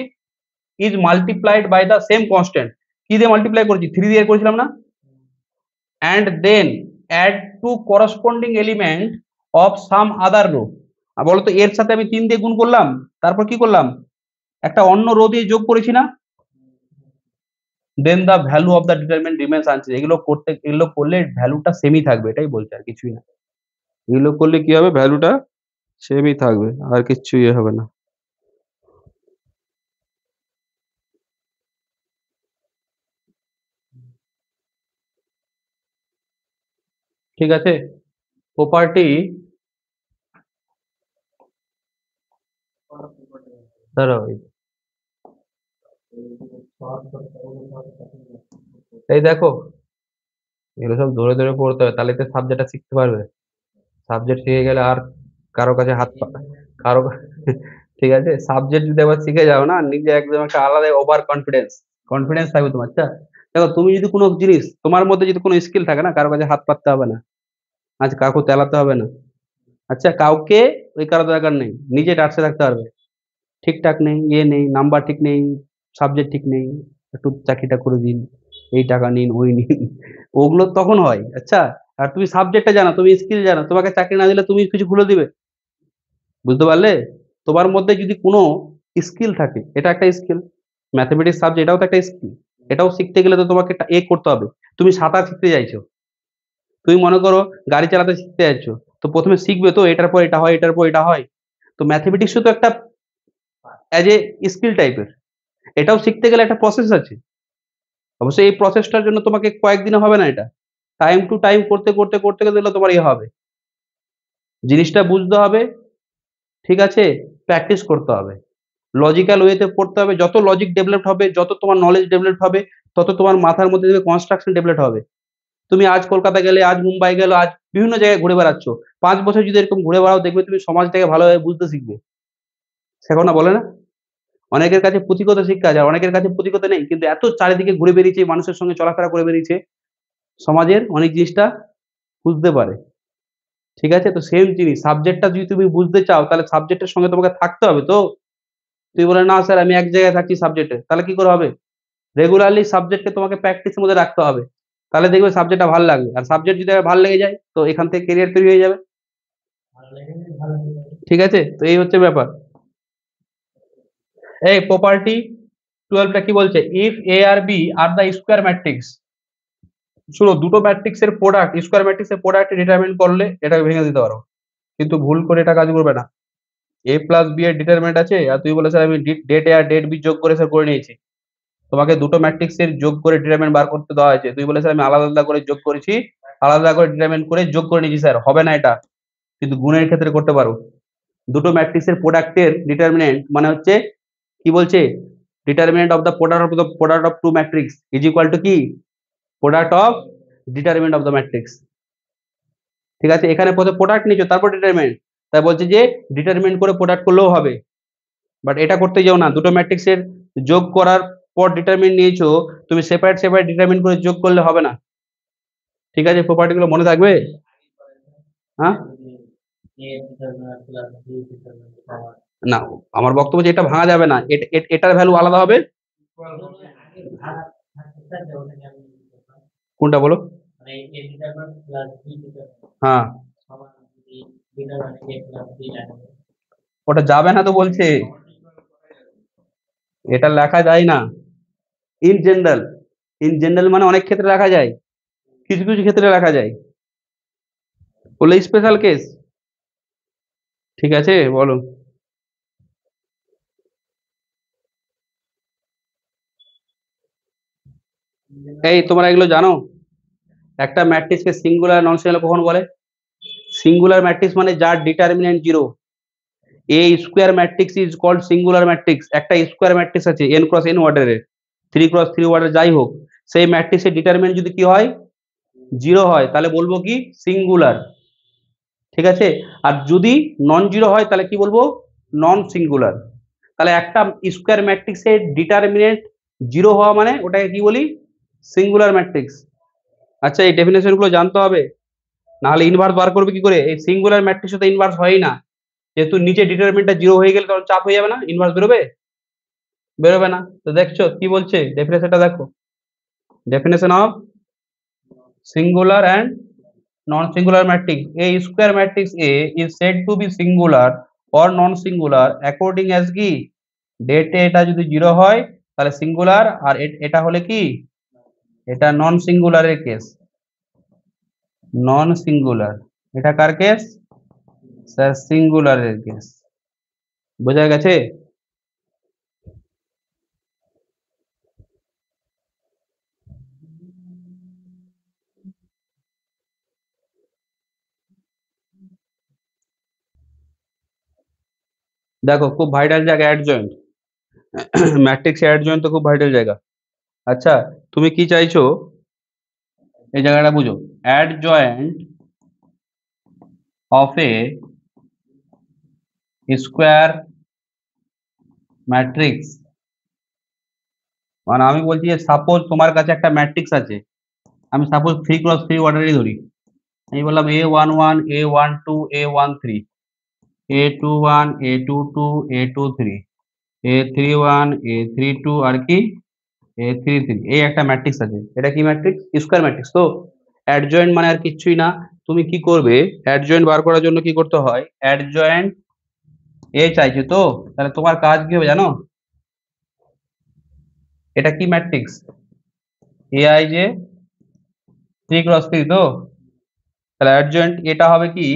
is multiplied by the same constant, কি দিয়ে মাল্টিপ্লাই করেছি, 3 দিয়ে করেছিলাম না, and then add to corresponding element of some other row, বলতো এর সাথে আমি 3 দিয়ে গুণ করলাম, তারপর কি করলাম, একটা অন্য রো দিয়ে যোগ করেছি না, then the value of the determinant remains unchanged, এগুলো করলে ভ্যালুটা সেমই থাকবে, এটাই বলছে, আর কিছুই না, এগুলো করলে কি হবে, ভ্যালুটা সেমই থাকবে, আর কিচ্ছু ইয়ে হবে না। ঠিক আছে, প্রপার্টি, দাঁড়াও এই দেখো, এগুলো সব ধরে ধরে পড়তে হবে, তাহলে তো সাবজেক্টটা শিখতে পারবে, সাবজেক্ট শিখে গেলে আর কারো কাছে কারো ঠিক আছে, সাবজেক্ট যদি আবার শিখে যাও না, নিজে একদম একটা আলাদা ওভার কনফিডেন্স, কনফিডেন্স থাকবে তোমার। আচ্ছা দেখো, তুমি যদি কোনো জিনিস, তোমার মধ্যে যদি কোনো স্কিল থাকে না, কারো কাছে হাত পাততে হবে না, আজ কাউকে তেলাতে হবে না, আচ্ছা কাউকে ওই কারো দরকার নেই, নিজে টাটসে থাকতে পারবে, ঠিকঠাক নেই, ইয়ে নেই, নাম্বার ঠিক নেই, সাবজেক্ট ঠিক নেই, একটু চাকরিটা করে দিন, এই টাকা নিন, ওই নিন, ওগুলো তখন হয়। আচ্ছা, আর তুমি সাবজেক্টটা জানো, তুমি স্কিল জানো, তোমাকে চাকরি না দিলে তুমি কিছু খুলে দিবে, বুঝতে পারলে? তোমার মধ্যে যদি কোনো স্কিল থাকে, এটা একটা স্কিল, ম্যাথমেটিক্স সাবজেক্ট এটাও তো একটা স্কিল, এটাও শিখতে গেলে তো তোমাকে একটা করতে হবে। তুমি সাঁতার শিখতে চাইছো, তুমি মনে করো গাড়ি চালাতে শিখতে চাইছো, তো প্রথমে শিখবে তো এটার পর এটা হয়, এটার পর এটা হয়। তো ম্যাথমেটিক্সও তো একটা অ্যাজ এ স্কিল টাইপের, এটাও শিখতে গেলে একটা প্রসেস আছে। অবশ্যই এই প্রসেসটার জন্য তোমাকে কয়েকদিনে হবে না, এটা টাইম টু টাইম করতে করতে করতে গেলে তোমার ইয়ে হবে, জিনিসটা বুঝতে হবে, ঠিক আছে, প্র্যাকটিস করতে হবে, লজিক্যাল ওয়েতে পড়তে হবে, যত লজিক ডেভেলপ হবে, যত তোমার নলেজ ডেভেলপ হবে, তত তোমার মাথার মধ্যে দেখবে কনস্ট্রাকশন ডেভেলপ হবে। তুমি আজ কলকাতা গেলে, আজ মুম্বাই গেলে, আজ বিভিন্ন জায়গায় ঘুরে বেড়াচ্ছ, 5 বছর যদি এরকম ঘুরে বেড়াও, দেখবে তুমি সমাজটাকে ভালোভাবে বুঝতে শিখবে। শেখো না, বলে না? অনেকের কাছে পুঁথিগত শিক্ষা আছে, আর অনেকের কাছে পুঁথিগত নেই, কিন্তু এত চারিদিকে ঘুরে বেরিয়েছে, মানুষের সঙ্গে চলাফেরা করে বেরিয়েছে, সমাজের অনেক জিনিসটা বুঝতে পারে। ঠিক আছে, তো সেম জিনিস সাবজেক্টটা যদি তুমি বুঝতে চাও, তাহলে সাবজেক্টের সঙ্গে তোমাকে থাকতে হবে তো। তুই বলে না স্যার আমি এক জায়গায় থাকছি সাবজেক্টে, তাহলে কি করে হবে? রেগুলারলি সাবজেক্টকে তোমাকে প্র্যাকটিসের মধ্যে রাখতে হবে, তাহলে দেখবে সাবজেক্টটা ভালো লাগবে, আর সাবজেক্ট যদি ভালো লেগে যায়, তো এখান থেকে কেরিয়ার তৈরি হয়ে যাবে। ঠিক আছে, তো এই হচ্ছে ব্যাপার। এই প্রপার্টি 12টা কি বলছে, ইফ এ আর B are the square matrix, শুনো, দুটো ম্যাট্রিক্সের প্রোডাক্ট, স্কোয়ার ম্যাট্রিক্সের প্রোডাক্ট ডিটারমিন করলে এটাকে ভেঙে দিতে পারো, কিন্তু ভুল করে এটা কাজ করবে না। এ প্লাস বি এর ডিটারমিনেন্ট আছে, আর তুই বলে স্যার আমি ডেট এ আর ডেট বি যোগ করে স্যার করে নিয়েছি, তোমাকে দুটো ম্যাট্রিক্সের যোগ করে ডিটারমিনেন্ট বার করতে দেওয়া হয়েছে, তুই বলে স্যার আমি আলাদা আলাদা করে যোগ করেছি, আলাদা করে ডিটারমিনেন্ট করে যোগ করে নিয়েছি স্যার, হবে না এটা, কিন্তু গুণের ক্ষেত্রে করতে পারো। দুটো ম্যাট্রিক্সের প্রোডাক্টের ডিটারমিনেন্ট মানে হচ্ছে, কি বলছে, determinant of the product of two matrix is equal to কি, product of determinant of the matrix. ঠিক আছে, এখানে প্রথমে প্রোডাক্ট নিয়েছো, তারপর ডিটারমিনেন্ট, তাই বলছে যে ডিটারমিনেন্ট করে প্রোডাক্ট করলেও হবে, বাট এটা করতে যাও না, দুটো ম্যাট্রিক্সের যোগ করার পর ডিটারমিনেন্ট নিয়েছো, তুমি সেপারেট সেপারেট ডিটারমিনেন্ট করে যোগ করলে হবে না। ঠিক আছে, প্রপার্টি গুলো মনে থাকবে। হ্যাঁ, না, আমার বক্তব্য যে এটা ভাঙা যাবে না, এটার ভ্যালু আলাদা হবে। কোনটা বলো? হ্যাঁ, ওটা যাবে না তো বলছে, এটা লেখা যায় না। ইন জেনারেল, ইন জেনারেল মানে অনেক ক্ষেত্রে লেখা যায়, কিছু কিছু ক্ষেত্রে লেখা যায়, বলে স্পেশাল কেস। ঠিক আছে, বলো। এই তোমরা এগুলো জানো, একটা ম্যাট্রিক্সকে সিঙ্গুলার নন সিঙ্গুলার কখন বলে? সিঙ্গুলার ম্যাট্রিক্স মানে যার determinant zero, a square matrix is called singular matrix, একটা স্কোয়ার ম্যাট্রিক্স আছে এন ক্রস এন অর্ডারের, 3 ক্রস 3 অর্ডার যাই হোক, সেই ম্যাট্রিক্সের ডিটারমিনেন্ট যদি কি হয়, জিরো হয়, তাহলে বলবো কি, সিঙ্গুলার। ঠিক আছে, আর যদি নন জিরো হয় তাহলে কি বলবো, নন সিঙ্গুলার। তাহলে একটা স্কোয়ার ম্যাট্রিক্সের ডিটারমিনেন্ট জিরো হওয়া মানে ওটাকে কি বলি, সিঙ্গুলার ম্যাট্রিক্স। আচ্ছা, এই ডেফিনেশন গুলো জানতে হবে, নাহলে ইনভার্স বার করবে কি করে, এই সিঙ্গুলার ম্যাট্রিক্স তো ইনভার্স হয়ই না, যেহেতু নিচে ডিটারমিনেন্টটা জিরো হয়ে গেলে তখন চাপ হয়ে যাবে না, ইনভার্স বেরোবে, বেরোবে না। তো দেখছো কি বলছে, ডেফিনেশনটা দেখো, definition of singular and non singular matrix, a square matrix A is said to be singular or non singular according as কি, ডেটে এটা যদি জিরো হয় তাহলে সিঙ্গুলার, আর এটা হলে কি, এটা নন সিঙ্গুলারের কেস, নন সিঙ্গুলার, এটা কার কেস, স্যার সিঙ্গুলারের কেস। বোঝা গেছে? দেখো, খুব ভাইটাল জায়গা অ্যাডজয়েন্ট, ম্যাট্রিক্স অ্যাডজয়েন্ট তো খুব ভাইটাল জায়গা। আচ্ছা, তুমি কি চাইছো, এই জায়গাটা বুঝো, adjoint of A square matrix মানে আমি বলছি যে সাপোজ তোমার কাছে একটা ম্যাট্রিক্স আছে, আমি সাপোজ 3x3 অর্ডারই ধরি। আমি বললাম A11 A12 A13, A21 A22 A23, A31 A32 আর কি A33, এই একটা ম্যাট্রিক্স আছে। এটা কি ম্যাট্রিক্স? Square matrix. তো অ্যাডজয়েন্ট মানে আর কিচ্ছুই না, তুমি কি করবে, অ্যাডজয়েন্ট বার করার জন্য কি করতে হয়, অ্যাডজয়েন্ট এ চাইছে তো, তাহলে তোমার কাজ কি হবে জানো, এটা কি ম্যাট্রিক্স, এআই যে 3x3 তো, তাহলে অ্যাডজয়েন্ট এটা হবে কি,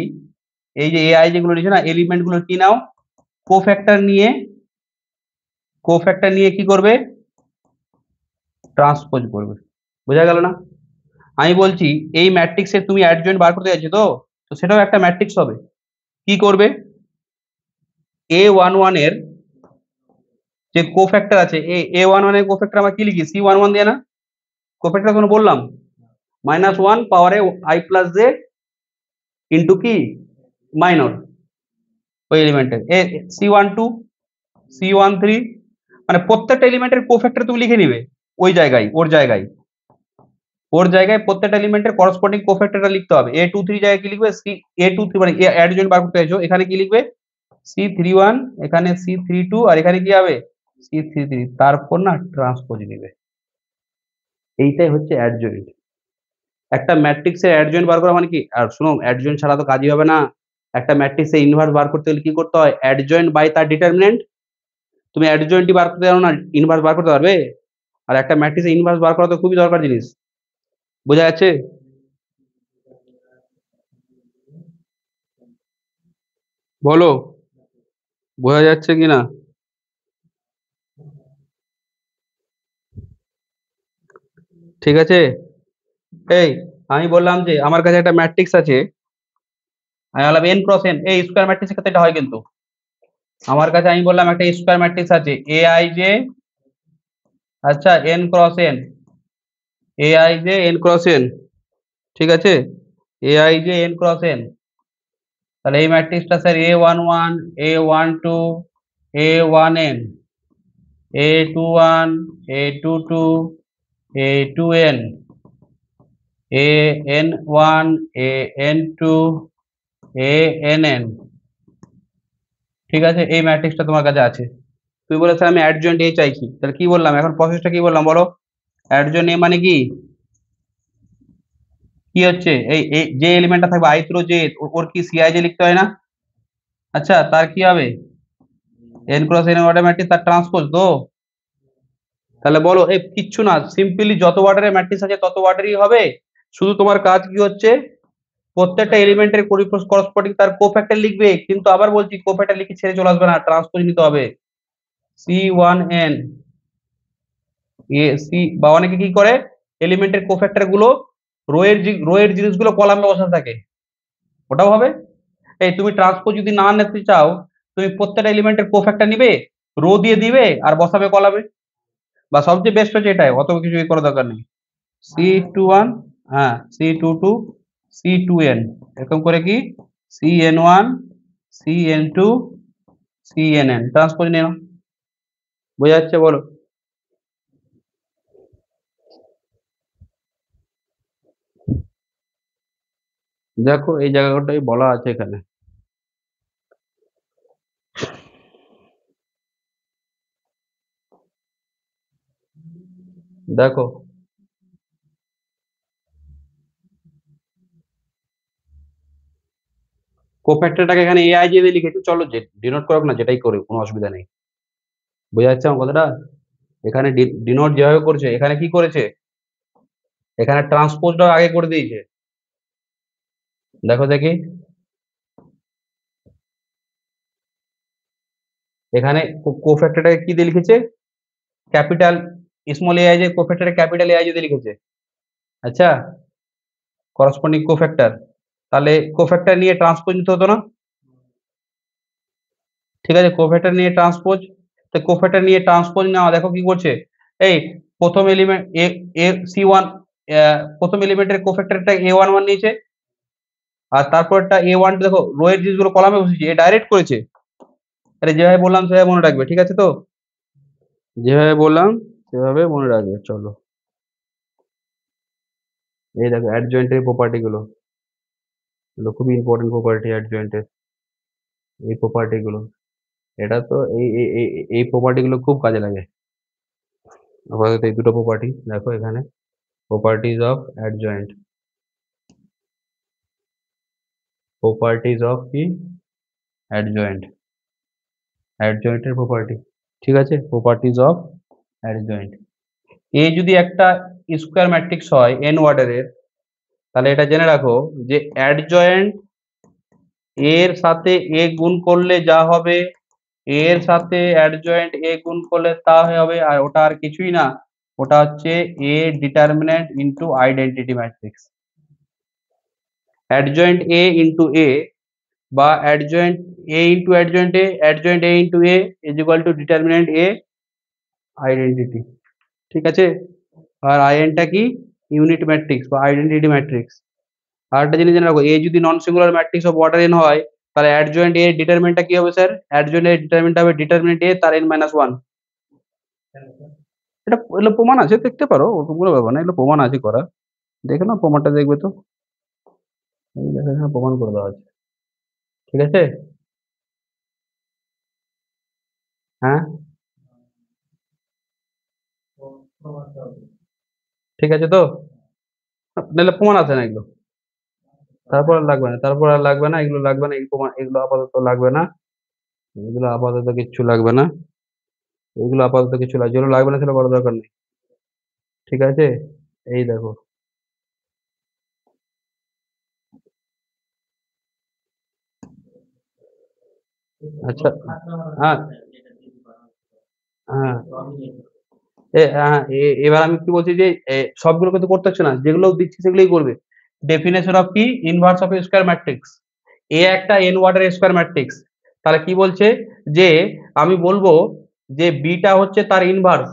এই যে এআই যেগুলো নিয়েছে না, এলিমেন্ট গুলো কি নাও, কোফ্যাক্টর নিয়ে, কোফ্যাক্টর নিয়ে কি করবে, ট্রান্সপোজ করবে। বোঝা গেল না? আমি বলছি এই ম্যাট্রিক্সের তুমি অ্যাডজয়েন্ট বার করতে চাইছো তো, তো সেটাও একটা ম্যাট্রিক্স হবে। কি করবে, A11 এর যে কোফ্যাক্টর আছে, A11 এর কোফ্যাক্টর আমরা কি লিখি, C11 দিয়ে না, কোফ্যাক্টর কোনো বললাম, -1 পাওয়ারে I প্লাস জে ইন্টু কি মাইনর, ওই এলিমেন্টের C12 C13, মানে প্রত্যেকটা এলিমেন্টের কোফ্যাক্টর তুমি লিখে নিবে ওই জায়গায়, ওর জায়গায়, ওর জায়গায় প্রত্যেকটা এলিমেন্টের করসপন্ডিং কোফ্যাক্টরটা লিখতে হবে। A23 জায়গায় কি লিখবে, A23 মানে অ্যাডজয়েন্ট বার করতে চাইছো, এখানে কি লিখবে C31, এখানে C32, আর এখানে কি হবে C33, তারপর না ট্রান্সপোজ নিবে। এইটাই হচ্ছে অ্যাডজয়েন্ট। একটা ম্যাট্রিক্সের অ্যাডজয়েন্ট বার করা মানে কি, আর শোনো অ্যাডজয়েন্ট ছাড়া তো কাজই হবে না। একটা ম্যাট্রিক্সের ইনভার্স বার করতে হলে কি করতে হয়, অ্যাডজয়েন্ট বাই তার ডিটারমিনেন্ট। তুমি অ্যাডজয়েন্টই বার করতে জানো না, ইনভার্স বার করতে পারবে? আর একটা ম্যাট্রিক্সের ইনভার্স বার করা তো খুবই দরকার জিনিস। বোঝা যাচ্ছে? বলো, বোঝা যাচ্ছে কিনা? ঠিক আছে। এই আমি বললাম যে আমার কাছে একটা ম্যাট্রিক্স আছে, আমি বললাম n ক্রস n, এই স্কয়ার ম্যাট্রিক্সের ক্ষেত্রে এটা হয় কিন্তু। আমার কাছে আমি বললাম একটা স্কয়ার ম্যাট্রিক্স আছে ai যে, আচ্ছা n ক্রস n, ai যে n ক্রস n, ঠিক আছে, ai যে n ক্রস n, তাহলে এই ম্যাট্রিক্সটা sir A11 A12 A1n A21 A22 A2n AN1 AN2 ANN, ঠিক আছে, এই ম্যাট্রিক্সটা তোমার কাছে আছে। তুমি বলে স্যার আমি অ্যাডজয়েন্ট এ চাইছি, তাহলে কি বললাম, এখন প্রসেসটা কি বললাম বলো, অ্যাডজয়েন্ট এ মানে কি, কি হচ্ছে, এই যে এলিমেন্টটা থাকবে আই থ্রো জে, ওর কি সিআই জে লিখতে হয় না? আচ্ছা তার কি হবে, N cross N order matrix, তার ট্রান্সপোজ তো। তাহলে বলো এই কিচ্ছু না, সিম্পলি যত অর্ডারের ম্যাট্রিক্স আছে তত অর্ডারই হবে। শুধু তোমার কাজ কি হচ্ছে, প্রত্যেকটা এলিমেন্টের করসপন্ডিং তার কোফ্যাক্টর লিখবে, কিন্তু আবার বলছি কোফ্যাক্টর লিখে ছেড়ে চলে আসবে না, ট্রান্সপোজ নিতে হবে। C1n এ সি, বা অনেকে কি করে, এলিমেন্টের কোফ্যাক্টর গুলো রো এর জিনিসগুলো কলামে বসা থাকে, ওটাও হবে। এই তুমি ট্রান্সপোজ যদি না নিতে চাও, তুমি প্রত্যেকটা এলিমেন্টের কোফ্যাক্টর নিবে, রো দিয়ে দিবে আর বসাবে কলামে, বা সবচেয়ে বেস্ট হচ্ছে এটাই, অত কিছু করার দরকার নেই। C21, হ্যাঁ C22 C2n, এরকম করে কি CN1 CN2 CNN, ট্রান্সপোজ নিয়ে নাও। বোঝা যাচ্ছে বলো? দেখো এই জায়গাটাই বলা আছে এখানে। দেখো কোফ্যাক্টরটাকে এখানে এআই দিয়ে লিখেছি, চলো যে ডিনোট করুক না, যেটাই করে কোনো অসুবিধা নেই। বোঝা যাচ্ছে আমার কথাটা? এখানে ডিনোট যেভাবে করছে, এখানে কি করেছে, এখানে ট্রান্সপোজটা আগে করে দিয়েছে। দেখো দেখি, এখানে কোফ্যাক্টরটাকে কি দিয়ে লিখেছে, ক্যাপিটাল স্মল এআই যে কোফ্যাক্টরে ক্যাপিটাল এআই যদি লিখেছে। আচ্ছা, করসপন্ডিং কোফ্যাক্টর, তাহলে কোফ্যাক্টর নিয়ে ট্রান্সপোজ নিতে হতো না? ঠিক আছে, কোফ্যাক্টর নিয়ে ট্রান্সপোজ, তো কোফ্যাক্টর নিয়ে ট্রান্সপোজ নেওয়া, দেখো কি করছে, এই প্রথম এলিমেন্ট এ এ C1, প্রথম এলিমেন্টের কোফ্যাক্টরটা A11 নিয়েছে, আর তারপরটা A1, দেখো রো এর জিনিসগুলো কলামে বসেছে, এ ডাইরেক্ট করেছে। আরে যেভাবে বললাম সেভাবে মনে রাখবে, ঠিক আছে তো, যেভাবে বললাম সেভাবে মনে রাখবে। চলো, এই দেখো অ্যাডজয়েন্টের প্রপার্টি গুলো, এগুলো খুবই ইম্পর্টেন্ট প্রপার্টি অ্যাডজয়েন্টের, এই প্রপার্টি গুলো। এটা তো এই প্রপার্টি গুলো খুব কাজে লাগে। আপাতত এই দুটো প্রপার্টি দেখো এখানে, properties of adjoint, properties of কি অ্যাডজয়েন্ট, অ্যাডজয়েন্টের প্রপার্টি। ঠিক আছে, প্রপার্টিজ অফ অ্যাডজয়েন্ট। এ যদি একটা স্কোয়ার ম্যাট্রিক্স হয় এন অর্ডারের, তাহলে এটা জেনে রাখো যে অ্যাডজয়েন্ট এর সাথে এ গুণ করলে যা হবে, এর সাথে অ্যাডজয়েন্ট এ গুণ করলে তা হবে, আর ওটা আর কিছুই না, ওটা হচ্ছে A determinant into identity matrix. Adjoint A into A বা adjoint A into adjoint A into A is equal to determinant A identity. ঠিক আছে, আর আইএনটা কি, ইউনিট ম্যাট্রিক্স বা আইডেন্টিটি ম্যাট্রিক্স। আর একটা জিনিস জেনে রাখো, এ যদি non singular matrix of order n হয়, তাহলে অ্যাডজয়েন্ট এর ডিটারমিনেন্টটা কি হবে স্যার, অ্যাডজয়েন্ট এর ডিটারমিনেন্ট হবে ডিটারমিনেন্ট এ তার এন মাইনাস ওয়ান। এটা এগুলো প্রমাণ আছে, দেখতে পারো, ওরকম কোনো ব্যাপার না, এগুলো প্রমাণ আছে করা, দেখে না প্রমাণটা দেখবে তো, এই দেখো এখানে প্রমাণ করে দেওয়া আছে। ঠিক আছে, হ্যাঁ ঠিক আছে তো, নাহলে প্রমাণ আছে না এগুলো, তারপর আর লাগবে না, তারপর আর লাগবে না, এগুলো লাগবে না, এই প্রমাণ এগুলো আপাতত লাগবে না, এগুলো আপাতত কিচ্ছু লাগবে না, এগুলো আপাতত কিছু লাগবে, যেগুলো লাগবে না সেগুলো করার দরকার নেই। ঠিক আছে, এই দেখো, আচ্ছা, হ্যাঁ হ্যাঁ হ্যাঁ, এবার আমি কি বলছি যে সবগুলো কিন্তু করতে হচ্ছে না, যেগুলো দিচ্ছি সেগুলোই করবে। ডেফিনেশন অফ কি, ইনভার্স অফ স্কোয়ার ম্যাট্রিক্স। এ একটা এন ওয়ার্ডের স্কোয়ার ম্যাট্রিক্স, তাহলে কি বলছে যে আমি বলবো যে বিটা হচ্ছে তার ইনভার্স।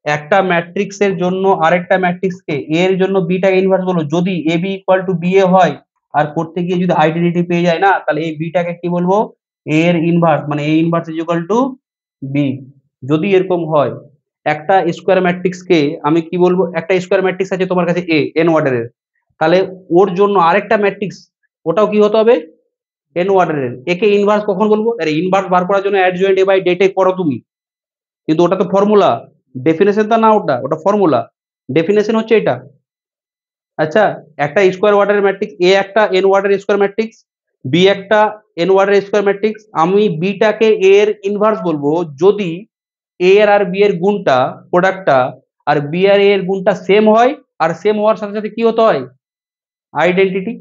একটা ম্যাট্রিক্সের জন্য আরেকটা ম্যাট্রিক্সকে এর জন্য বিটা ইনভার্স বলবো, যদি এ বি ইকুয়াল টু বি এ হয়, আর করতে গিয়ে যদি আইডেন্টিটি পেয়ে যায় না, তাহলে এই বিটাকে কি বলবো, এ এর ইনভার্স, মানে A inverse is equal to B. যদি এরকম হয়, একটা স্কোয়ার ম্যাট্রিক্সকে আমি কি বলবো, একটা স্কোয়ার ম্যাট্রিক্স আছে তোমার কাছে এ এন অর্ডারের, তাহলে ওর জন্য আরেকটা ম্যাট্রিক্স, ওটাও কি হতে হবে, এন অর্ডারের। একে ইনভার্স কখন বলবো, আরে ইনভার্স বার করার জন্য অ্যাডজয়েন্ট এ বাই ডেটে করো তুমি, কিন্তু ওটা তো ফর্মুলা, ডেফিনেশন তা না, ওটা ওটা ফর্মুলা, ডেফিনেশন হচ্ছে এটা। আচ্ছা, একটা স্কোয়ার ওয়ার্ডের ম্যাট্রিক্স, এ একটা এন ওয়ার্ডের স্কোয়ার ম্যাট্রিক্স, বি একটা এন ওয়ার্ডের স্কোয়ার ম্যাট্রিক্স, আমি বিটাকে এ এর ইনভার্স বলবো যদি এ এর আর বি এর গুণটা, প্রোডাক্টটা, আর বি আর এ এর গুণটা সেম হয়, আর সেম হওয়ার সাথে সাথে কি হতে হয়, আইডেন্টিটি।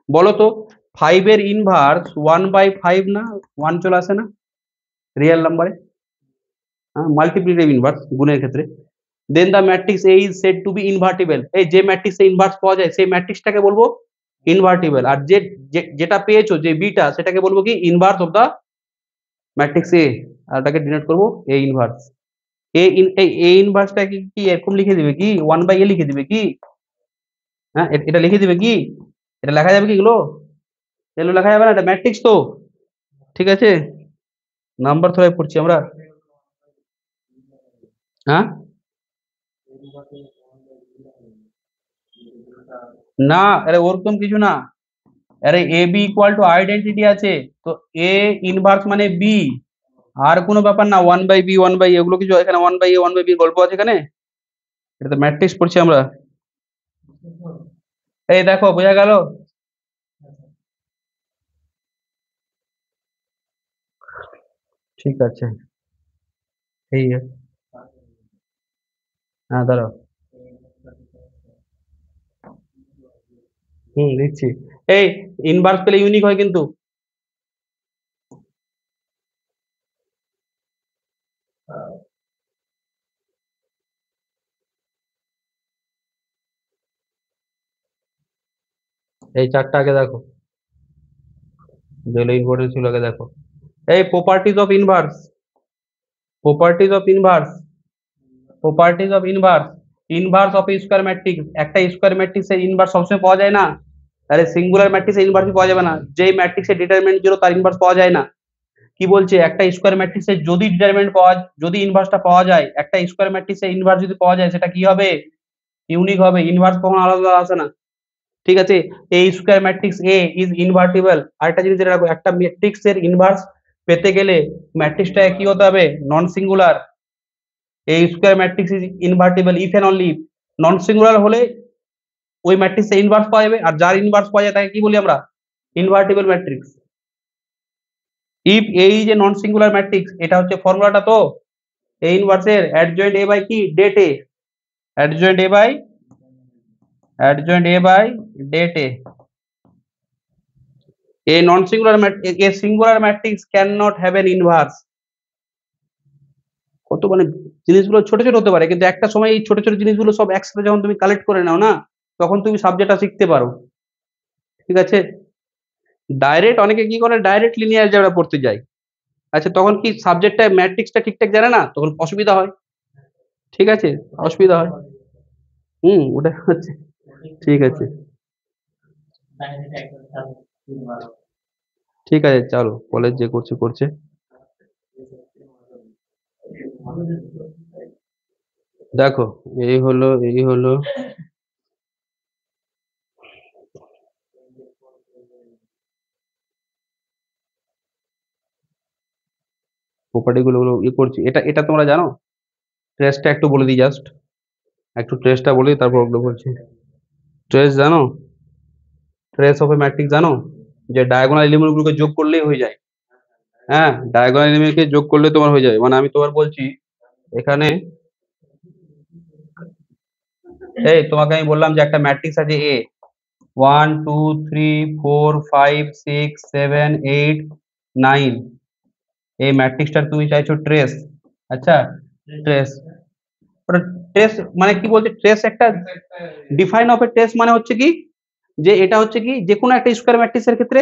বলো তো, ফাইভ এর ইনভার্স ওয়ান বাই ফাইভ না, ওয়ান চলে আসে না রিয়েল নাম্বারে, মাল্টিপ্লিকেটিভ ইনভার্স গুণের ক্ষেত্রে। Then the matrix A is said to be invertible, এই যে ম্যাট্রিক্সে ইনভার্স পাওয়া যায় সেই ম্যাট্রিক্সটাকে বলবো ইনভার্টিবল, আর যেটা পেয়েছো যে বিটা, সেটাকে বলবো কি, inverse of the matrix A, আর ওটাকে ডিনোট করবো এ ইনভার্স। এই এ ইনভার্সটাকে কি এরকম লিখে দিবে কি, ওয়ান বাই এ লিখে দিবে কি, হ্যাঁ এটা লিখে দিবে কি, এটা লেখা যাবে কি এগুলো, এগুলো লেখা যাবে না, এটা ম্যাট্রিক্স তো। ঠিক আছে, নাম্বার থ্রোয় পড়ছি আমরা, হ্যাঁ না, আরে ওরকম কিছু না, আরে A B equal two identity আছে, তো এ ইনভার্স মানে বি, আর কোনো ব্যাপার না, one by B one by এগুলো কিছু এখানে, one by A one by B গল্প আছে এখানে, এটা তো ম্যাট্রিক্স পড়ছি আমরা। এই দেখো বোঝা গেল, ঠিক আছে, এই হ্যাঁ দাঁড়াও, দিচ্ছি। এই ইনভার্স পেলে ইউনিক হয় কিন্তু, এই চারটা আগে দেখো, যেগুলো ইম্পর্টেন্ট ছিল আগে দেখো। এই properties of inverse, properties of inverse, properties of inverse, inverse of square matrix, একটা স্কোয়ার ম্যাট্রিক্সের ইনভার্স সবসময় পাওয়া যায় না, আরে সিঙ্গুলার ম্যাট্রিক্সের ইনভার্স পাওয়া যাবে না, যেই ম্যাট্রিক্সের ডিটারমিনেন্ট জিরো তার ইনভার্স পাওয়া যায় না। কি বলছে, একটা স্কোয়ার ম্যাট্রিক্সের যদি ডিটারমিনেন্ট যদি ইনভার্সটা পাওয়া যায়, একটা স্কোয়ার ম্যাট্রিক্সের ইনভার্স যদি পাওয়া যায় সেটা কি হবে, ইউনিক হবে। ইনভার্স কখনো আলাদা আসে না, ঠিক আছে। এই square matrix A is invertible. আরেকটা জিনিস যেটা রাখো, একটা ম্যাট্রিক্স এর ইনভার্স পেতে গেলে ম্যাট্রিক্সটা কি হতে হবে, নন সিঙ্গুলার। এই square matrix is invertible if and only non singular হলে ওই ম্যাট্রিক্সে ইনভার্স পাওয়া যাবে, আর যার ইনভার্স পাওয়া যায় তাকে কি বলি আমরা, invertible matrix. If A is a non singular matrix, এটা হচ্ছে ফর্মুলাটা তো, এ ইনভার্সের অ্যাডজয়েন্ট এ বাই কি, det A, adjoint A by det A. A non-singular a singular matrix cannot have an inverse। কত মানে জিনিসগুলো ছোট ছোট হতে পারে, কিন্তু একটা সময় এই ছোট ছোট জিনিসগুলো সব একসাথে যখন তুমি কালেক্ট করে নাও না, তখন তুমি সাবজেক্টটা শিখতে পারো, ঠিক আছে। ডাইরেক্ট অনেকে কি করে, ডাইরেক্ট লিনিয়ার অ্যালজেব্রা পড়তে যায়, আচ্ছা তখন কি সাবজেক্টটা ম্যাট্রিক্সটা ঠিকঠাক জানে না, তখন অসুবিধা হয়, ঠিক আছে, অসুবিধা হয়। ওটা হচ্ছে, ঠিক আছে, ঠিক আছে, চলো কলেজ যে করছে করছে। দেখো, এই হলো প্রপার্টি গুলো করছি। এটা এটা তোমরা জানো, ট্রেসটা একটু বলে দিই, জাস্ট একটু ট্রেসটা বলি, তারপর ওগুলো বলছি। ট্রেস জানো, ট্রেস অফ এ ম্যাট্রিক্স জানো, যে ডায়াগোনাল এলিমেন্ট গুলোকে যোগ করলেই হয়ে যায়। হ্যাঁ, ডায়াগোনাল এলিমেন্টকে যোগ করলে তোমার হয়ে যাবে, মানে আমি তোমার বলছি এখানে, এই তোমাকে আমি বললাম যে একটা ম্যাট্রিক্স আছে এ, 1 2 3 4 5 6 7 8 9, এই ম্যাট্রিক্সটার তুমি চাইছো ট্রেস। আচ্ছা, ট্রেস, ওটা ট্রেস মানে কি বলছে, ট্রেস একটা ডিফাইন অফ এ ট্রেস মানে হচ্ছে কি, যে এটা হচ্ছে কি, যে কোনো একটা স্কোয়ার ম্যাট্রিক্সের ক্ষেত্রে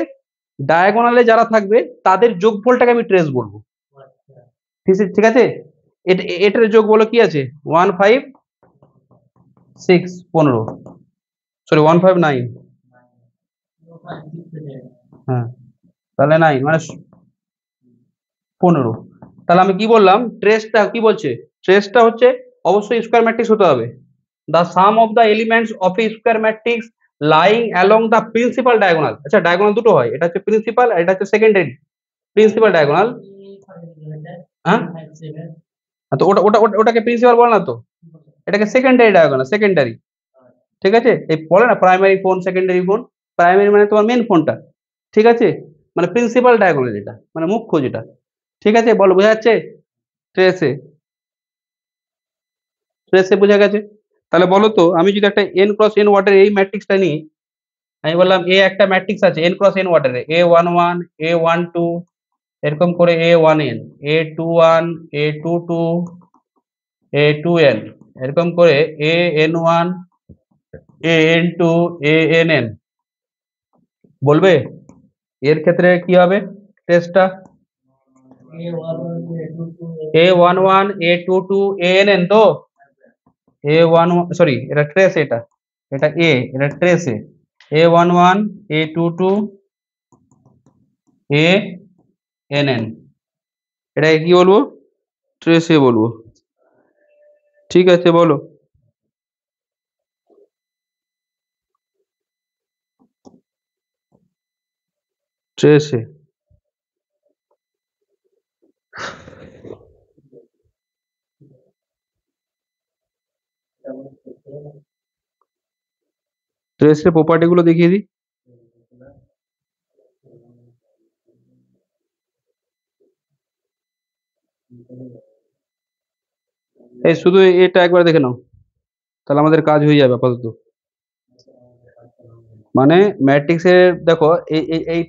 ডায়াগোনালে যারা থাকবে তাদের যোগফলটাকে আমি ট্রেস বলবো, ঠিক আছে। এটার যোগ বলো কি আছে, 1 5 6 15, সরি 1 5 9, হ্যাঁ, তাহলে 9 মানে 15। তাহলে আমি কি বললাম, ট্রেসটা কি বলছে, ট্রেসটা হচ্ছে অবশ্যই স্কোয়ার ম্যাট্রিক্স হতে হবে। The sum of the elements of A square matrix lying along the principal diagonal. আচ্ছা, ডায়াগোনাল দুটো হয়, এটা হচ্ছে প্রিন্সিপাল আর এটা হচ্ছে সেকেন্ডারি। প্রিন্সিপাল ডায়াগোনাল, হ্যাঁ, তো ওটাকে প্রিন্সিপাল বলে না তো, এটাকে সেকেন্ডারি ডায়াগোনাল, সেকেন্ডারি, ঠিক আছে। এই বলে না primary phone, secondary phone, primary মানে তোমার মেন ফোনটা, ঠিক আছে, মানে প্রিন্সিপাল ডায়াগোনাল যেটা, মানে মুখ্য যেটা, ঠিক আছে। বলো, বোঝা যাচ্ছে, ট্রেসে, ট্রেসে বোঝা গেছে। তাহলে বলো তো, আমি যদি একটা এন ক্রস এন ওয়ার্ডের এই ম্যাট্রিক্সটা নিই, আমি বললাম এ একটা ম্যাট্রিক্স আছে এন ক্রস এন ওয়ার্ডের, A11 A12 এরকম করে A1n A21 A22 A2n এরকম করে AN1 AN2 ANN, বলবে এর ক্ষেত্রে কি হবে টেস্টটা, A11 A22 ANN তো, A11 সরি এটা ট্রেস, এটা এ, এটা ট্রেস এ, A11 A22 ANN, এটাকে কি বলবো, ট্রেস এ বলবো, ঠিক আছে। বলো, ট্রেস এ, ট্রেস এর প্রপার্টি গুলো দেখিয়ে দিই। এই শুধু এটা একবার দেখে নাও, তাহলে আমাদের কাজ হয়ে যাবে আপাতত। মানে ম্যাট্রিক্সের দেখো, এই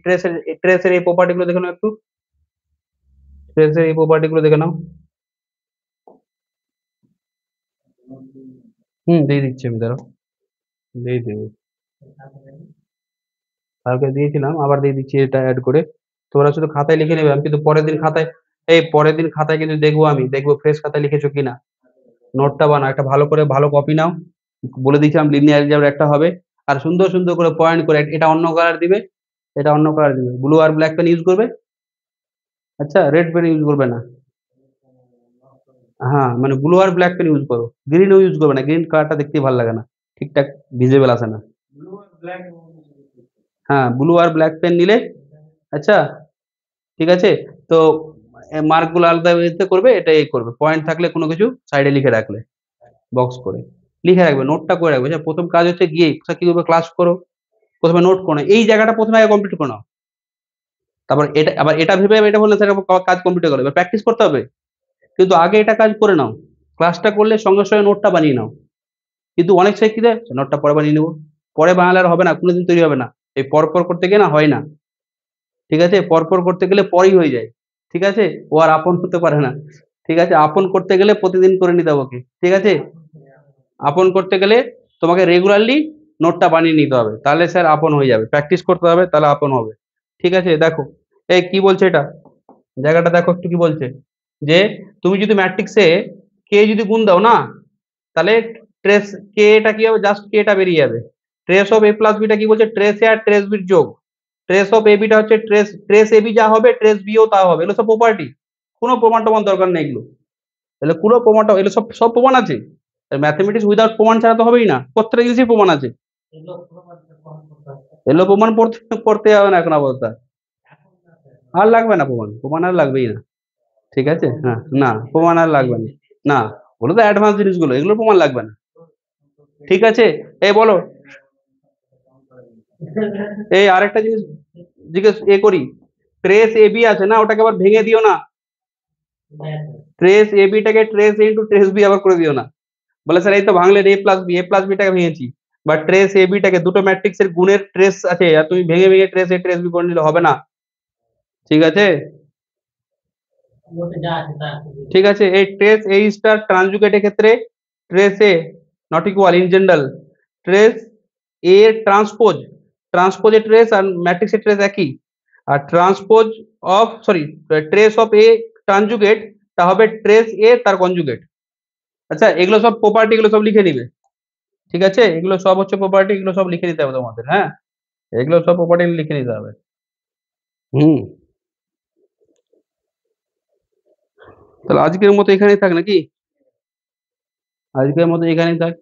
ট্রেসের এই প্রপার্টি গুলো দেখে নাও একটু, ট্রেসের এই প্রপার্টি গুলো দেখে নাও। দিয়ে দিচ্ছি আমি, দাঁড়াও, দিয়ে দেবো, কালকে দিয়েছিলাম, আবার দিয়ে দিচ্ছি এটা অ্যাড করে। তোমরা শুধু খাতায় লিখে নেবে, আমি কিন্তু পরের দিন খাতায়, এই পরের দিন খাতায় কিন্তু দেখবো, আমি দেখবো ফ্রেশ খাতায় লিখেছো কিনা। নোটটা বানাও, একটা ভালো করে ভালো কপি নাও, বলে দিয়েছিলাম লিনিয়ার অ্যালজেব্রা একটা হবে, আর সুন্দর সুন্দর করে পয়েন্ট করে, এটা অন্য কালার দিবে, এটা অন্য কালার দিবে, ব্লু আর ব্ল্যাক পেন ইউজ করবে, আচ্ছা, রেড পেন ইউজ করবে না। হ্যাঁ, মানে ব্লু আর ব্ল্যাক পেন ইউজ করো। গ্রিনও ইউজ করবে না, গ্রিন কালারটা দেখতেই ভালো লাগে না, ঠিকঠাক ভিজিবল আসে না। হ্যাঁ, ব্লু আর ব্ল্যাক পেন নিলে, আচ্ছা ঠিক আছে। তো মার্কগুলো আলাদা ইয়েতে করবে, এটা এই করবে, পয়েন্ট থাকলে কোনো কিছু সাইডে লিখে রাখলে, বক্স করে লিখে রাখবে, নোটটা করে রাখবে। আচ্ছা, প্রথম কাজ হচ্ছে গিয়ে কি করবে, ক্লাস করো, প্রথমে নোট করো, এই জায়গাটা প্রথমে আগে কমপ্লিট করে নাও। তারপর এটা আবার এটা ভেবে আমি এটা বললাম স্যার কাজ কমপ্লিট করো, এবার প্র্যাকটিস করতে হবে, কিন্তু আগে এটা কাজ করে নাও। ক্লাসটা করলে সঙ্গে সঙ্গে নোটটা বানিয়ে নাও। কিন্তু অনেক স্যার কি দেয়, নোটটা পরে বানিয়ে নেবো, পরে বানালে আর হবে না, কোনোদিন তৈরি হবে না। এই পরপর করতে গিয়ে না হয় না, ঠিক আছে? পরপর করতে গেলে পরই হয়ে যায়, ঠিক আছে? ও আর আপন হতে পারে না, ঠিক আছে? আপন করতে গেলে প্রতিদিন করে নিতে হবে ওকে, ঠিক আছে? আপন করতে গেলে তোমাকে রেগুলারলি নোটটা বানিয়ে নিতে হবে, তাহলে স্যার আপন হয়ে যাবে। প্র্যাকটিস করতে হবে, তাহলে আপন হবে, ঠিক আছে? দেখো, এই কি বলছে এটা, জায়গাটা দেখো একটু কি বলছে, যে তুমি যদি ম্যাট্রিক্সে কে যদি গুণ দাও না, তাহলে ট্রেস কে এটা কি হবে, জাস্ট কে টা বেরিয়ে যাবে। Trace of A plus beta কি বলছে, ট্রেস এ আর ট্রেস বির যোগ। ট্রেস অফ এ বিটা হচ্ছে ট্রেস ট্রেস এ বি যা হবে ট্রেস বিও তা হবে, এগুলো সব প্রপার্টি, কোনো প্রমাণ টমাণ দরকার নেই এগুলো। তাহলে কোনো প্রমাণটা, এগুলো সব সব প্রমাণ আছে। ম্যাথমেটিক্স উইদাউট প্রমাণ ছাড়া তো হবেই না, প্রত্যেকটা জিনিসই প্রমাণ আছে। এগুলো প্রমাণ পড়তে পড়তে হবে না এখন আপাতত, আর লাগবে না প্রমাণ, প্রমাণ আর লাগবেই না, ঠিক আছে? হ্যাঁ, না প্রমাণ আর লাগবে না, না, ওগুলো তো অ্যাডভান্স জিনিসগুলো, এগুলো প্রমাণ লাগবে না, ঠিক আছে? এই বলো, এই আরেকটা জিনিস জিজ্ঞেস করি, ট্রেস এ বি আছে না, ওটাকে আবার ভেঙে দিও না। ট্রেস এ বিটাকে ট্রেস এ ইন্টু ট্রেস বি আবার করে দিও না। বলে স্যার এই তো ভাঙলেন এ প্লাস বিটাকে ভেঙেছি, বা ট্রেস এ বিটাকে, দুটো ম্যাট্রিক্স এর গুণের ট্রেস আছে, আর তুমি ভেঙে ভেঙে ট্রেস এ ট্রেস বি করে নিলে হবে না, ঠিক আছে? ঠিক আছে, এই ট্রেস এ স্টার ট্রানজুগেটের ক্ষেত্রে trace A not equal in general, trace A transpose, ট্রান্সপোজের ট্রেস আর ম্যাট্রিক্সের ট্রেস একই, আর transpose of sorry trace of A transjugate তা হবে ট্রেস এ তার কনজুগেট। আচ্ছা, এগুলো সব প্রপার্টি, এগুলো সব লিখে নিবে, ঠিক আছে? এগুলো সব হচ্ছে প্রপার্টি, এগুলো সব লিখে নিতে হবে তোমাদের, হ্যাঁ, এগুলো সব প্রপার্টি লিখে নিতে হবে। হুম, তাহলে আজকের মতো এখানেই থাক নাকি, আজকের মতো এখানেই থাক।